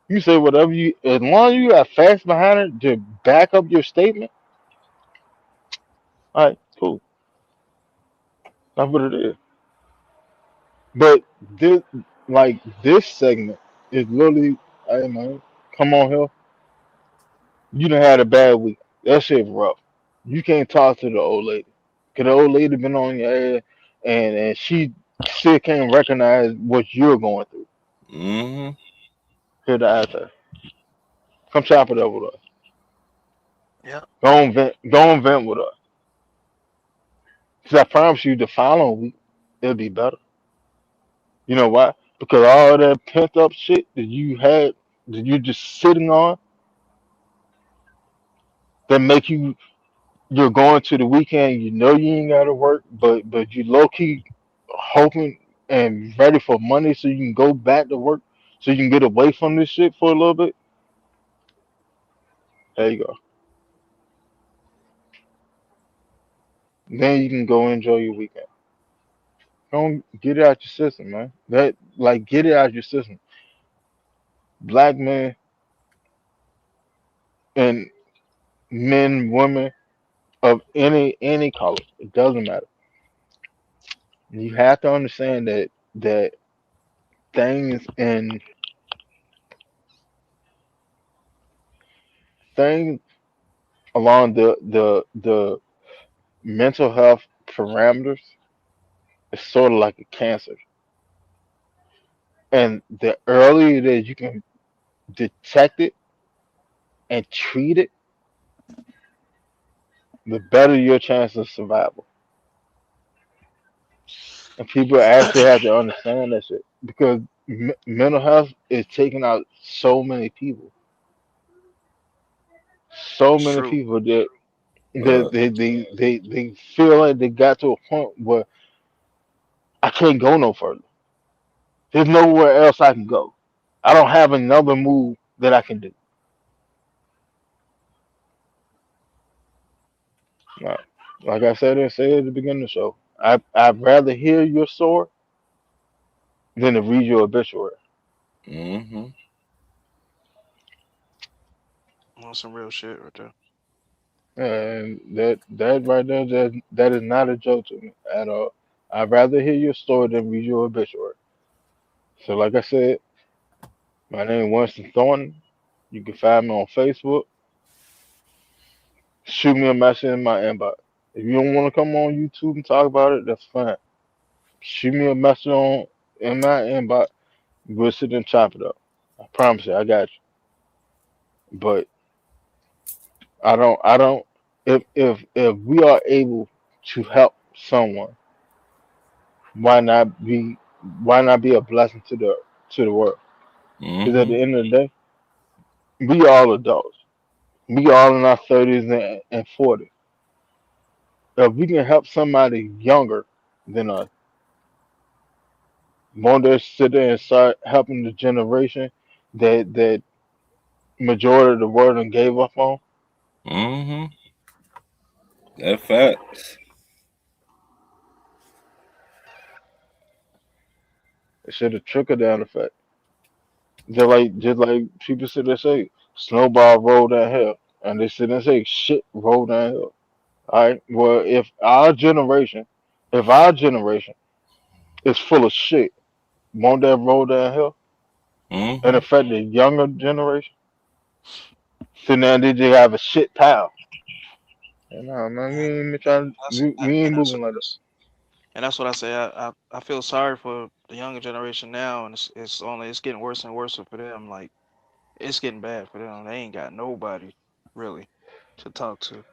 You say whatever you, as long as you have facts behind it to back up your statement. All right, cool. That's what it is. But this, like this segment, is literally, hey man, come on here. You done had a bad week. That shit rough. You can't talk to the old lady. Cause the old lady been on your ass, and she still can't recognize what you're going through. Mm-hmm. Here the answer. Come chop it up with us. Yeah. Go and vent with us. Cause I promise you, the following week it'll be better. You know why? Because all that pent up shit that you had, that you're just sitting on, that make you're going to the weekend. You know you ain't got to work, but you low key hoping and ready for Monday so you can go back to work, so you can get away from this shit for a little bit. There you go. Then you can go enjoy your weekend. Don't get it out your system, man. That like get it out your system. Black men and men, women of any color, it doesn't matter. You have to understand that things and things along the mental health parameters is sort of like a cancer. And the earlier that you can detect it and treat it, the better your chance of survival. And people actually have to understand that shit because mental health is taking out so It's many true. people that Uh, they feel like they got to a point where I can't go no further. There's nowhere else I can go. I don't have another move that I can do. Like like I said, I said at the beginning of the show, I'd rather hear your story than to read your obituary. mm-hmm. That's some real shit right there. And that right there, that is not a joke to me at all. I'd rather hear your story than read your obituary. So, like I said, my name is Winston Thornton. You can find me on Facebook. Shoot me a message in my inbox. If you don't want to come on YouTube and talk about it, that's fine. Shoot me a message on in my inbox. We'll sit and chop it up. I promise you, I got you. But I don't. If we are able to help someone, why not be why not be a blessing to the world? Because at Mm-hmm. the end of the day, we all adults. We all in our 30s and 40s. If we can help somebody younger than us, won't they sit there and start helping the generation that majority of the world done gave up on? Mm-hmm. That facts. It should have trickled down effect. Just like people sit there and say, snowball roll downhill. And they sit there and say, shit roll downhill. Alright. Well, if our generation is full of shit, won't that roll downhill and Mm-hmm. affect the younger generation? So now they just have a shit pile. And no, man, we ain't trying, we ain't And that's moving like that. and that's what I say. I feel sorry for the younger generation now, and it's getting worse and worse for them. Like it's getting bad for them. They ain't got nobody really to talk to.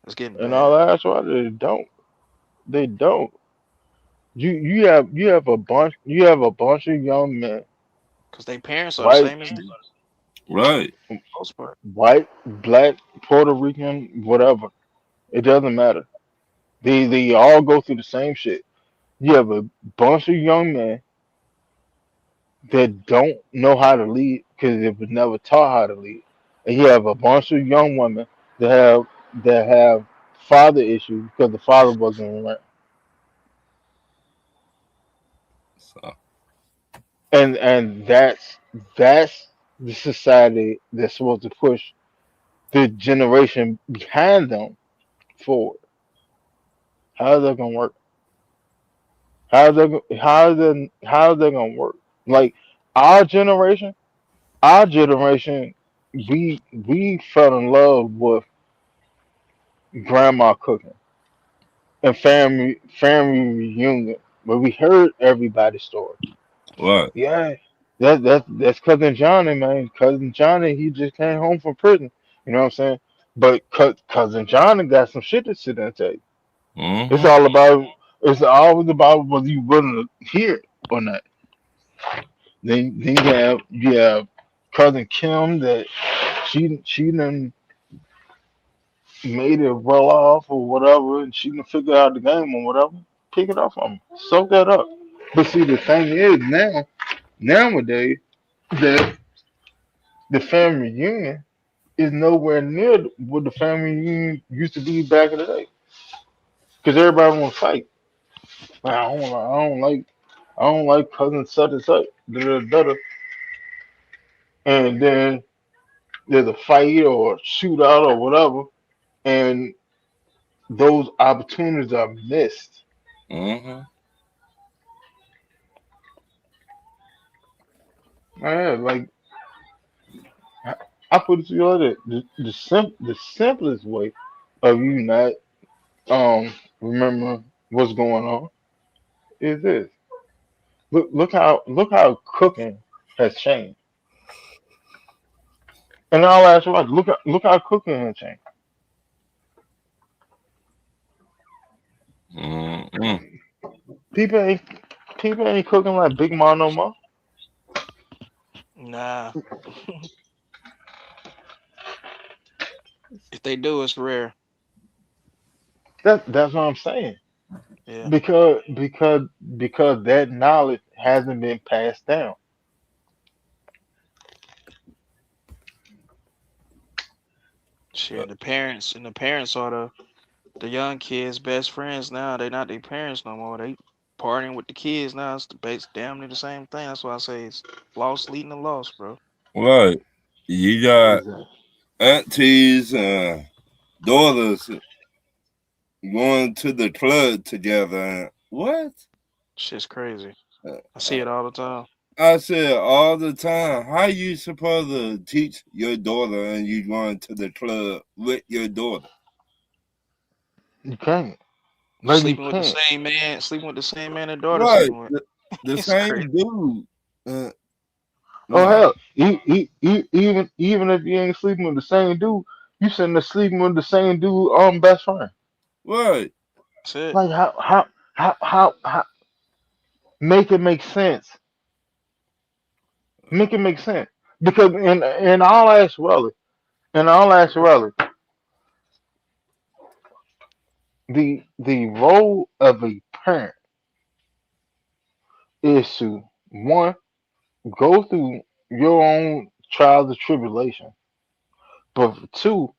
It's getting And all bad that's why they don't. They don't. You have a bunch of young men, because their parents are the white, same as them, Right. for the most part. white, black, Puerto Rican, whatever. It doesn't matter. They all go through the same shit. You have a bunch of young men that don't know how to lead because they were never taught how to lead, and you have a bunch of young women that have father issues because the father wasn't around. So, And that's the society that's supposed to push the generation behind them forward. How is that gonna work? How is that gonna work? Like our generation, our generation, we fell in love with grandma cooking and family reunion, but we heard everybody's story. right. Yeah, that's cousin Johnny, man. Cousin Johnny, he just came home from prison. You know what I'm saying? But cousin Johnny got some shit to sit there and tell you. It's Mm-hmm. all about. It's always about whether you willing to hear it or not. Then you have cousin Kim that she done made it well off or whatever, and she done figure out the game or whatever. Pick it up from her. Soak that up. But see, the thing is nowadays that the family reunion is nowhere near what the family reunion used to be back in the day. Because everybody want to fight. Man, I don't like cousin such and such. Da, da, da, da. And then there's a fight or a shootout or whatever, and those opportunities are missed. Mm-hmm. Man, like I put it to you like that. The simplest way of you not remember what's going on is this. Look how cooking has changed. And I'll ask you, like, look how cooking has changed. Mm-hmm. People ain't people ain't cooking like Big Mom no more. Nah, if they do, it's rare. That's what I'm saying. Yeah, Because that knowledge hasn't been passed down. shit. The parents are the young kids' best friends now. They not their parents no more. They partying with the kids now. It's the base damn near the same thing. That's why I say it's lost leading the lost, bro. Right. You got Exactly. aunties and daughters going to the club together. What? Shit's crazy. Uh, I see it all the time. I said all the time, how you supposed to teach your daughter and you going to the club with your daughter? You can't. Like you Sleeping with the can't. same man, sleeping with the same man their daughter Right. sleeping with. The It's crazy. same dude. Uh, Oh no. hell, even if you ain't sleeping with the same dude, you sitting there sleeping with the same dude best friend. Right. That's it. Like how make it make sense. Make it make sense. Because in all actuality, the role of a parent is to one go through your own trials and tribulation, but two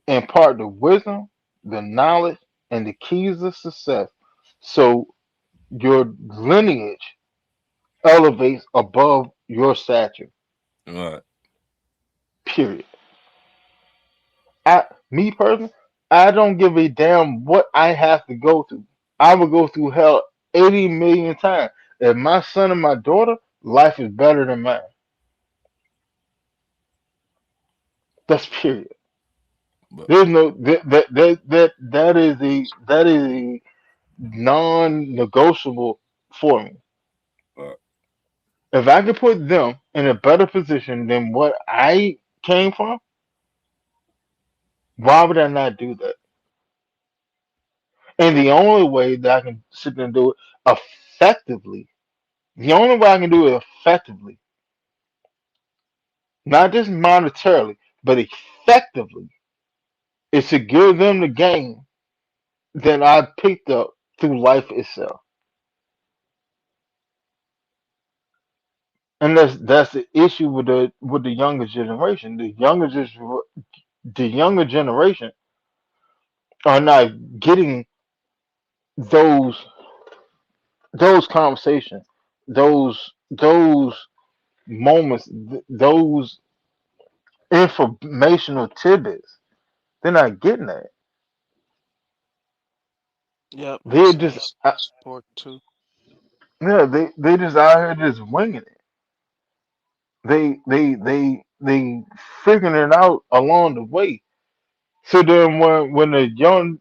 impart the wisdom, the knowledge, and the keys of success, so your lineage elevates above your stature. Right. Period. Me personally, I don't give a damn what I have to go through. I would go through hell 80 million times. If my son and my daughter, life is better than mine. That's period. But There's no that is a non-negotiable for me. uh, If I could put them in a better position than what I came from, why would I not do that? And the only way that I can sit there and do it effectively, the only way I can do it effectively, not just monetarily, but effectively, is to give them the game that I picked up through life itself. And that's the issue with the younger generation. The younger generation are not getting those those conversations, those moments, those informational tidbits. They're not getting that. Yep, They're just that's important too. yeah, they just out here just winging it. They figuring it out along the way. So then when a young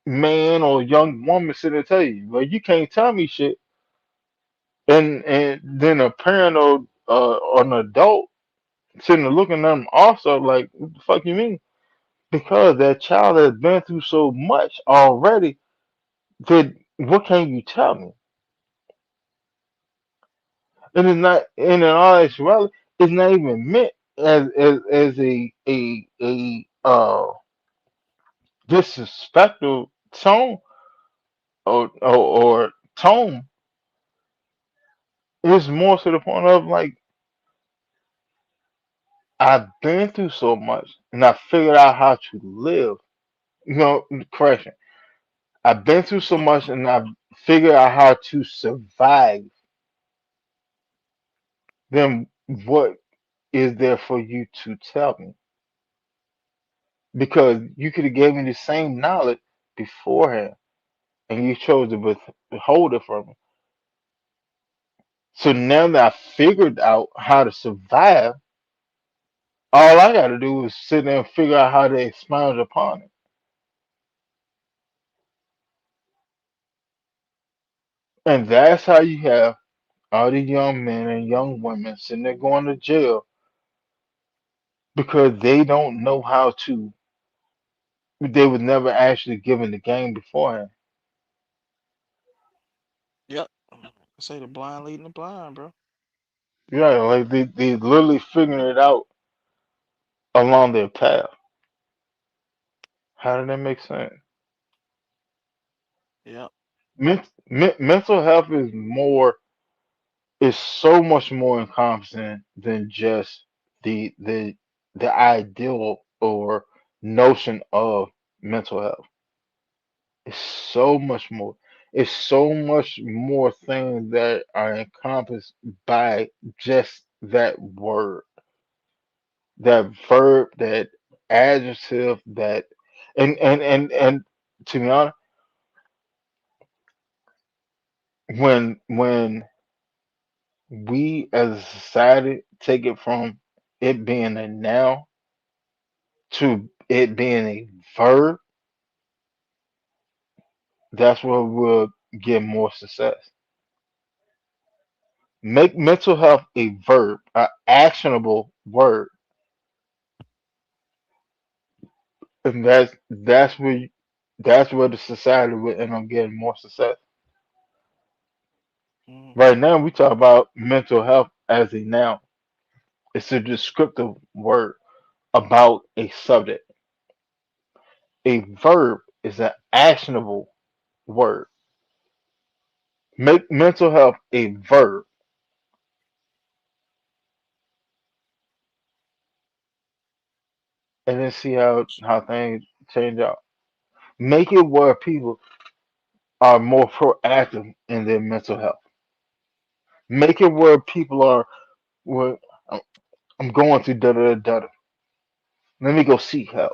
man or young woman sit and tell you, well, you can't tell me shit, and then a parent or an adult sitting there looking at them also like, what the fuck you mean? Because that child has been through so much already that what can you tell me? And it's not, and in all actuality, it's not even meant as a disrespectful tone or tone. It's more to the point of like I've been through so much and I figured out how to live. Correction. I've been through so much and I've figured out how to survive. Then what is there for you to tell me? Because you could have gave me the same knowledge beforehand and you chose to withhold it from me. So now that I figured out how to survive, all I got to do is sit there and figure out how to expound upon it. And that's how you have all these young men and young women sitting there going to jail because they don't know how to. They was never actually given the game beforehand. Yep. I say the blind leading the blind, bro. Yeah, like they literally figuring it out along their path. How did that make sense? Yep. Mental health is so much more encompassing than just the ideal or notion of mental health. It's so much more. It's so much more things that are encompassed by just that word, that verb, that adjective, that and to be honest, when we as a society take it from it being a noun to it being a verb, that's where we'll get more success. Make mental health a verb, an actionable word, and that's where the society will end up getting more success. Hmm. Right now, we talk about mental health as a noun. It's a descriptive word about a subject. A verb is an actionable word. Make mental health a verb, and then see how things change out. Make it where people are more proactive in their mental health. Make it where people are. Well, I'm going through da da da da. Let me go seek help.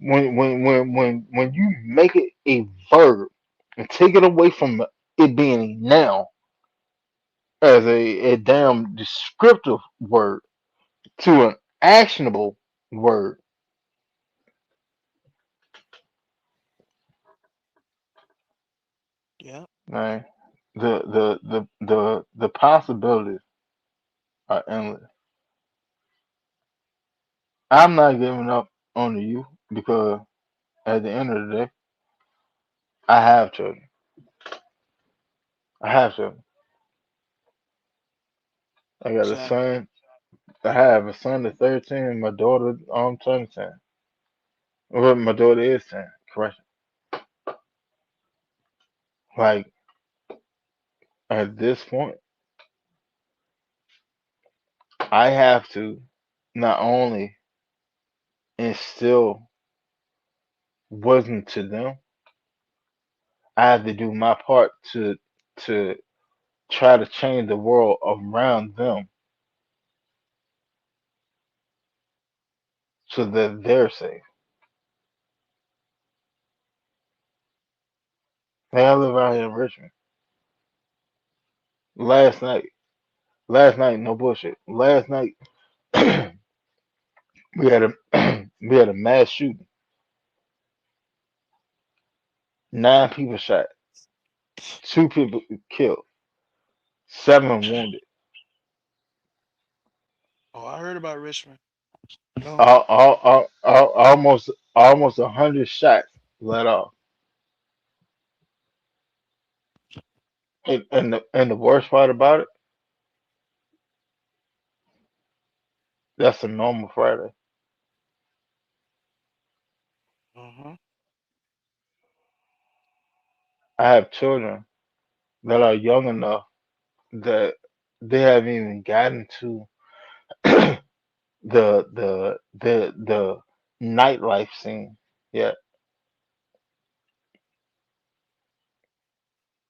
When you make it a verb and take it away from it being a noun as a damn descriptive word to an actionable word, Yep. man, the possibilities are endless. I'm not giving up on you because at the end of the day, I have children. I have children. I got a Exactly. son. I have a son that's 13 and my daughter turning 10. Well, my daughter is 10. Correct. Like at this point, I have to not only instill wisdom to them, I have to do my part to try to change the world around them so that they're safe. Hey, I live out here in Richmond. Last night, last night, no bullshit. Last night, we had a we had a mass shooting. 9 people shot, 2 people killed, 7 wounded. Oh, I heard about Richmond. No. Almost 100 shots let off. And the worst part about it, that's a normal Friday. Hmm. I have children that are young enough that they haven't even gotten to the nightlife scene yet.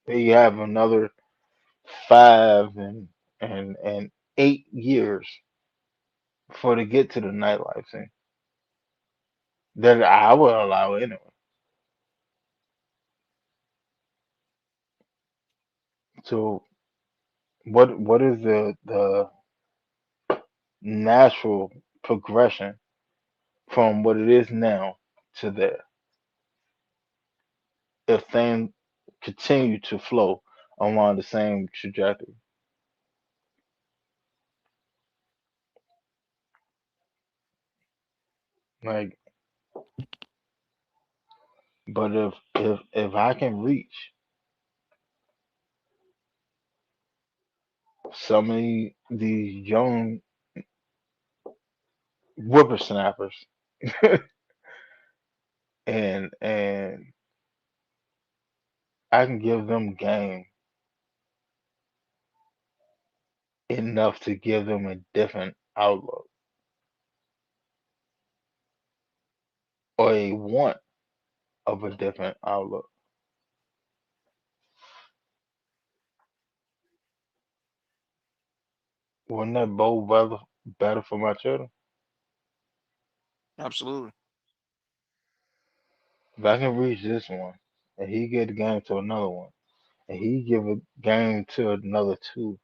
They have another 5 and 8 years before they get to the nightlife scene that I will allow anyway. So what is the natural progression from what it is now to there if things continue to flow along the same trajectory? Like But if I can reach some of these young whippersnappers and I can give them game enough to give them a different outlook or a want of a different outlook. Wouldn't that bode better for my children? Absolutely. If I can reach this one and he get the game to another one and he give a game to another two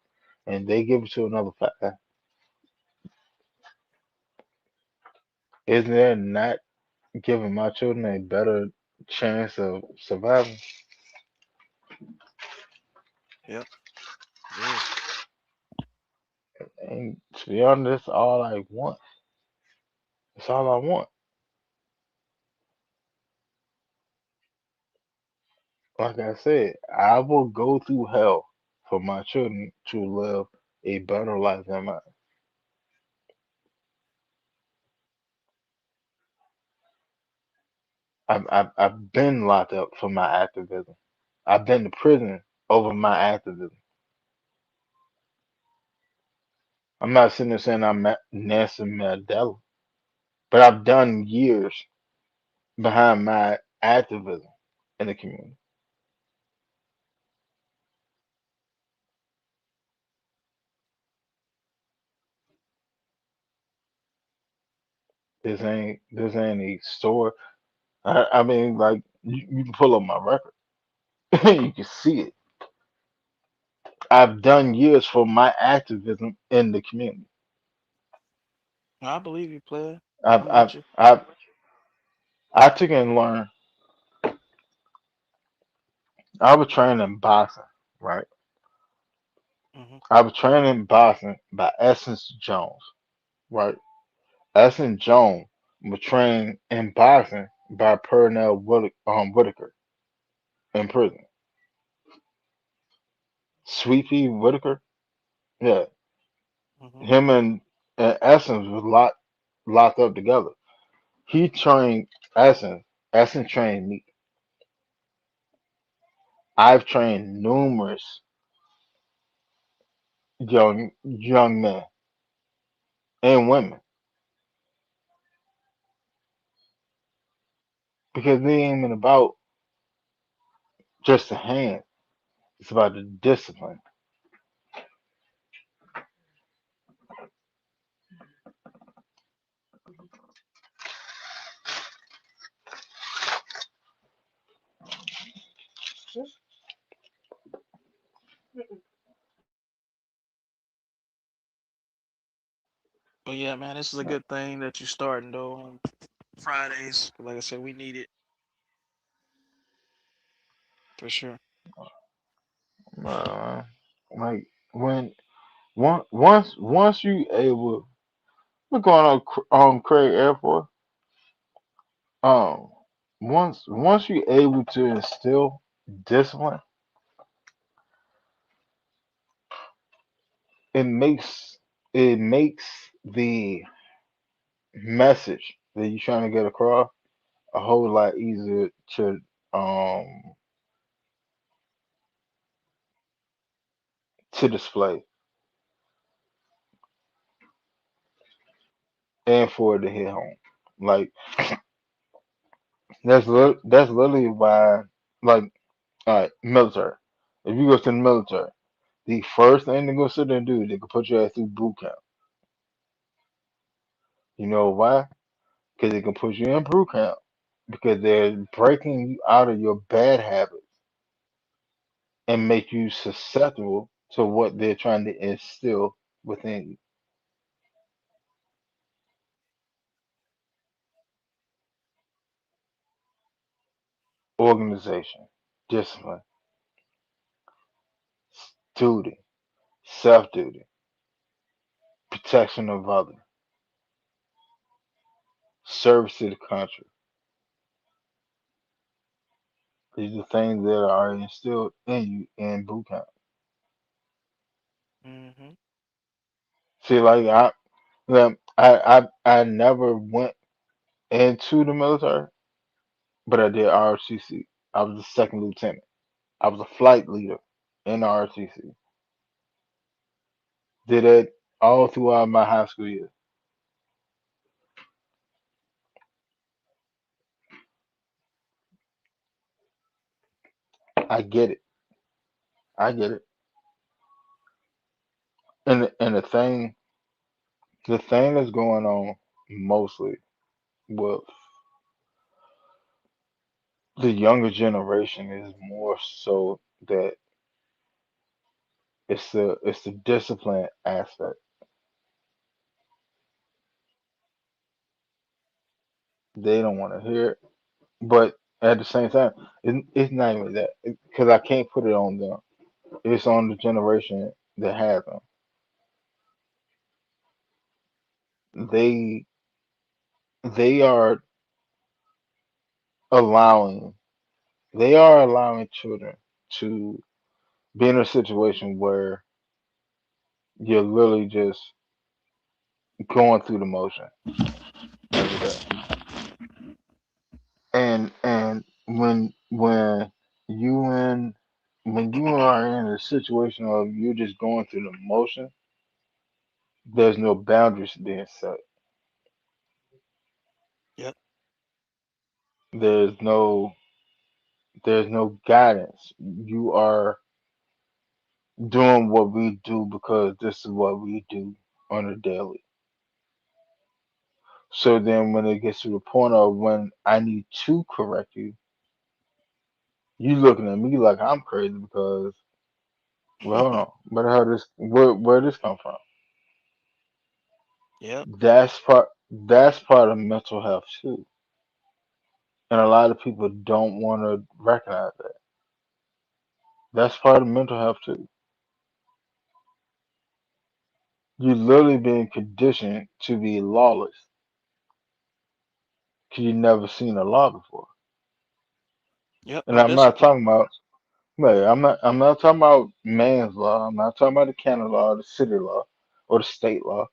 and they give it to another five, isn't there not giving my children a better chance of surviving? Yep. It is. And to be honest, that's all I want. That's all I want. Like I said, I will go through hell for my children to live a better life than mine. I've been locked up for my activism. I've been to prison over my activism. I'm not sitting there saying I'm Nelson Mandela, but I've done years behind my activism in the community. This ain't a store. I mean, like you can pull up my record, you can see it. I've done years for my activism in the community. I believe you, player. I've I'm I've with you. I've I took and learned. I was trained in boxing, right? Hmm. I was trained in boxing by Essence Jones, right? Essence Jones was trained in boxing by Pernell Whitaker in prison. Sweet Pea Whitaker, yeah, Hmm. him and Essence was locked up together. He trained Essence. Essence trained me. I've trained numerous young men and women because it ain't even about just the hand. It's about the discipline. But yeah, man, this is a good thing that you're starting though on Fridays. Like I said, we need it for sure. Uh, like when once you able, we're going on Craig Airport. Um, once you able to instill discipline, it makes the message that you're trying to get across a whole lot easier um to display and for it to hit home. Like that's literally why, like, all right, military. If you go to the military, the first thing they go sit there and do, they can put your ass through boot camp. You know why? Because they can put you in boot camp because they're breaking you out of your bad habits and make you susceptible to what they're trying to instill within you. Organization, discipline, duty, self duty, protection of others, service to the country, These are things that are instilled in you in boot camp. Hmm. See, I never went into the military, but I did ROTC. I was a second lieutenant. I was a flight leader in ROTC. Did it all throughout my high school years. I get it. I get it. And the thing that's going on mostly with the younger generation is more so that it's the discipline aspect. They don't want to hear it, but at the same time, it's not even that because I can't put it on them. It's on the generation that has them. They they are allowing allowing children to be in a situation where you're literally just going through the motion every day. And you in when you are in a situation of you're just going through the motion, there's no boundaries being set. Yep. There's no there's no guidance. You are doing what we do because this is what we do on a daily. So then when it gets to the point of when I need to correct you, you looking at me like I'm crazy because well hold on, where this come from? Yep. That's part of mental health too. And a lot of people don't want to recognize that. That's part of mental health too. You're literally being conditioned to be lawless because you've never seen a law before. Yep. And No I'm not discipline. talking about right, I'm not talking about man's law. I'm not talking about the county law, the city law, or the state law,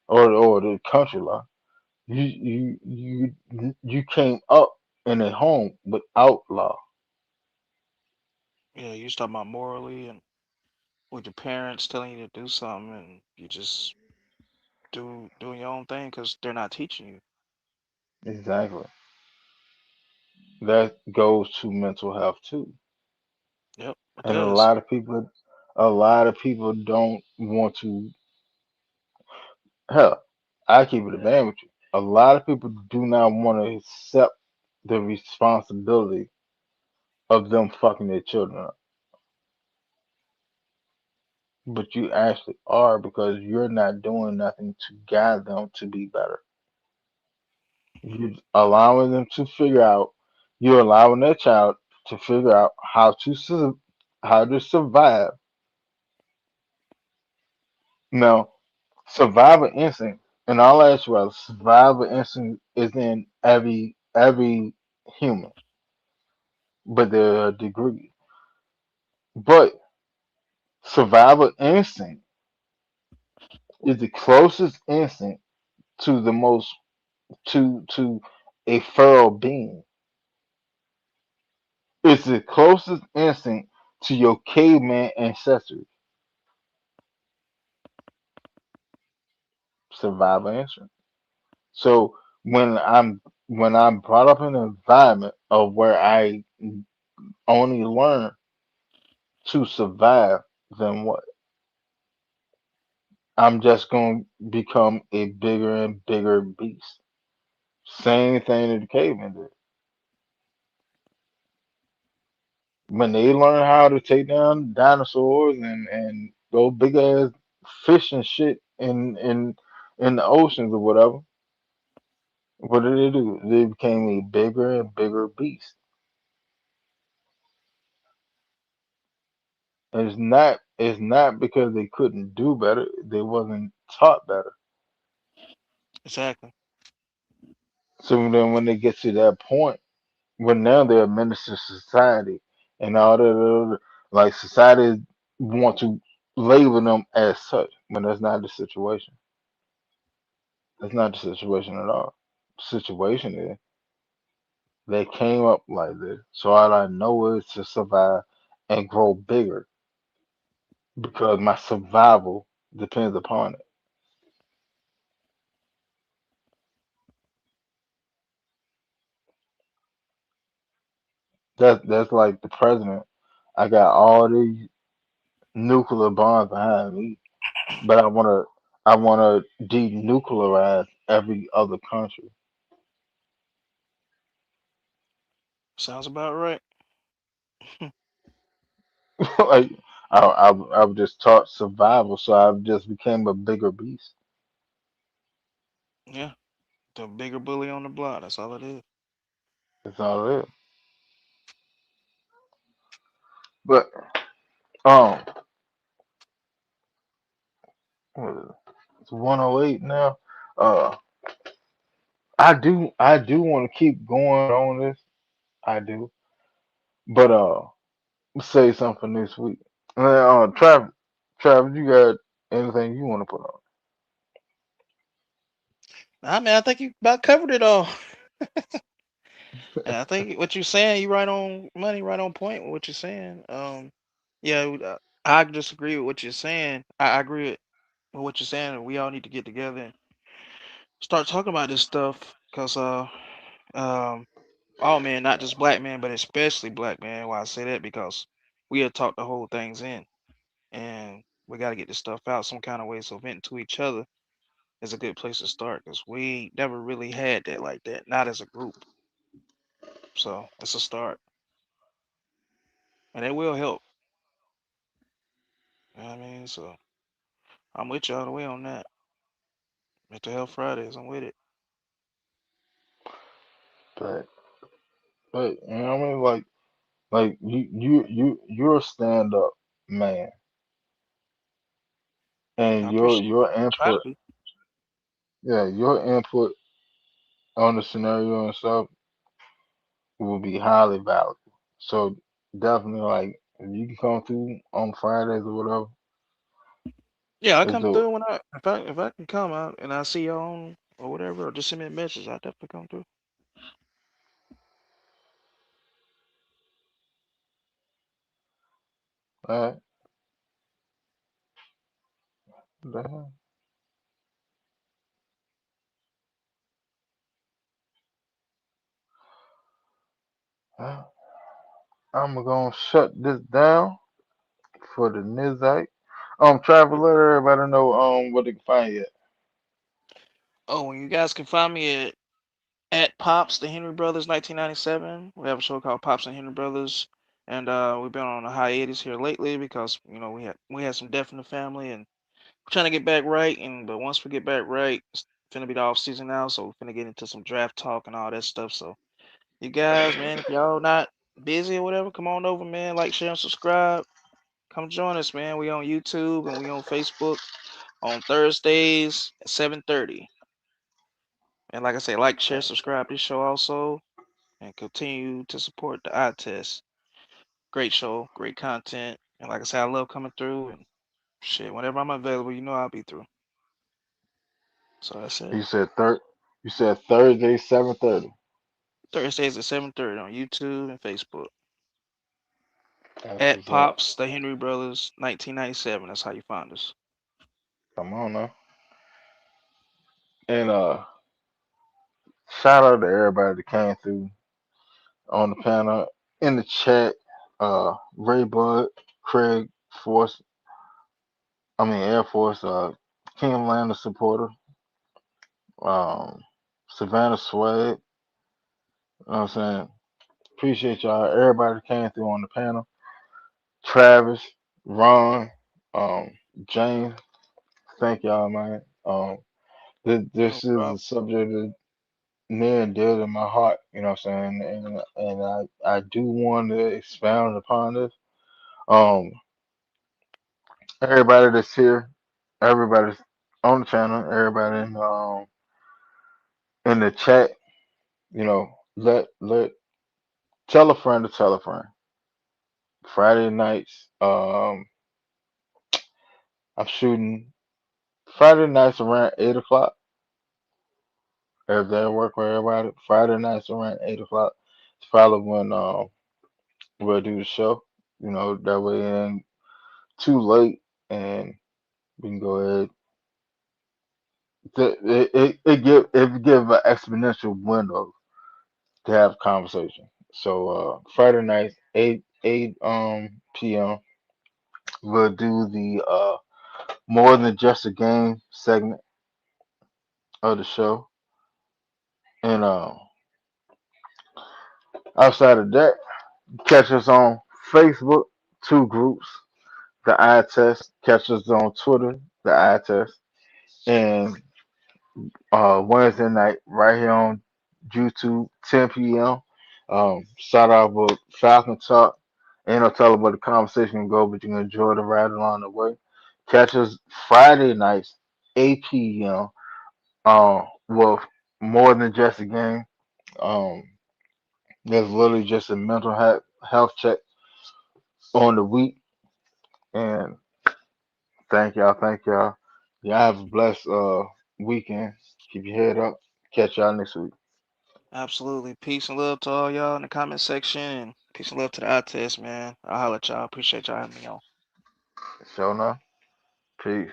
or the country law. You came up in a home without law. Yeah, you talking about morally and with your parents telling you to do something and you just doing your own thing because they're not teaching you. Exactly. That goes to mental health too. Yep, it And does. a lot of people don't want to hell, I keep it a band with you. A lot of people do not want to accept the responsibility of them fucking their children up. But you actually are because you're not doing nothing to guide them to be better. You're allowing them to figure out you're allowing that child to figure out how to survive. Now, survival instinct, in all actuality, survival instinct is in every human, but there are degrees. But survival instinct is the closest instinct to the most to a feral being. It's the closest instinct to your caveman ancestry. Survival instinct. So when I'm brought up in an environment of where I only learn to survive, then what? I'm just going to become a bigger and bigger beast. Same thing that the cavemen did. When they learn how to take down dinosaurs and go big ass fish and shit in the oceans or whatever, what did they do? They became a bigger and bigger beast. And it's not because they couldn't do better. They wasn't taught better. Exactly. So then when they get to that point, when now they're a menace to society and all that. Like society want to label them as such, but that's not the situation. That's not the situation at all. The situation is they came up like this, so all I know is to survive and grow bigger because my survival depends upon it. That's like the president. I got all these nuclear bombs behind me, but I wanna denuclearize every other country. Sounds about right. Like I was just taught survival, so I just became a bigger beast. Yeah, the bigger bully on the block. That's all it is. That's all it is. But um, what is it? It's 108 now. Uh, I do want to keep going on this. I do, but say something this week. Travis, you got anything you want to put on? I mean, I think you about covered it all. And I think what you're saying, you right on money, right on point with what you're saying. Yeah, I disagree with what you're saying. I agree with what you're saying. We all need to get together and start talking about this stuff, cause um, all men, not just black men, but especially black men. Why I say that because we had talked the whole things in, and we got to get this stuff out some kind of way. So venting to each other is a good place to start, cause we never really had that like that, not as a group. So it's a start, and it will help. You know what I mean? So I'm with you all the way on that. Mental Health Fridays, I'm with it. But you know what I mean? Like you're a stand up man, I and appreciate your it. Try to input, be. yeah, your input on the scenario and stuff will be highly valuable. So definitely, like if you can come through on Fridays or whatever, Yeah, I let's come do it. through when if I can come out and I see y'all on or whatever, or just send me a message. I definitely come through. All right. Well, I'm gonna shut this down for the Nizite. Travel, let everybody know where they can find you. Oh, and you guys can find me at Pops the Henry Brothers 1997. We have a show called Pops and Henry Brothers, and we've been on a hiatus here lately because we had some death in the family and we're trying to get back right. And but once we get back right, it's finna be the off season now, so we're finna get into some draft talk and all that stuff. So you guys, man, if y'all not busy or whatever, come on over, man. Like, share, and subscribe. Come join us, man. We on YouTube and we on Facebook on Thursdays at 7:30. And like I say, like, share, subscribe to this show also, and continue to support the eye test. Great show, great content. And like I say, I love coming through and shit. Whenever I'm available, I'll be through. So that's it. You said third. You said Thursday 7:30. Thursdays at 7:30 on YouTube and Facebook. That's At what's up. Pops, the Henry Brothers, 1997. That's how you find us. Come on now. And shout out to everybody that came through on the panel in the chat. Ray Bud, Craig Force. I mean Air Force. King Lander supporter. Um, Savannah Swag. You know what I'm saying? Appreciate y'all. Everybody that came through on the panel. Travis, Ron, um, James. Thank y'all, man. This No is a problem. subject that near and dear to my heart. You know what I'm saying? And I do want to expound upon this. Um, everybody that's here, everybody's on the channel, everybody in the chat. You know, let Tell a friend to tell a friend. Friday nights, I'm shooting Friday nights around 8 o'clock. If that work for everybody, Friday nights around 8 o'clock. It's probably when we'll do the show. That way it ain't too late, and we can go ahead. It give an exponential window to have conversation. So Friday nights 8 p.m. We'll do the more than just a game segment of the show, and outside of that, catch us on Facebook, two groups, the eye test. Catch us on Twitter, the eye test, and Wednesday night right here on YouTube, 10 p.m. Start off with Falcon Talk. Ain't no telling where the conversation can go, but you can enjoy the ride along the way. Catch us Friday nights, 8 p.m. With more than just a game. Um, there's literally just a mental health check on the week. And thank y'all, thank y'all. Y'all have a blessed weekend. Keep your head up. Catch y'all next week. Absolutely. Peace and love to all y'all in the comment section, and peace and love to the eye test, man. I'll holler at y'all. Appreciate y'all having me on. Show enough. Peace.